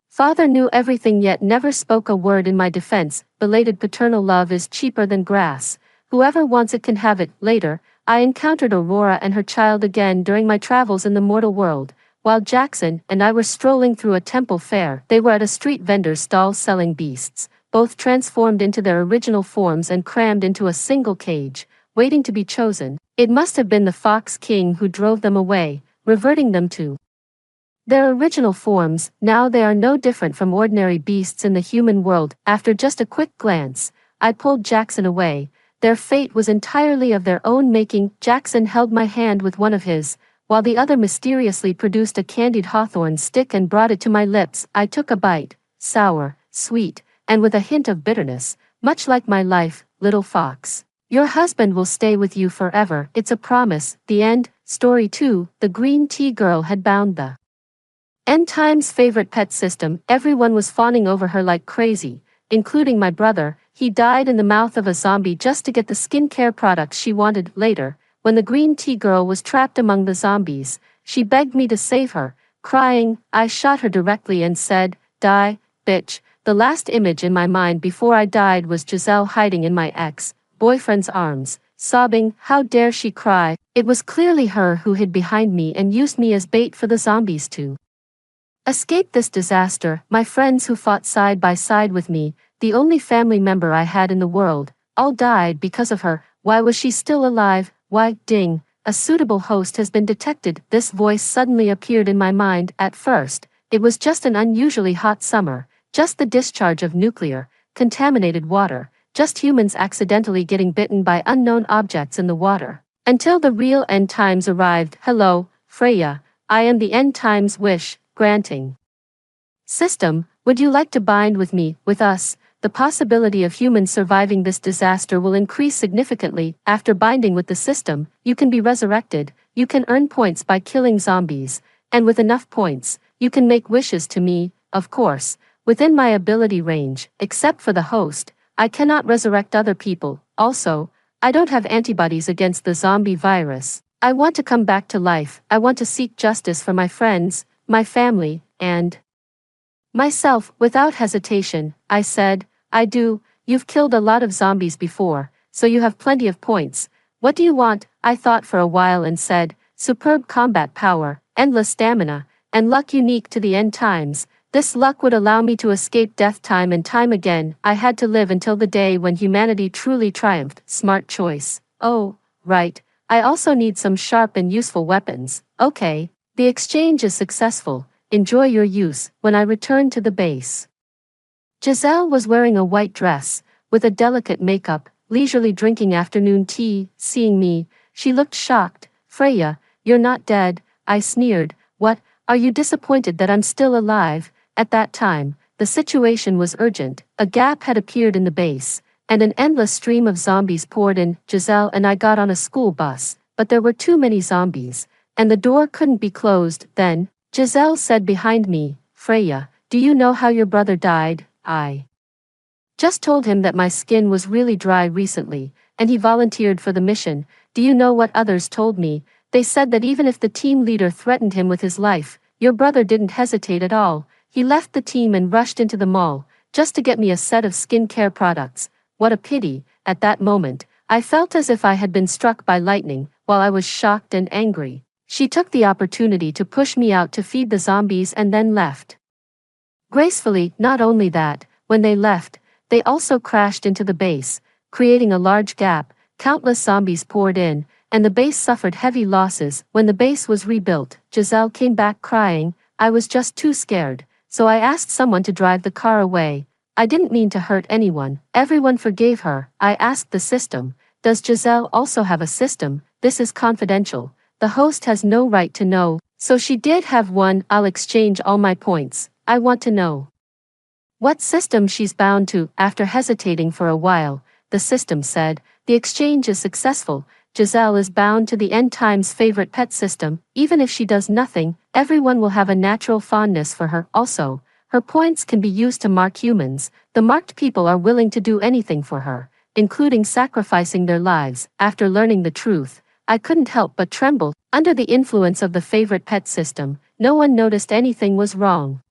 father knew everything yet never spoke a word in my defense. Belated paternal love is cheaper than grass. Whoever wants it can have it. Later, I encountered Aurora and her child again during my travels in the mortal world. While Jackson and I were strolling through a temple fair, they were at a street vendor's stall selling beasts, both transformed into their original forms and crammed into a single cage, waiting to be chosen. It must have been the Fox King who drove them away, reverting them to their original forms. Now they are no different from ordinary beasts in the human world. After just a quick glance, I pulled Jackson away. Their fate was entirely of their own making. Jackson held my hand with one of his, while the other mysteriously produced a candied hawthorn stick and brought it to my lips. I took a bite, sour, sweet, and with a hint of bitterness, much like my life, little fox. Your husband will stay with you forever, it's a promise. The end. Story 2, the green tea girl had bound the End Times favorite pet system. Everyone was fawning over her like crazy, including my brother. He died in the mouth of a zombie just to get the skincare products she wanted. Later, when the green tea girl was trapped among the zombies, she begged me to save her, crying. I shot her directly and said, "Die, bitch." The last image in my mind before I died was Giselle hiding in my ex-boyfriend's arms, sobbing. How dare she cry? It was clearly her who hid behind me and used me as bait for the zombies to escape this disaster. My friends who fought side by side with me, the only family member I had in the world, all died because of her. Why was she still alive? Why? Ding, a suitable host has been detected. This voice suddenly appeared in my mind. At first, it was just an unusually hot summer, just the discharge of nuclear, contaminated water, just humans accidentally getting bitten by unknown objects in the water. Until the real end times arrived. Hello, Freya, I am the end times wish granting system. Would you like to bind with me, with us? The possibility of humans surviving this disaster will increase significantly. After binding with the system, you can be resurrected, you can earn points by killing zombies, and with enough points, you can make wishes to me, of course, within my ability range. Except for the host, I cannot resurrect other people. Also, I don't have antibodies against the zombie virus. I want to come back to life. I want to seek justice for my friends, my family, and myself. Without hesitation, I said, I do. You've killed a lot of zombies before, so you have plenty of points. What do you want? I thought for a while and said, superb combat power, endless stamina, and luck unique to the end times. This luck would allow me to escape death time and time again. I had to live until the day when humanity truly triumphed. Smart choice. Oh, right. I also need some sharp and useful weapons. Okay. The exchange is successful. Enjoy your use. When I returned to the base, Giselle was wearing a white dress, with a delicate makeup, leisurely drinking afternoon tea. Seeing me, she looked shocked. Freya, you're not dead, I sneered. What, are you disappointed that I'm still alive? At that time, the situation was urgent. A gap had appeared in the base, and an endless stream of zombies poured in. Giselle and I got on a school bus, but there were too many zombies, and the door couldn't be closed. Then, Giselle said behind me, Freya, do you know how your brother died? I just told him that my skin was really dry recently, and he volunteered for the mission. Do you know what others told me? They said that even if the team leader threatened him with his life, your brother didn't hesitate at all. He left the team and rushed into the mall, just to get me a set of skincare products. What a pity. At that moment, I felt as if I had been struck by lightning. While I was shocked and angry, she took the opportunity to push me out to feed the zombies and then left gracefully. Not only that, when they left, they also crashed into the base, creating a large gap. Countless zombies poured in, and the base suffered heavy losses. When the base was rebuilt, Giselle came back crying. I was just too scared, so I asked someone to drive the car away. I didn't mean to hurt anyone. Everyone forgave her. I asked the system, does Giselle also have a system? This is confidential. The host has no right to know. So she did have one. I'll exchange all my points. I want to know what system she's bound to. After hesitating for a while, the system said, the exchange is successful. Giselle is bound to the end times favorite pet system. Even if she does nothing, everyone will have a natural fondness for her. Also, her points can be used to mark humans. The marked people are willing to do anything for her, including sacrificing their lives. After learning the truth, I couldn't help but tremble. Under the influence of the favorite pet system, no one noticed anything was wrong.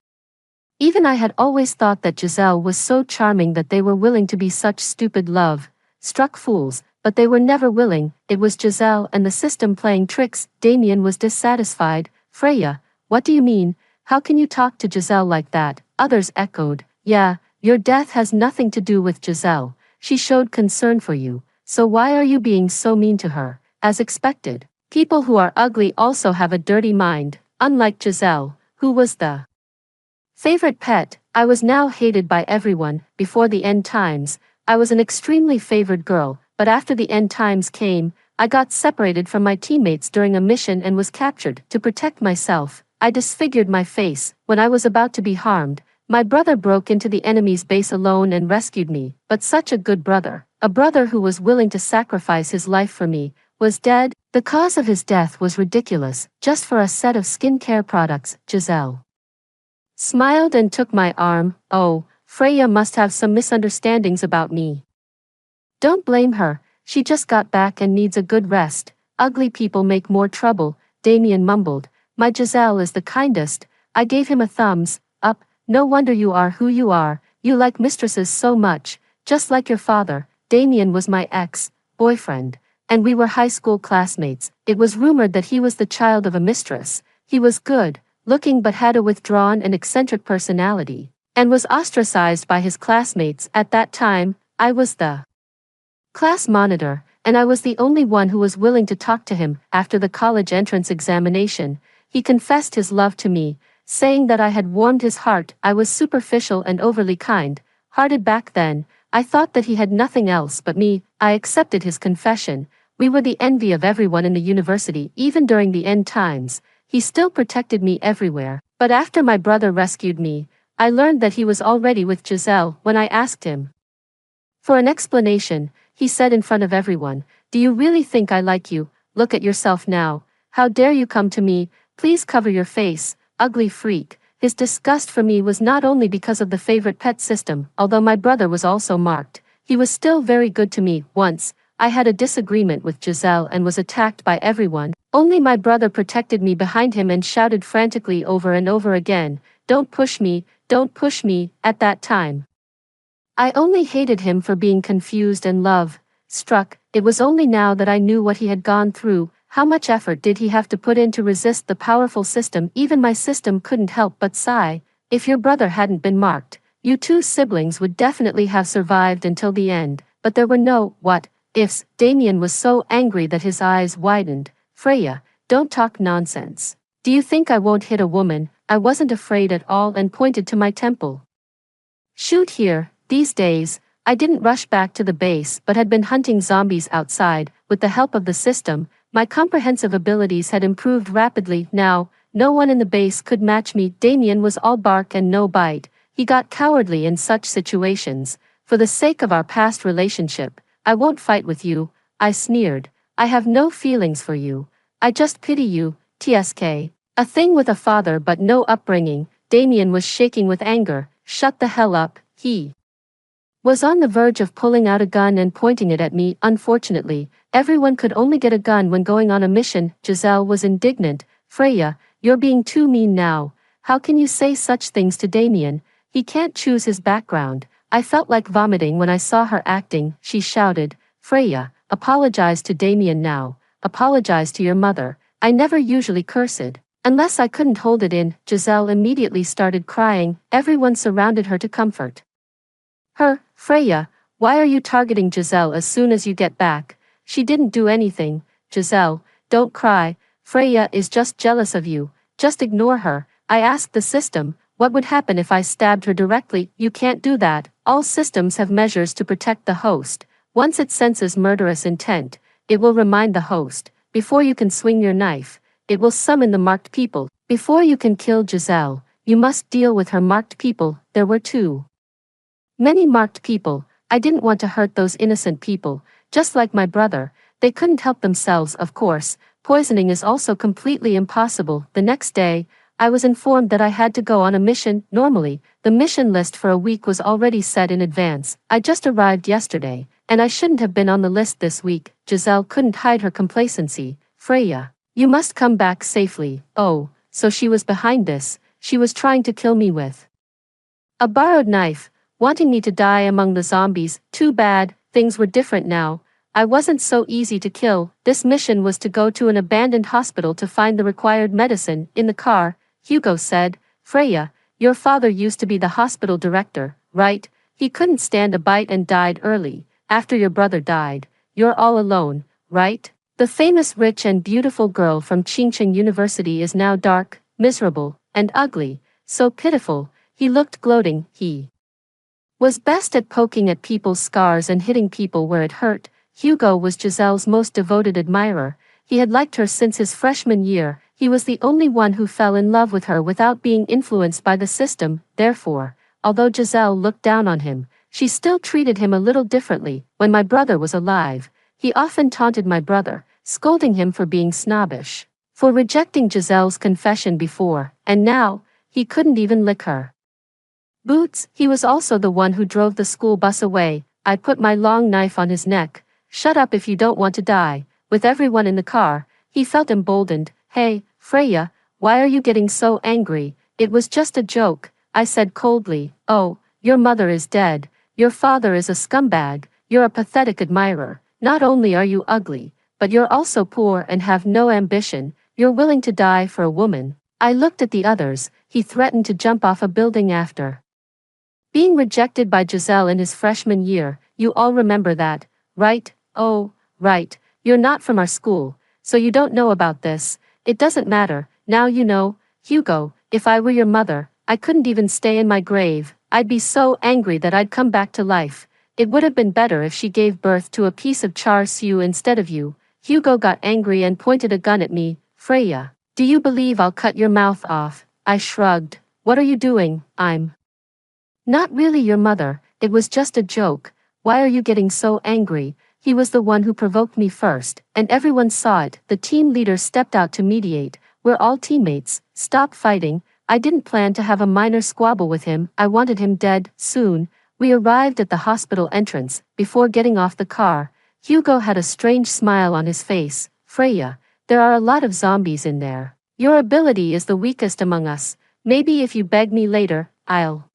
Even I had always thought that Giselle was so charming that they were willing to be such stupid love-struck fools, but they were never willing. It was Giselle and the system playing tricks. Damien was dissatisfied. Freya, what do you mean? How can you talk to Giselle like that? Others echoed, yeah, your death has nothing to do with Giselle. She showed concern for you, so why are you being so mean to her? As expected, people who are ugly also have a dirty mind, unlike Giselle, who was the favorite pet. I was now hated by everyone. Before the end times, I was an extremely favored girl, but after the end times came, I got separated from my teammates during a mission and was captured. To protect myself, I disfigured my face. When I was about to be harmed, my brother broke into the enemy's base alone and rescued me. But such a good brother, a brother who was willing to sacrifice his life for me, was dead. The cause of his death was ridiculous, just for a set of skincare products. Giselle smiled and took my arm. Oh, Freya must have some misunderstandings about me. Don't blame her, she just got back and needs a good rest. Ugly people make more trouble, Damien mumbled. My Giselle is the kindest. I gave him a thumbs up. No wonder you are who you are. You like mistresses so much, just like your father. Damien was my ex-boyfriend, and we were high school classmates. It was rumored that he was the child of a mistress. He was good looking but had a withdrawn and eccentric personality, and was ostracized by his classmates. At that time, I was the class monitor, and I was the only one who was willing to talk to him. After the college entrance examination, he confessed his love to me, saying that I had warmed his heart. I was superficial and overly kind-hearted back then. I thought that he had nothing else but me. I accepted his confession. We were the envy of everyone in the university. Even during the end times, he still protected me everywhere. But after my brother rescued me, I learned that he was already with Giselle. When I asked him for an explanation, he said in front of everyone, "Do you really think I like you? Look at yourself now. How dare you come to me? Please cover your face, ugly freak." His disgust for me was not only because of the favorite pet system. Although my brother was also marked, he was still very good to me. Once, I had a disagreement with Giselle and was attacked by everyone. Only my brother protected me behind him and shouted frantically over and over again, "Don't push me, don't push me." At that time, I only hated him for being confused and love-struck. It was only now that I knew what he had gone through. How much effort did he have to put in to resist the powerful system? Even my system couldn't help but sigh. If your brother hadn't been marked, you two siblings would definitely have survived until the end. But there were no what-ifs. Damien was so angry that his eyes widened. Freya, don't talk nonsense. Do you think I won't hit a woman? I wasn't afraid at all and pointed to my temple. Shoot here. These days, I didn't rush back to the base but had been hunting zombies outside. With the help of the system, my comprehensive abilities had improved rapidly. Now, no one in the base could match me. Damien was all bark and no bite. He got cowardly in such situations. For the sake of our past relationship, I won't fight with you, I sneered. I have no feelings for you. I just pity you, TSK. A thing with a father but no upbringing. Damien was shaking with anger. Shut the hell up. He was on the verge of pulling out a gun and pointing it at me. Unfortunately, everyone could only get a gun when going on a mission. Giselle was indignant. Freya, you're being too mean now. How can you say such things to Damien? He can't choose his background. I felt like vomiting when I saw her acting. She shouted, "Freya, apologize to Damien now. Apologize to your mother." I never usually cursed, unless I couldn't hold it in. Giselle immediately started crying. Everyone surrounded her to comfort her. Freya, why are you targeting Giselle as soon as you get back? She didn't do anything. Giselle, don't cry. Freya is just jealous of you. Just ignore her. I asked the system, what would happen if I stabbed her directly? You can't do that. All systems have measures to protect the host. Once it senses murderous intent, it will remind the host. Before you can swing your knife, it will summon the marked people. Before you can kill Giselle, you must deal with her marked people. There were too many marked people. I didn't want to hurt those innocent people. Just like my brother, they couldn't help themselves. Of course, poisoning is also completely impossible. The next day, I was informed that I had to go on a mission. Normally, the mission list for a week was already set in advance. I just arrived yesterday, and I shouldn't have been on the list this week. Giselle couldn't hide her complacency. Freya, you must come back safely. Oh, so she was behind this. She was trying to kill me with a borrowed knife, wanting me to die among the zombies. Too bad, things were different now. I wasn't so easy to kill. This mission was to go to an abandoned hospital to find the required medicine. In the car, Hugo said, Freya, your father used to be the hospital director, right? He couldn't stand a bite and died early. After your brother died, you're all alone, right? The famous rich and beautiful girl from Qingcheng University is now dark, miserable, and ugly. So pitiful. He looked gloating. He was best at poking at people's scars and hitting people where it hurt. Hugo was Giselle's most devoted admirer. He had liked her since his freshman year. He was the only one who fell in love with her without being influenced by the system. Therefore, although Giselle looked down on him, she still treated him a little differently. When my brother was alive, he often taunted my brother, scolding him for being snobbish, for rejecting Giselle's confession before, and now, he couldn't even lick her boots. He was also the one who drove the school bus away. I put my long knife on his neck. Shut up if you don't want to die. With everyone in the car, he felt emboldened. Hey, Freya, why are you getting so angry? It was just a joke, I said coldly. Oh, your mother is dead. Your father is a scumbag. You're a pathetic admirer. Not only are you ugly, but you're also poor and have no ambition. You're willing to die for a woman. I looked at the others. He threatened to jump off a building after being rejected by Giselle in his freshman year. You all remember that, right? Oh, right. You're not from our school, so you don't know about this. It doesn't matter. Now you know. Hugo, if I were your mother, I couldn't even stay in my grave. I'd be so angry that I'd come back to life. It would have been better if she gave birth to a piece of char siu instead of you. Hugo got angry and pointed a gun at me. Freya, do you believe I'll cut your mouth off? I shrugged. What are you doing? I'm not really your mother. It was just a joke. Why are you getting so angry? He was the one who provoked me first, and everyone saw it. The team leader stepped out to mediate. We're all teammates. Stop fighting. I didn't plan to have a minor squabble with him. I wanted him dead. Soon, we arrived at the hospital entrance. Before getting off the car, Hugo had a strange smile on his face. Freya, there are a lot of zombies in there. Your ability is the weakest among us. Maybe if you beg me later, I'll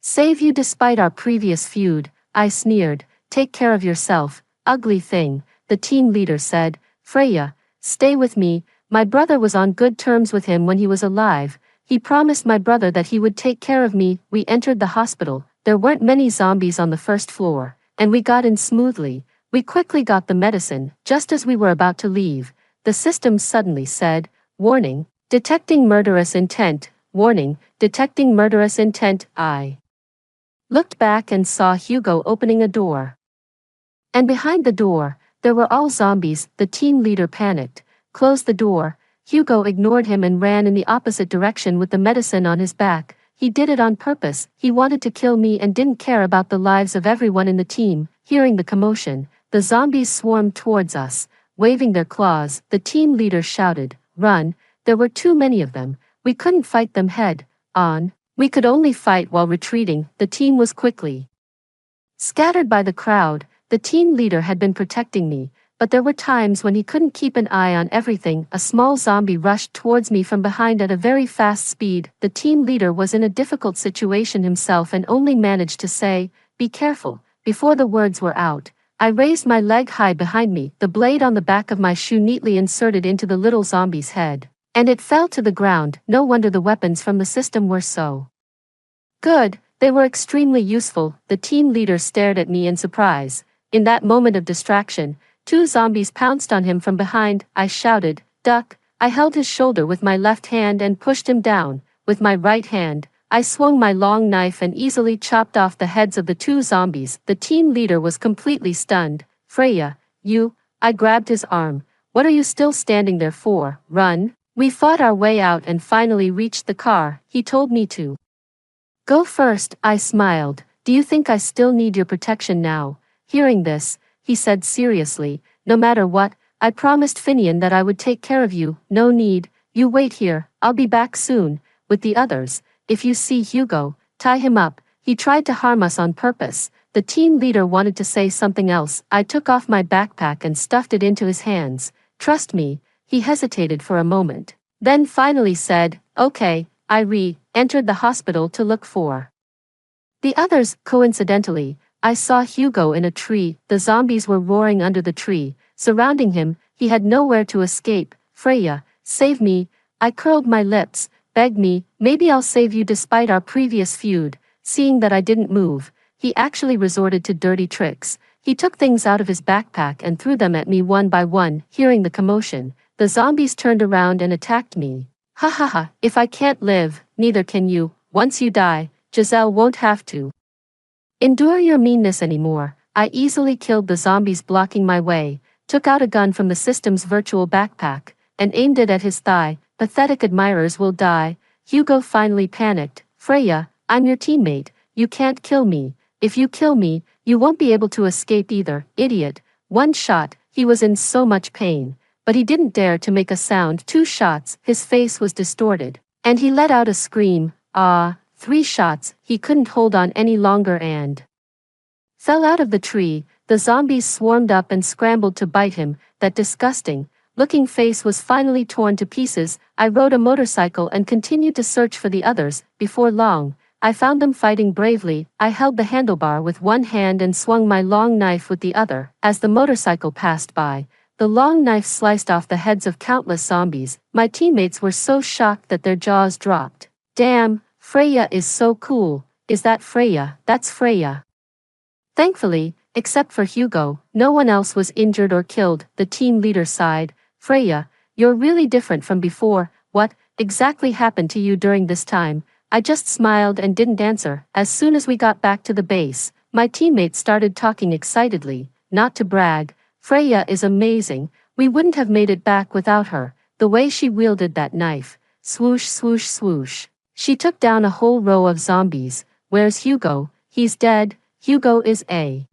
save you despite our previous feud. I sneered. Take care of yourself, ugly thing, the team leader said. Freya, stay with me. My brother was on good terms with him when he was alive. He promised my brother that he would take care of me. We entered the hospital. There weren't many zombies on the first floor, and we got in smoothly. We quickly got the medicine. Just as we were about to leave, the system suddenly said, warning, detecting murderous intent. Warning, detecting murderous intent. I looked back and saw Hugo opening a door. And behind the door, there were all zombies. The team leader panicked, closed the door. Hugo ignored him and ran in the opposite direction with the medicine on his back. He did it on purpose. He wanted to kill me and didn't care about the lives of everyone in the team. Hearing the commotion, the zombies swarmed towards us, waving their claws. The team leader shouted, "Run!" There were too many of them. We couldn't fight them head on. We could only fight while retreating. The team was quickly scattered by the crowd. The team leader had been protecting me, but there were times when he couldn't keep an eye on everything. A small zombie rushed towards me from behind at a very fast speed. The team leader was in a difficult situation himself and only managed to say, "Be careful," before the words were out. I raised my leg high behind me, the blade on the back of my shoe neatly inserted into the little zombie's head, and it fell to the ground. No wonder the weapons from the system were so good. They were extremely useful. The team leader stared at me in surprise. In that moment of distraction, two zombies pounced on him from behind. I shouted, "Duck!" I held his shoulder with my left hand and pushed him down. With my right hand, I swung my long knife and easily chopped off the heads of the two zombies. The team leader was completely stunned. "Freya, you..." I grabbed his arm. "What are you still standing there for? Run!" We fought our way out and finally reached the car. He told me to go first. I smiled. "Do you think I still need your protection now?" Hearing this, he said seriously, "No matter what, I promised Finian that I would take care of you. No need. You wait here. I'll be back soon with the others. If you see Hugo, tie him up. He tried to harm us on purpose." The team leader wanted to say something else. I took off my backpack and stuffed it into his hands. "Trust me." He hesitated for a moment, then finally said, "Okay." I re-entered the hospital to look for the others. Coincidentally, I saw Hugo in a tree. The zombies were roaring under the tree, surrounding him. He had nowhere to escape. "Freya, save me." I curled my lips. "Beg me, maybe I'll save you despite our previous feud." Seeing that I didn't move, he actually resorted to dirty tricks. He took things out of his backpack and threw them at me one by one. Hearing the commotion, the zombies turned around and attacked me. "Ha ha ha, if I can't live, neither can you. Once you die, Giselle won't have to endure your meanness anymore." I easily killed the zombies blocking my way, took out a gun from the system's virtual backpack, and aimed it at his thigh. Pathetic admirers will die. Hugo finally panicked. Freya, I'm your teammate, you can't kill me. If you kill me, you won't be able to escape either, idiot. One shot, he was in so much pain. But he didn't dare to make a sound. 2 shots, his face was distorted. And he let out a scream. 3 shots, he couldn't hold on any longer and fell out of the tree. The zombies swarmed up and scrambled to bite him. That disgusting looking face was finally torn to pieces. I rode a motorcycle and continued to search for the others. Before long, I found them fighting bravely. I held the handlebar with one hand and swung my long knife with the other. As the motorcycle passed by, the long knife sliced off the heads of countless zombies. My teammates were so shocked that their jaws dropped. Damn, Freya is so cool. Is that Freya? That's Freya. Thankfully, except for Hugo, no one else was injured or killed. The team leader sighed. Freya, you're really different from before. What exactly happened to you during this time? I just smiled and didn't answer. As soon as we got back to the base, my teammates started talking excitedly. Not to brag, Freya is amazing. We wouldn't have made it back without her. The way she wielded that knife. Swoosh, swoosh, swoosh. She took down a whole row of zombies. Where's Hugo? He's dead. Hugo is a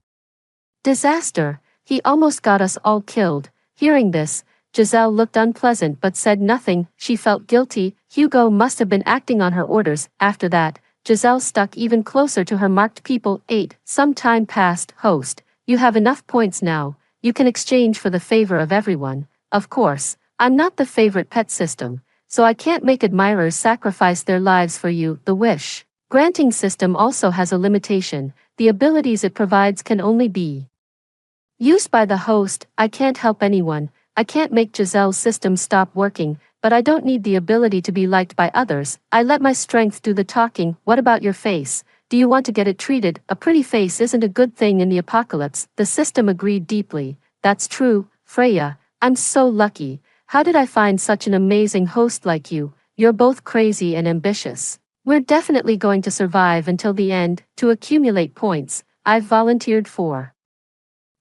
disaster. He almost got us all killed. Hearing this, Giselle looked unpleasant but said nothing. She felt guilty. Hugo must have been acting on her orders. After that, Giselle stuck even closer to her marked people. 8. Some time passed. Host, you have enough points now. You can exchange for the favor of everyone. Of course, I'm not the favorite pet system, so I can't make admirers sacrifice their lives for you. The wish granting system also has a limitation. The abilities it provides can only be used by the host. I can't help anyone. I can't make Giselle's system stop working, but I don't need the ability to be liked by others. I let my strength do the talking. What about your face? Do you want to get it treated? A pretty face isn't a good thing in the apocalypse. The system agreed deeply. That's true, Freya. I'm so lucky. How did I find such an amazing host like you? You're both crazy and ambitious. We're definitely going to survive until the end. To accumulate points, I've volunteered for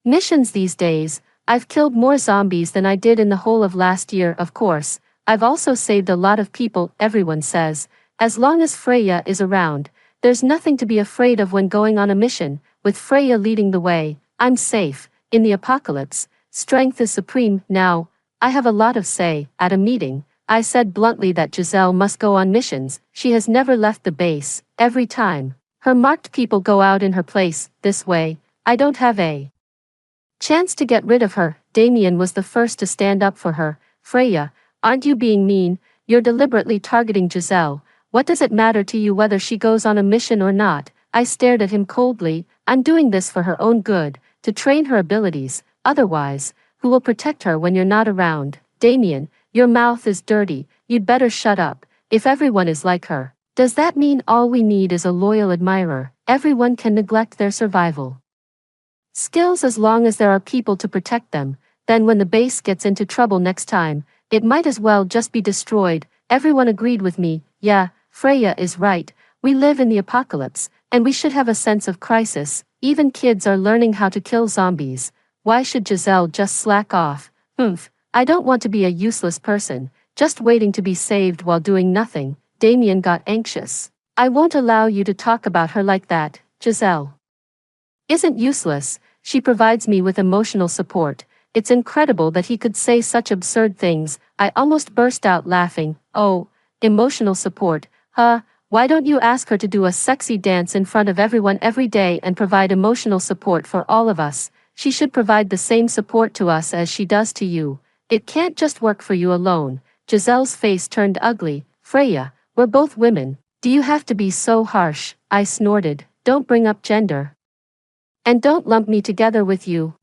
missions these days. I've killed more zombies than I did in the whole of last year. Of course, I've also saved a lot of people. Everyone says, as long as Freya is around, there's nothing to be afraid of when going on a mission. With Freya leading the way, I'm safe. In the apocalypse, strength is supreme. Now, I have a lot of say. At a meeting, I said bluntly that Giselle must go on missions. She has never left the base. Every time her marked people go out in her place. This way, I don't have a chance to get rid of her. Damien was the first to stand up for her. Freya, aren't you being mean? You're deliberately targeting Giselle. What does it matter to you whether she goes on a mission or not? I stared at him coldly. I'm doing this for her own good, to train her abilities. Otherwise, who will protect her when you're not around? Damien, your mouth is dirty. You'd better shut up. If everyone is like her, does that mean all we need is a loyal admirer? Everyone can neglect their survival skills as long as there are people to protect them. Then when the base gets into trouble next time, it might as well just be destroyed. Everyone agreed with me. Yeah, Freya is right. We live in the apocalypse, and we should have a sense of crisis. Even kids are learning how to kill zombies. Why should Giselle just slack off? I don't want to be a useless person, just waiting to be saved while doing nothing. Damien got anxious. I won't allow you to talk about her like that. Giselle isn't useless. She provides me with emotional support. It's incredible that he could say such absurd things. I almost burst out laughing. Oh, emotional support. Why don't you ask her to do a sexy dance in front of everyone every day and provide emotional support for all of us? She should provide the same support to us as she does to you. It can't just work for you alone. Giselle's face turned ugly. Freya, we're both women. Do you have to be so harsh? I snorted. Don't bring up gender. And don't lump me together with you.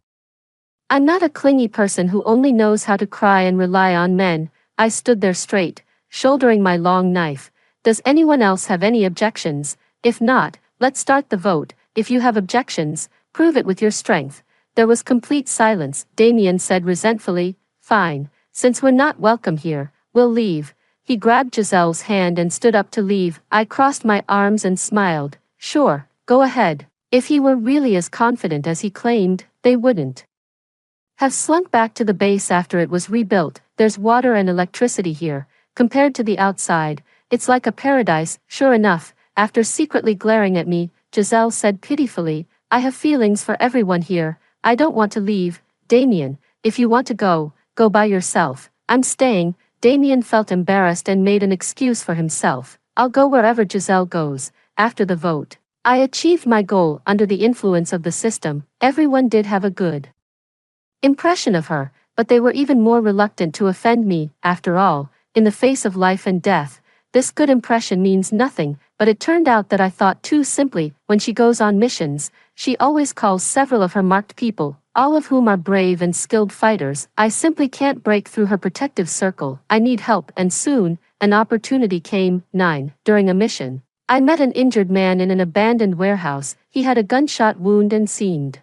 I'm not a clingy person who only knows how to cry and rely on men. I stood there straight, shouldering my long knife. Does anyone else have any objections? If not, let's start the vote. If you have objections, prove it with your strength. There was complete silence. Damien said resentfully, fine. Since we're not welcome here, we'll leave. He grabbed Giselle's hand and stood up to leave. I crossed my arms and smiled. Sure, go ahead. If he were really as confident as he claimed, they wouldn't have slunk back to the base after it was rebuilt. There's water and electricity here. Compared to the outside, it's like a paradise. Sure enough, after secretly glaring at me, Giselle said pitifully, I have feelings for everyone here. I don't want to leave. Damien, if you want to go, go by yourself. I'm staying. Damien felt embarrassed and made an excuse for himself. I'll go wherever Giselle goes. After the vote, I achieved my goal under the influence of the system. Everyone did have a good impression of her, but they were even more reluctant to offend me. After all, in the face of life and death, this good impression means nothing. But it turned out that I thought too simply. When she goes on missions, she always calls several of her marked people, all of whom are brave and skilled fighters. I simply can't break through her protective circle. I need help, and soon, an opportunity came. 9. During a mission, I met an injured man in an abandoned warehouse. He had a gunshot wound and seemed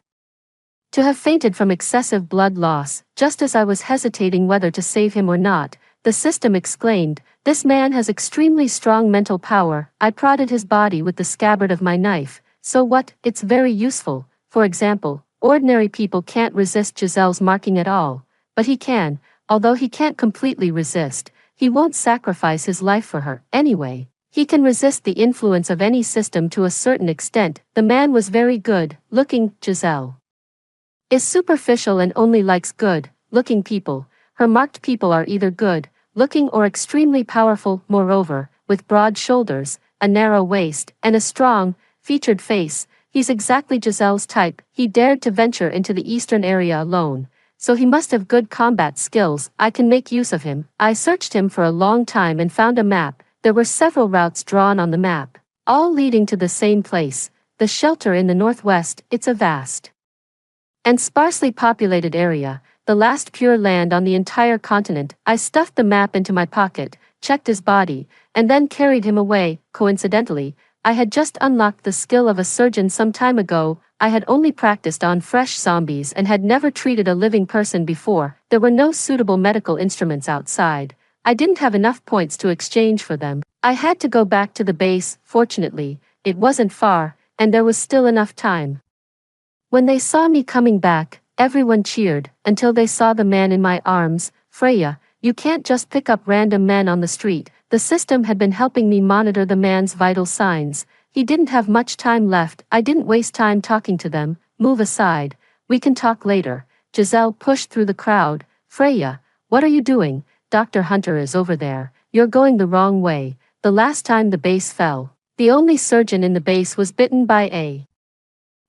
to have fainted from excessive blood loss. Just as I was hesitating whether to save him or not, the system exclaimed, this man has extremely strong mental power. I prodded his body with the scabbard of my knife. So what? It's very useful. For example, ordinary people can't resist Giselle's marking at all. But he can. Although he can't completely resist, he won't sacrifice his life for her. Anyway, he can resist the influence of any system to a certain extent. The man was very good looking. Giselle is superficial and only likes good-looking people. Her marked people are either good-looking or extremely powerful. Moreover, with broad shoulders, a narrow waist, and a strong, featured face, he's exactly Giselle's type. He dared to venture into the eastern area alone, so he must have good combat skills. I can make use of him. I searched him for a long time and found a map. There were several routes drawn on the map, all leading to the same place, the shelter in the northwest. It's a vast and sparsely populated area, the last pure land on the entire continent. I stuffed the map into my pocket, checked his body, and then carried him away. Coincidentally, I had just unlocked the skill of a surgeon some time ago. I had only practiced on fresh zombies and had never treated a living person before. There were no suitable medical instruments outside. I didn't have enough points to exchange for them. I had to go back to the base. Fortunately, it wasn't far, and there was still enough time. When they saw me coming back, everyone cheered, until they saw the man in my arms. Freya, you can't just pick up random men on the street. The system had been helping me monitor the man's vital signs. He didn't have much time left. I didn't waste time talking to them. Move aside. We can talk later. Giselle pushed through the crowd. Freya, what are you doing? Dr. Hunter is over there. You're going the wrong way. The last time the base fell, the only surgeon in the base was bitten by a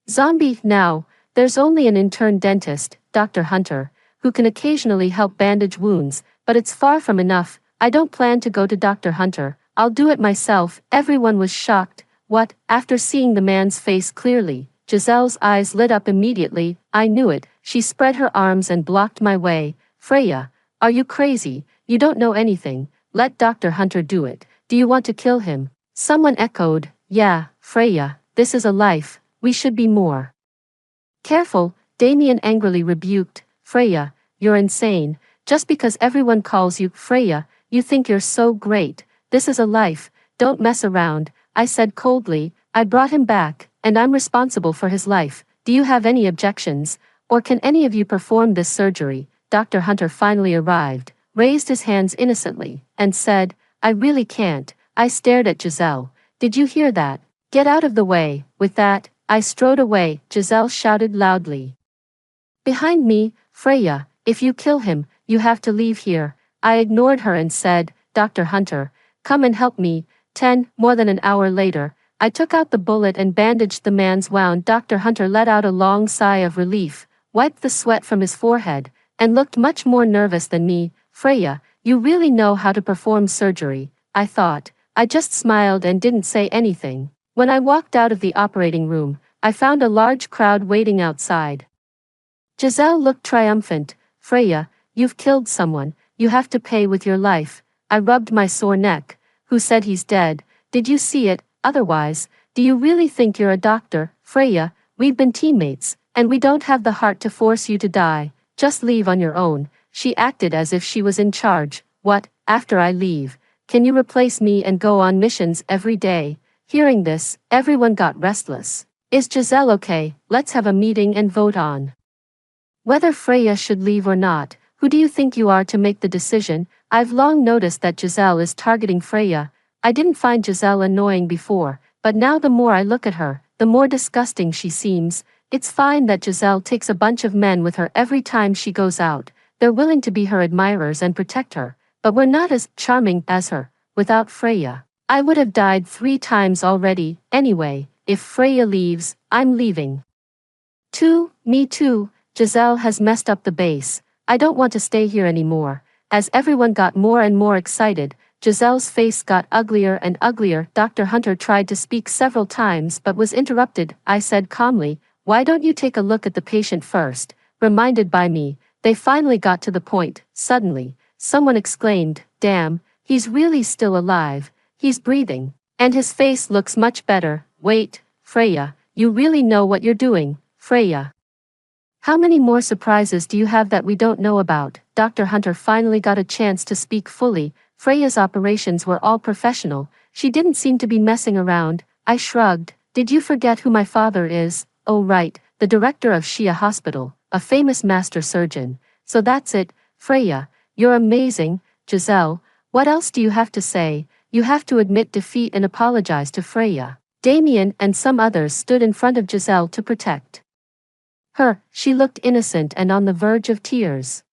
zombie. Now, there's only an intern dentist, Dr. Hunter, who can occasionally help bandage wounds, but it's far from enough. I don't plan to go to Dr. Hunter. I'll do it myself. Everyone was shocked. What? After seeing the man's face clearly, Giselle's eyes lit up immediately. I knew it. She spread her arms and blocked my way. Freya, are you crazy? You don't know anything. Let Dr. Hunter do it. Do you want to kill him? Someone echoed. Yeah, Freya, this is a life. We should be more careful. Damien angrily rebuked. Freya, you're insane. Just because everyone calls you Freya, you think you're so great. This is a life. Don't mess around. I said coldly. I brought him back, and I'm responsible for his life. Do you have any objections? Or can any of you perform this surgery? Dr. Hunter finally arrived, raised his hands innocently, and said, I really can't. I stared at Giselle. Did you hear that? Get out of the way. With that, I strode away. Giselle shouted loudly behind me, Freya, if you kill him, you have to leave here. I ignored her and said, Dr. Hunter, come and help me. 10. More than an hour later, I took out the bullet and bandaged the man's wound. Dr. Hunter let out a long sigh of relief, wiped the sweat from his forehead, and looked much more nervous than me. Freya, you really know how to perform surgery, I thought. I just smiled and didn't say anything. When I walked out of the operating room, I found a large crowd waiting outside. Giselle looked triumphant. Freya, you've killed someone. You have to pay with your life. I rubbed my sore neck. Who said he's dead? Did you see it? Otherwise, do you really think you're a doctor? Freya, we've been teammates, and we don't have the heart to force you to die. Just leave on your own. She acted as if she was in charge. What, after I leave? Can you replace me and go on missions every day? Hearing this, everyone got restless. Is Giselle okay? Let's have a meeting and vote on whether Freya should leave or not. Who do you think you are to make the decision? I've long noticed that Giselle is targeting Freya. I didn't find Giselle annoying before, but now the more I look at her, the more disgusting she seems. It's fine that Giselle takes a bunch of men with her every time she goes out. They're willing to be her admirers and protect her, but we're not as charming as her. Without Freya, I would have died 3 times already. Anyway, if Freya leaves, I'm leaving. Me too. Giselle has messed up the base. I don't want to stay here anymore. As everyone got more and more excited, Giselle's face got uglier and uglier. Dr. Hunter tried to speak several times but was interrupted. I said calmly, "Why don't you take a look at the patient first?" Reminded by me, they finally got to the point. Suddenly, someone exclaimed, "Damn, he's really still alive. He's breathing. And his face looks much better." Wait, Freya, you really know what you're doing, Freya. How many more surprises do you have that we don't know about? Dr. Hunter finally got a chance to speak fully. Freya's operations were all professional. She didn't seem to be messing around. I shrugged. Did you forget who my father is? Oh right, the director of Shia Hospital, a famous master surgeon. So that's it, Freya. You're amazing, Giselle. What else do you have to say? You have to admit defeat and apologize to Freya. Damien and some others stood in front of Giselle to protect her. She looked innocent and on the verge of tears.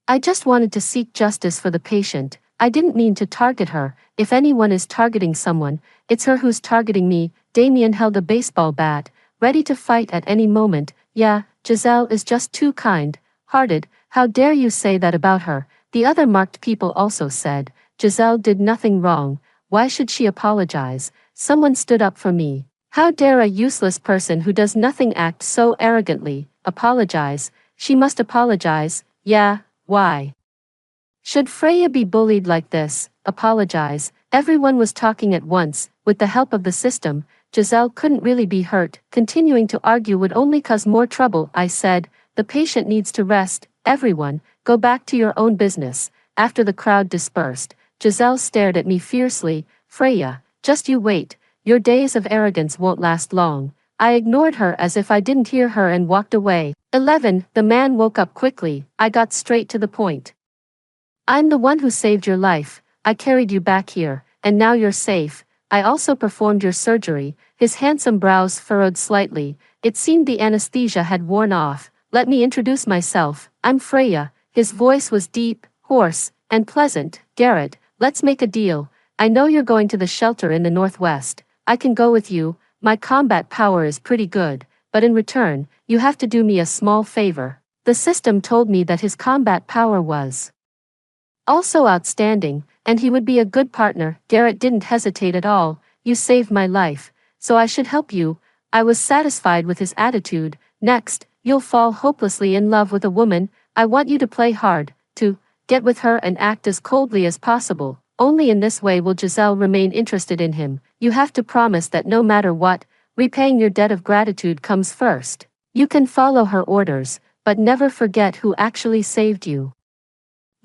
I just wanted to seek justice for the patient. I didn't mean to target her. If anyone is targeting someone, it's her who's targeting me. Damien held a baseball bat, ready to fight at any moment. Yeah, Giselle is just too kind-hearted. How dare you say that about her? The other marked people also said, Giselle did nothing wrong. Why should she apologize? Someone stood up for me. How dare a useless person who does nothing act so arrogantly? Apologize? She must apologize. Yeah, why? Should Freya be bullied like this? Apologize. Everyone was talking at once. With the help of the system, Giselle couldn't really be hurt. Continuing to argue would only cause more trouble. I said, the patient needs to rest. Everyone, go back to your own business. After the crowd dispersed, Giselle stared at me fiercely. Freya, just you wait. Your days of arrogance won't last long. I ignored her as if I didn't hear her and walked away. 11. The man woke up quickly. I got straight to the point. I'm the one who saved your life. I carried you back here, and now you're safe. I also performed your surgery. His handsome brows furrowed slightly. It seemed the anesthesia had worn off. Let me introduce myself. I'm Freya. His voice was deep, hoarse, and pleasant. Garrett, let's make a deal. I know you're going to the shelter in the northwest. I can go with you. My combat power is pretty good, but in return, you have to do me a small favor. The system told me that his combat power was also outstanding, and he would be a good partner. Garrett didn't hesitate at all. You saved my life, so I should help you. I was satisfied with his attitude. Next, you'll fall hopelessly in love with a woman. I want you to play hard, to get with her and act as coldly as possible. Only in this way will Giselle remain interested in him. You have to promise that no matter what, repaying your debt of gratitude comes first. You can follow her orders, but never forget who actually saved you.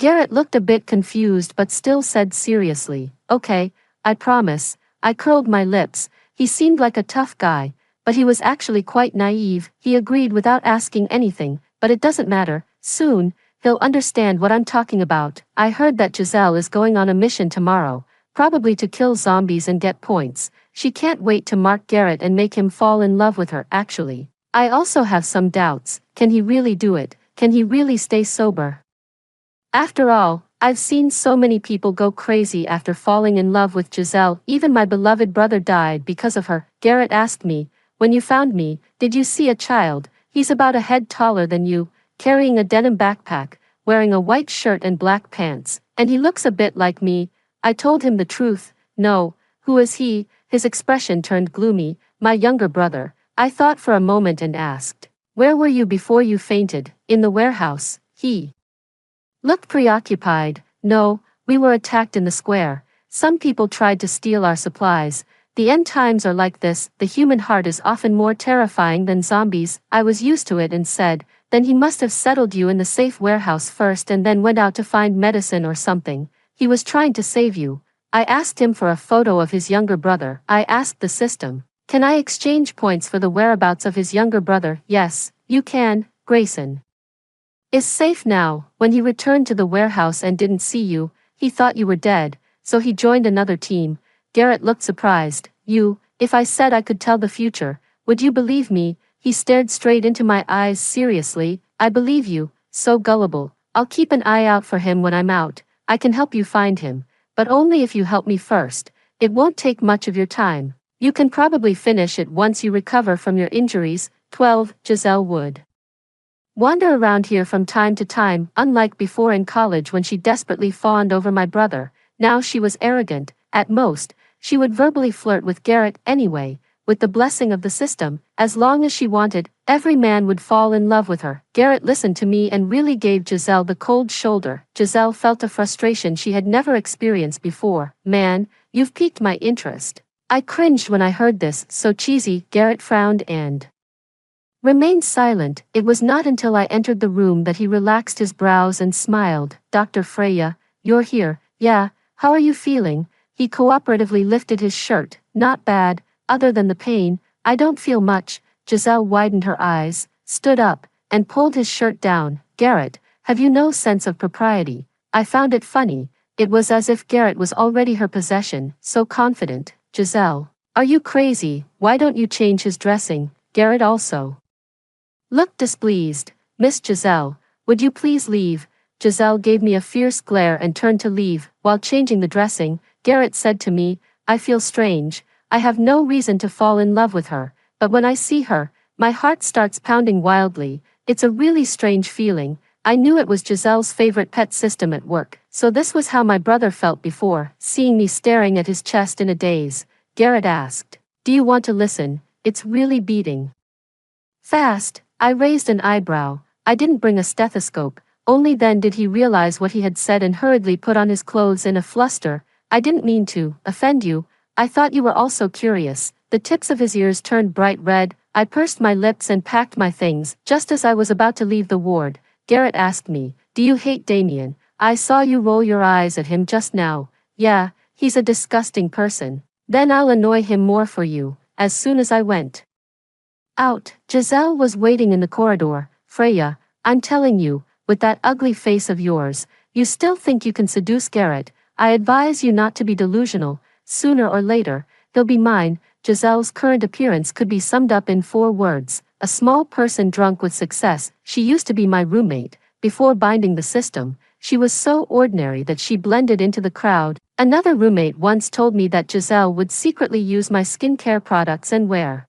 Garrett looked a bit confused but still said seriously, okay, I promise. I curled my lips. He seemed like a tough guy, but he was actually quite naive. He agreed without asking anything, but it doesn't matter. Soon, he'll understand what I'm talking about. I heard that Giselle is going on a mission tomorrow, probably to kill zombies and get points. She can't wait to mark Garrett and make him fall in love with her. Actually, I also have some doubts. Can he really do it? Can he really stay sober? After all, I've seen so many people go crazy after falling in love with Giselle. Even my beloved brother died because of her. Garrett asked me, when you found me, did you see a child? He's about a head taller than you, carrying a denim backpack, wearing a white shirt and black pants, and he looks a bit like me. I told him the truth. No, who is he? His expression turned gloomy. My younger brother. I thought for a moment and asked, where were you before you fainted? In the warehouse. He looked preoccupied. No, we were attacked in the square. Some people tried to steal our supplies. The end times are like this. The human heart is often more terrifying than zombies. I was used to it and said, then he must have settled you in the safe warehouse first and then went out to find medicine or something. He was trying to save you. I asked him for a photo of his younger brother. I asked the system. Can I exchange points for the whereabouts of his younger brother? Yes, you can, Grayson. Is safe now. When he returned to the warehouse and didn't see you, he thought you were dead, so he joined another team. Garrett looked surprised. You, if I said I could tell the future, would you believe me? He stared straight into my eyes seriously. I believe you, so gullible. I'll keep an eye out for him when I'm out. I can help you find him, but only if you help me first. It won't take much of your time. You can probably finish it once you recover from your injuries. 12. Giselle would wander around here from time to time, unlike before in college when she desperately fawned over my brother. Now she was arrogant. At most, she would verbally flirt with Garrett anyway. With the blessing of the system, as long as she wanted, every man would fall in love with her. Garrett listened to me and really gave Giselle the cold shoulder. Giselle felt a frustration she had never experienced before. Man, you've piqued my interest. I cringed when I heard this, so cheesy. Garrett frowned and remained silent. It was not until I entered the room that he relaxed his brows and smiled. Dr. Freya, you're here. Yeah, how are you feeling? He cooperatively lifted his shirt. Not bad, other than the pain. I don't feel much. Giselle widened her eyes, stood up, and pulled his shirt down. Garrett, have you no sense of propriety? I found it funny. It was as if Garrett was already her possession, so confident. Giselle, are you crazy? Why don't you change his dressing? Garrett also looked displeased. Miss Giselle, would you please leave? Giselle gave me a fierce glare and turned to leave. While changing the dressing, Garrett said to me, I feel strange. I have no reason to fall in love with her, but when I see her, my heart starts pounding wildly. It's a really strange feeling. I knew it was Giselle's favorite pet system at work, so this was how my brother felt before, seeing me staring at his chest in a daze. Garrett asked, do you want to listen? It's really beating fast. I raised an eyebrow. I didn't bring a stethoscope. Only then did he realize what he had said and hurriedly put on his clothes in a fluster. I didn't mean to offend you. I thought you were also curious. The tips of his ears turned bright red. I pursed my lips and packed my things. Just as I was about to leave the ward, Garrett asked me, do you hate Damien? I saw you roll your eyes at him just now. Yeah, he's a disgusting person. Then I'll annoy him more for you. As soon as I went out, Giselle was waiting in the corridor. Freya, I'm telling you, with that ugly face of yours, you still think you can seduce Garrett. I advise you not to be delusional. Sooner or later, he'll be mine. Giselle's current appearance could be summed up in 4 words. A small person drunk with success. She used to be my roommate. Before binding the system, she was so ordinary that she blended into the crowd. Another roommate once told me that Giselle would secretly use my skincare products and wear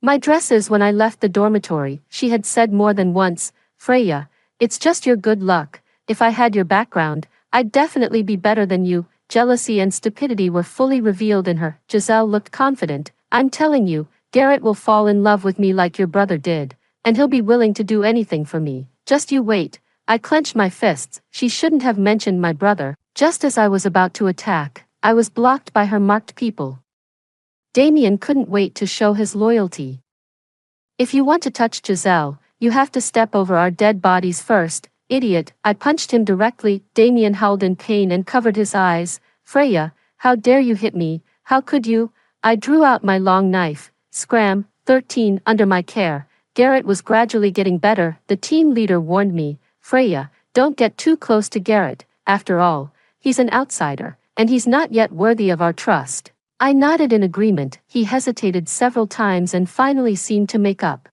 my dresses when I left the dormitory. She had said more than once, Freya, it's just your good luck. If I had your background, I'd definitely be better than you. Jealousy and stupidity were fully revealed in her. Giselle looked confident. I'm telling you, Garrett will fall in love with me like your brother did, and he'll be willing to do anything for me. Just you wait. I clenched my fists. She shouldn't have mentioned my brother. Just as I was about to attack, I was blocked by her marked people. Damien couldn't wait to show his loyalty. If you want to touch Giselle, you have to step over our dead bodies first. Idiot, I punched him directly. Damien howled in pain and covered his eyes. Freya, how dare you hit me? How could you? I drew out my long knife. Scram. 13. Under my care, Garrett was gradually getting better. The team leader warned me, Freya, don't get too close to Garrett. After all, he's an outsider, and he's not yet worthy of our trust. I nodded in agreement. He hesitated several times and finally seemed to make up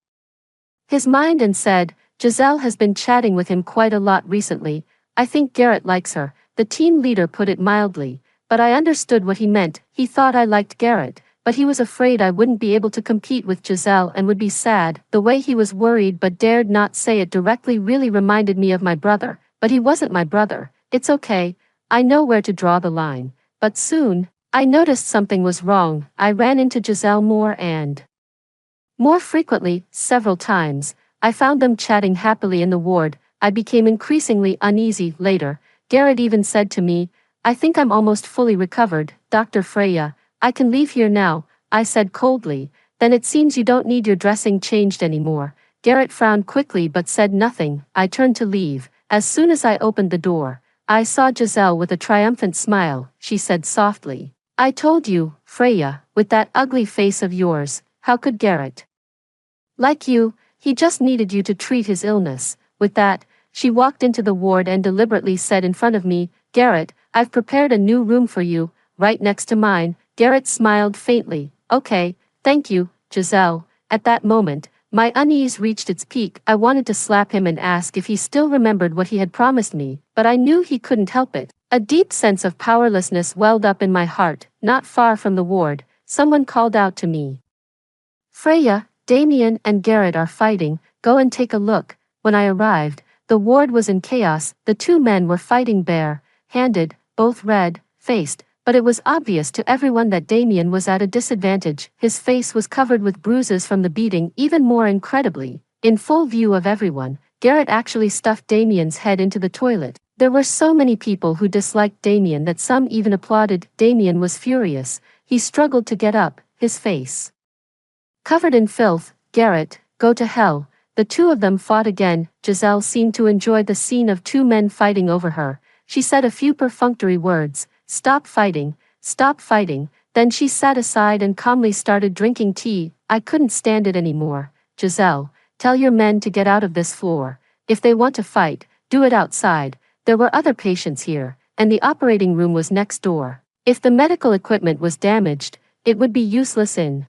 his mind and said, Giselle has been chatting with him quite a lot recently. I think Garrett likes her. The team leader put it mildly, but I understood what he meant. He thought I liked Garrett, but he was afraid I wouldn't be able to compete with Giselle and would be sad. The way he was worried but dared not say it directly really reminded me of my brother, but he wasn't my brother. It's okay. I know where to draw the line. But soon, I noticed something was wrong. I ran into Giselle more and more frequently, several times. I found them chatting happily in the ward. I became increasingly uneasy. Later, Garrett even said to me, I think I'm almost fully recovered. Dr. Freya, I can leave here now, I said coldly. Then it seems you don't need your dressing changed anymore. Garrett frowned quickly but said nothing. I turned to leave. As soon as I opened the door, I saw Giselle with a triumphant smile. She said softly, I told you, Freya, with that ugly face of yours, how could Garrett? Like you, he just needed you to treat his illness. With that, she walked into the ward and deliberately said in front of me, Garrett, I've prepared a new room for you, right next to mine. Garrett smiled faintly. Okay, thank you, Giselle. At that moment, my unease reached its peak. I wanted to slap him and ask if he still remembered what he had promised me, but I knew he couldn't help it. A deep sense of powerlessness welled up in my heart. Not far from the ward, someone called out to me. Freya, Damien and Garrett are fighting, go and take a look. When I arrived, the ward was in chaos. The two men were fighting bare-handed, both red-faced, but it was obvious to everyone that Damien was at a disadvantage. His face was covered with bruises from the beating. Even more incredibly, in full view of everyone, Garrett actually stuffed Damien's head into the toilet. There were so many people who disliked Damien that some even applauded. Damien was furious. He struggled to get up, his face covered in filth. Garrett, go to hell. The two of them fought again. Giselle seemed to enjoy the scene of two men fighting over her. She said a few perfunctory words. Stop fighting, then she sat aside and calmly started drinking tea. I couldn't stand it anymore. Giselle, tell your men to get out of this floor. If they want to fight, do it outside. There were other patients here, and the operating room was next door. If the medical equipment was damaged, it would be useless in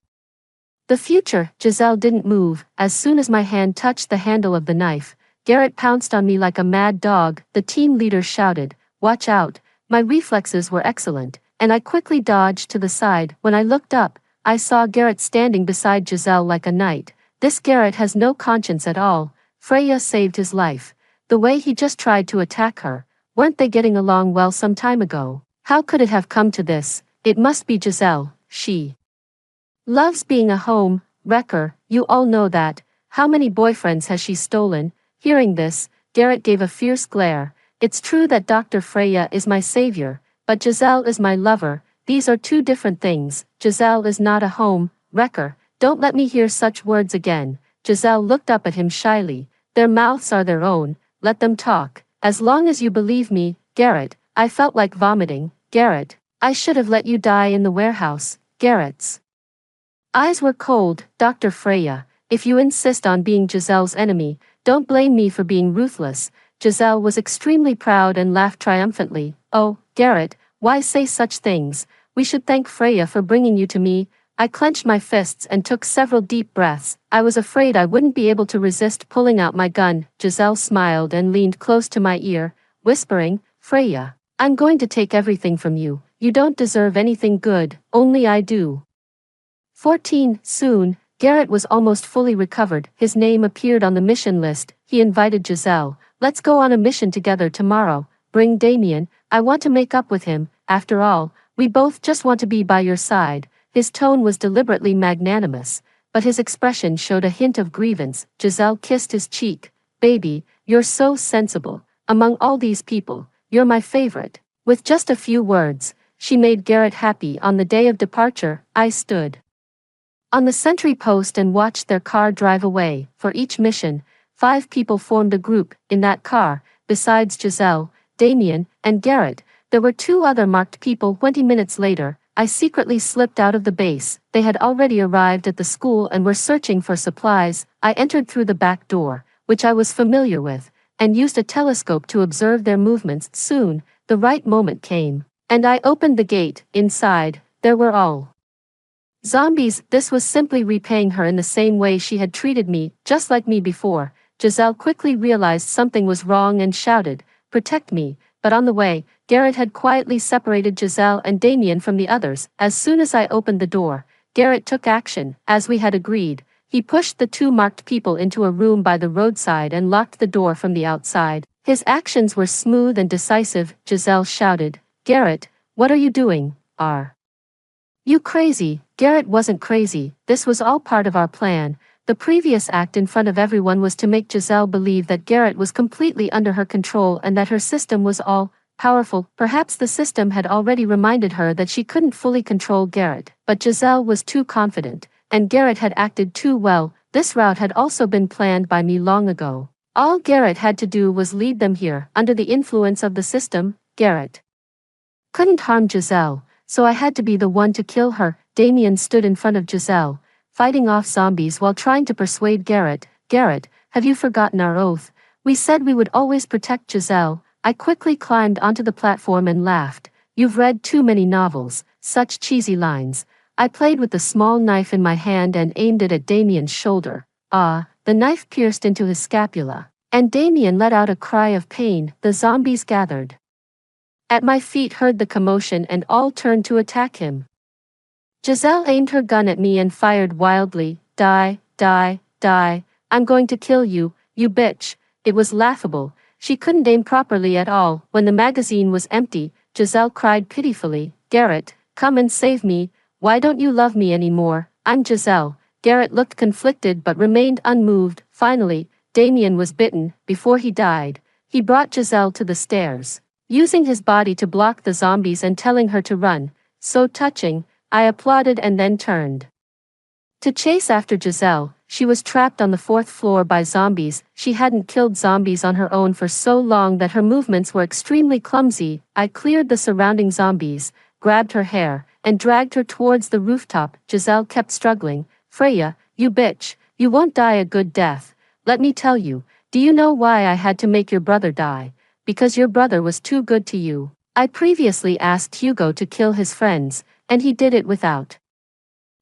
the future. Giselle didn't move. As soon as my hand touched the handle of the knife, Garrett pounced on me like a mad dog. The team leader shouted, watch out. My reflexes were excellent, and I quickly dodged to the side. When I looked up, I saw Garrett standing beside Giselle like a knight. This Garrett has no conscience at all. Freya saved his life. The way he just tried to attack her. Weren't they getting along well some time ago? How could it have come to this? It must be Giselle. She loves being a home wrecker. You all know that. How many boyfriends has she stolen? Hearing this, Garrett gave a fierce glare. It's true that Dr. Freya is my savior, but Giselle is my lover. These are two different things. Giselle is not a home wrecker. Don't let me hear such words again. Giselle looked up at him shyly. Their mouths are their own. Let them talk. As long as you believe me, Garrett. I felt like vomiting. Garrett, I should have let you die in the warehouse. Garrett's eyes were cold. Dr. Freya, if you insist on being Giselle's enemy, don't blame me for being ruthless. Giselle was extremely proud and laughed triumphantly. Oh, Garrett, why say such things? We should thank Freya for bringing you to me. I clenched my fists and took several deep breaths. I was afraid I wouldn't be able to resist pulling out my gun. Giselle smiled and leaned close to my ear, whispering, Freya, I'm going to take everything from you. You don't deserve anything good, only I do. 14. Soon, Garrett was almost fully recovered. His name appeared on the mission list. He invited Giselle. Let's go on a mission together tomorrow. Bring Damien. I want to make up with him. After all, we both just want to be by your side. His tone was deliberately magnanimous, but his expression showed a hint of grievance. Giselle kissed his cheek. Baby, you're so sensible. Among all these people, you're my favorite. With just a few words, she made Garrett happy. On the day of departure, I stood on the sentry post and watched their car drive away. For each mission, 5 people formed a group. In that car, besides Giselle, Damien, and Garrett, there were 2 other marked people. 20 minutes later, I secretly slipped out of the base. They had already arrived at the school and were searching for supplies. I entered through the back door, which I was familiar with, and used a telescope to observe their movements. Soon, the right moment came, and I opened the gate. Inside, there were all zombies. This was simply repaying her in the same way she had treated me, just like me before. Giselle quickly realized something was wrong and shouted, protect me. But on the way, Garrett had quietly separated Giselle and Damien from the others. As soon as I opened the door, Garrett took action. As we had agreed, he pushed the 2 marked people into a room by the roadside and locked the door from the outside. His actions were smooth and decisive. Giselle shouted, Garrett, what are you doing? Are you crazy? Garrett wasn't crazy. This was all part of our plan. The previous act in front of everyone was to make Giselle believe that Garrett was completely under her control and that her system was all powerful. Perhaps the system had already reminded her that she couldn't fully control Garrett, but Giselle was too confident, and Garrett had acted too well. This route had also been planned by me long ago. All Garrett had to do was lead them here. Under the influence of the system, Garrett couldn't harm Giselle. so I had to be the one to kill her. Damien stood in front of Giselle, fighting off zombies while trying to persuade Garrett. Garrett, have you forgotten our oath? We said we would always protect Giselle. I quickly climbed onto the platform and laughed. You've read too many novels, such cheesy lines. I played with the small knife in my hand and aimed it at Damien's shoulder. Ah, the knife pierced into his scapula, and Damien let out a cry of pain. The zombies gathered at my feet, heard the commotion, and all turned to attack him. Giselle aimed her gun at me and fired wildly. Die, die, die. I'm going to kill you, you bitch. It was laughable. She couldn't aim properly at all. When the magazine was empty, Giselle cried pitifully. Garrett, come and save me. Why don't you love me anymore? I'm Giselle. Garrett looked conflicted but remained unmoved. Finally, Damien was bitten. Before he died, he brought Giselle to the stairs, using his body to block the zombies and telling her to run. So touching. I applauded and then turned to chase after Giselle. She was trapped on the 4th floor by zombies. She hadn't killed zombies on her own for so long that her movements were extremely clumsy. I cleared the surrounding zombies, grabbed her hair, and dragged her towards the rooftop. Giselle kept struggling. Freya, you bitch, you won't die a good death. Let me tell you, do you know why I had to make your brother die? Because your brother was too good to you. I previously asked Hugo to kill his friends, and he did it without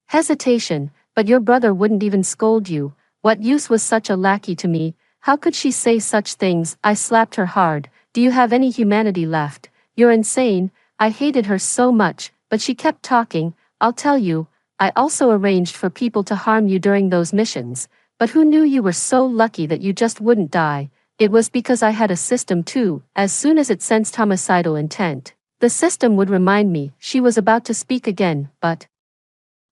hesitation, but your brother wouldn't even scold you. What use was such a lackey to me? How could she say such things? I slapped her hard. Do you have any humanity left? You're insane. I hated her so much, but she kept talking. I'll tell you, I also arranged for people to harm you during those missions, but who knew you were so lucky that you just wouldn't die? It was because I had a system too. As soon as it sensed homicidal intent, the system would remind me. She was about to speak again, but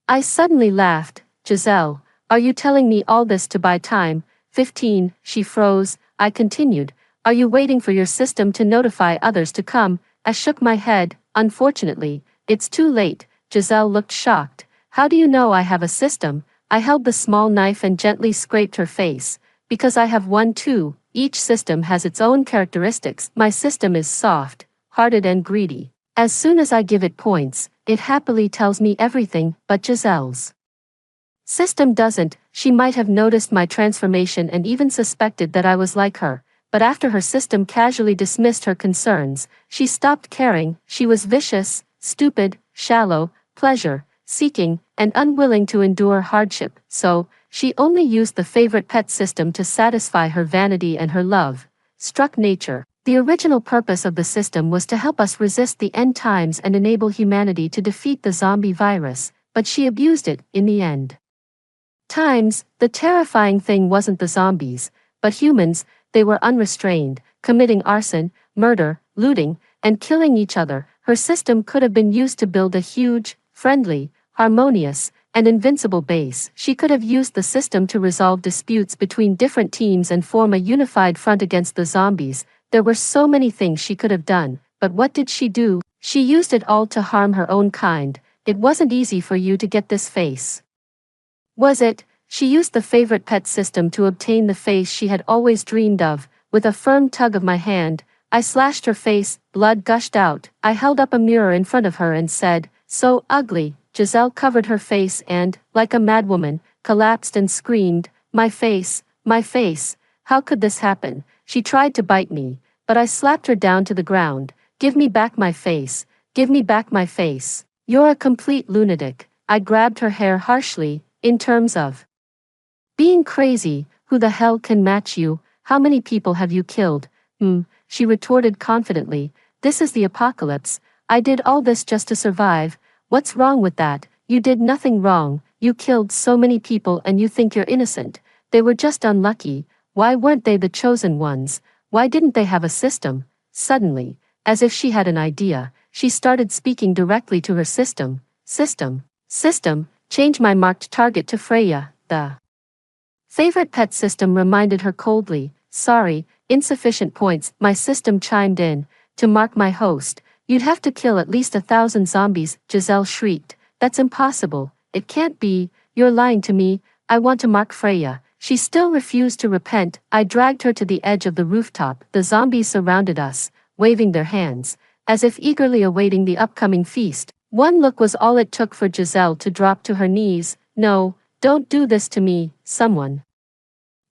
I suddenly laughed. Giselle, are you telling me all this to buy time? 15, she froze. I continued. Are you waiting for your system to notify others to come? I shook my head. Unfortunately, it's too late. Giselle looked shocked. How do you know I have a system? I held the small knife and gently scraped her face. Because I have one too. Each system has its own characteristics. My system is soft, hearted and greedy. As soon as I give it points, it happily tells me everything, but Giselle's system doesn't. She might have noticed my transformation and even suspected that I was like her, but after her system casually dismissed her concerns, she stopped caring. She was vicious, stupid, shallow, pleasure-seeking, and unwilling to endure hardship, so she only used the favorite pet system to satisfy her vanity and her love-struck nature. The original purpose of the system was to help us resist the end times and enable humanity to defeat the zombie virus, but she abused it in the end times. The terrifying thing wasn't the zombies, but humans. They were unrestrained, committing arson, murder, looting, and killing each other. Her system could have been used to build a huge, friendly, harmonious, and invincible base. She could have used the system to resolve disputes between different teams and form a unified front against the zombies. There were so many things she could have done, but what did she do? She used it all to harm her own kind. It wasn't easy for you to get this face, was it? She used the favorite pet system to obtain the face she had always dreamed of. With a firm tug of my hand, I slashed her face. Blood gushed out. I held up a mirror in front of her and said, "So ugly." Giselle covered her face and, like a madwoman, collapsed and screamed, "My face, my face. How could this happen?" She tried to bite me, but I slapped her down to the ground. "Give me back my face. Give me back my face. You're a complete lunatic." I grabbed her hair harshly. In terms of being crazy, who the hell can match you? How many people have you killed? She retorted confidently. This is the apocalypse. I did all this just to survive. What's wrong with that? You did nothing wrong. You killed so many people and you think you're innocent. They were just unlucky. Why weren't they the chosen ones? Why didn't they have a system? Suddenly, as if she had an idea, she started speaking directly to her system. System, change my marked target to Freya. The favorite pet system reminded her coldly. Sorry, insufficient points. My system chimed in. To mark my host, you'd have to kill at least 1,000 zombies. Giselle shrieked. That's impossible. It can't be. You're lying to me. I want to mark Freya. She still refused to repent. I dragged her to the edge of the rooftop. The zombies surrounded us, waving their hands, as if eagerly awaiting the upcoming feast. One look was all it took for Giselle to drop to her knees. No, don't do this to me, someone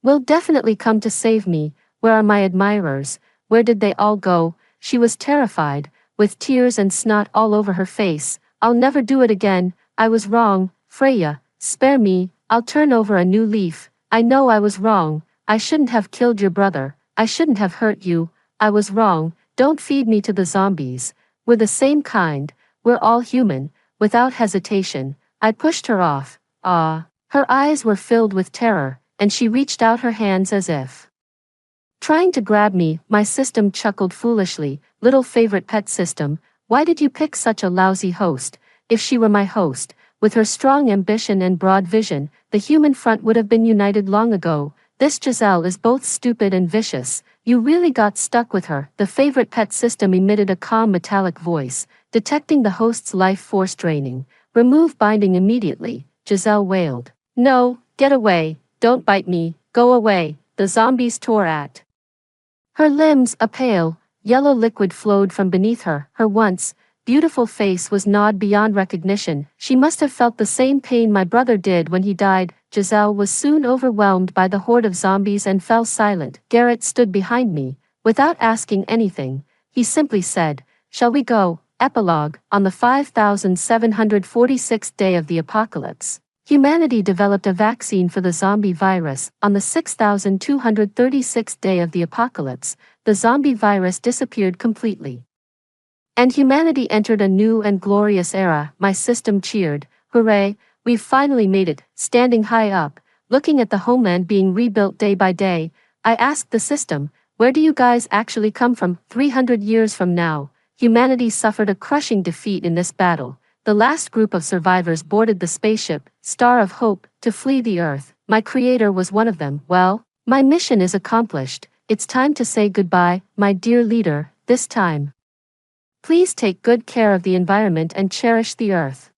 will definitely come to save me. Where are my admirers? Where did they all go? She was terrified, with tears and snot all over her face. I'll never do it again. I was wrong, Freya. Spare me. I'll turn over a new leaf. I know I was wrong. I shouldn't have killed your brother. I shouldn't have hurt you. I was wrong. Don't feed me to the zombies. We're the same kind. We're all human. Without hesitation, I pushed her off. Ah. Her eyes were filled with terror, and she reached out her hands as if trying to grab me. My system chuckled foolishly. Little favorite pet system, why did you pick such a lousy host? If she were my host, with her strong ambition and broad vision, the human front would have been united long ago. This Giselle is both stupid and vicious. You really got stuck with her. The favorite pet system emitted a calm metallic voice, detecting the host's life force draining. Remove binding immediately, Giselle wailed. No, get away, don't bite me, go away, the zombies tore at her limbs. A pale, yellow liquid flowed from beneath her. Her once beautiful face was gnawed beyond recognition. She must have felt the same pain my brother did when he died. Giselle was soon overwhelmed by the horde of zombies and fell silent. Garrett stood behind me. Without asking anything, he simply said, "Shall we go?" Epilogue. On the 5746th day of the apocalypse, humanity developed a vaccine for the zombie virus. On the 6236th day of the apocalypse, the zombie virus disappeared completely, and humanity entered a new and glorious era. My system cheered. Hooray, we've finally made it. Standing high up, looking at the homeland being rebuilt day by day, I asked the system, where do you guys actually come from? 300 years from now, humanity suffered a crushing defeat in this battle. The last group of survivors boarded the spaceship, Star of Hope, to flee the Earth. My creator was one of them. Well, my mission is accomplished. It's time to say goodbye, my dear leader. This time, please take good care of the environment and cherish the Earth.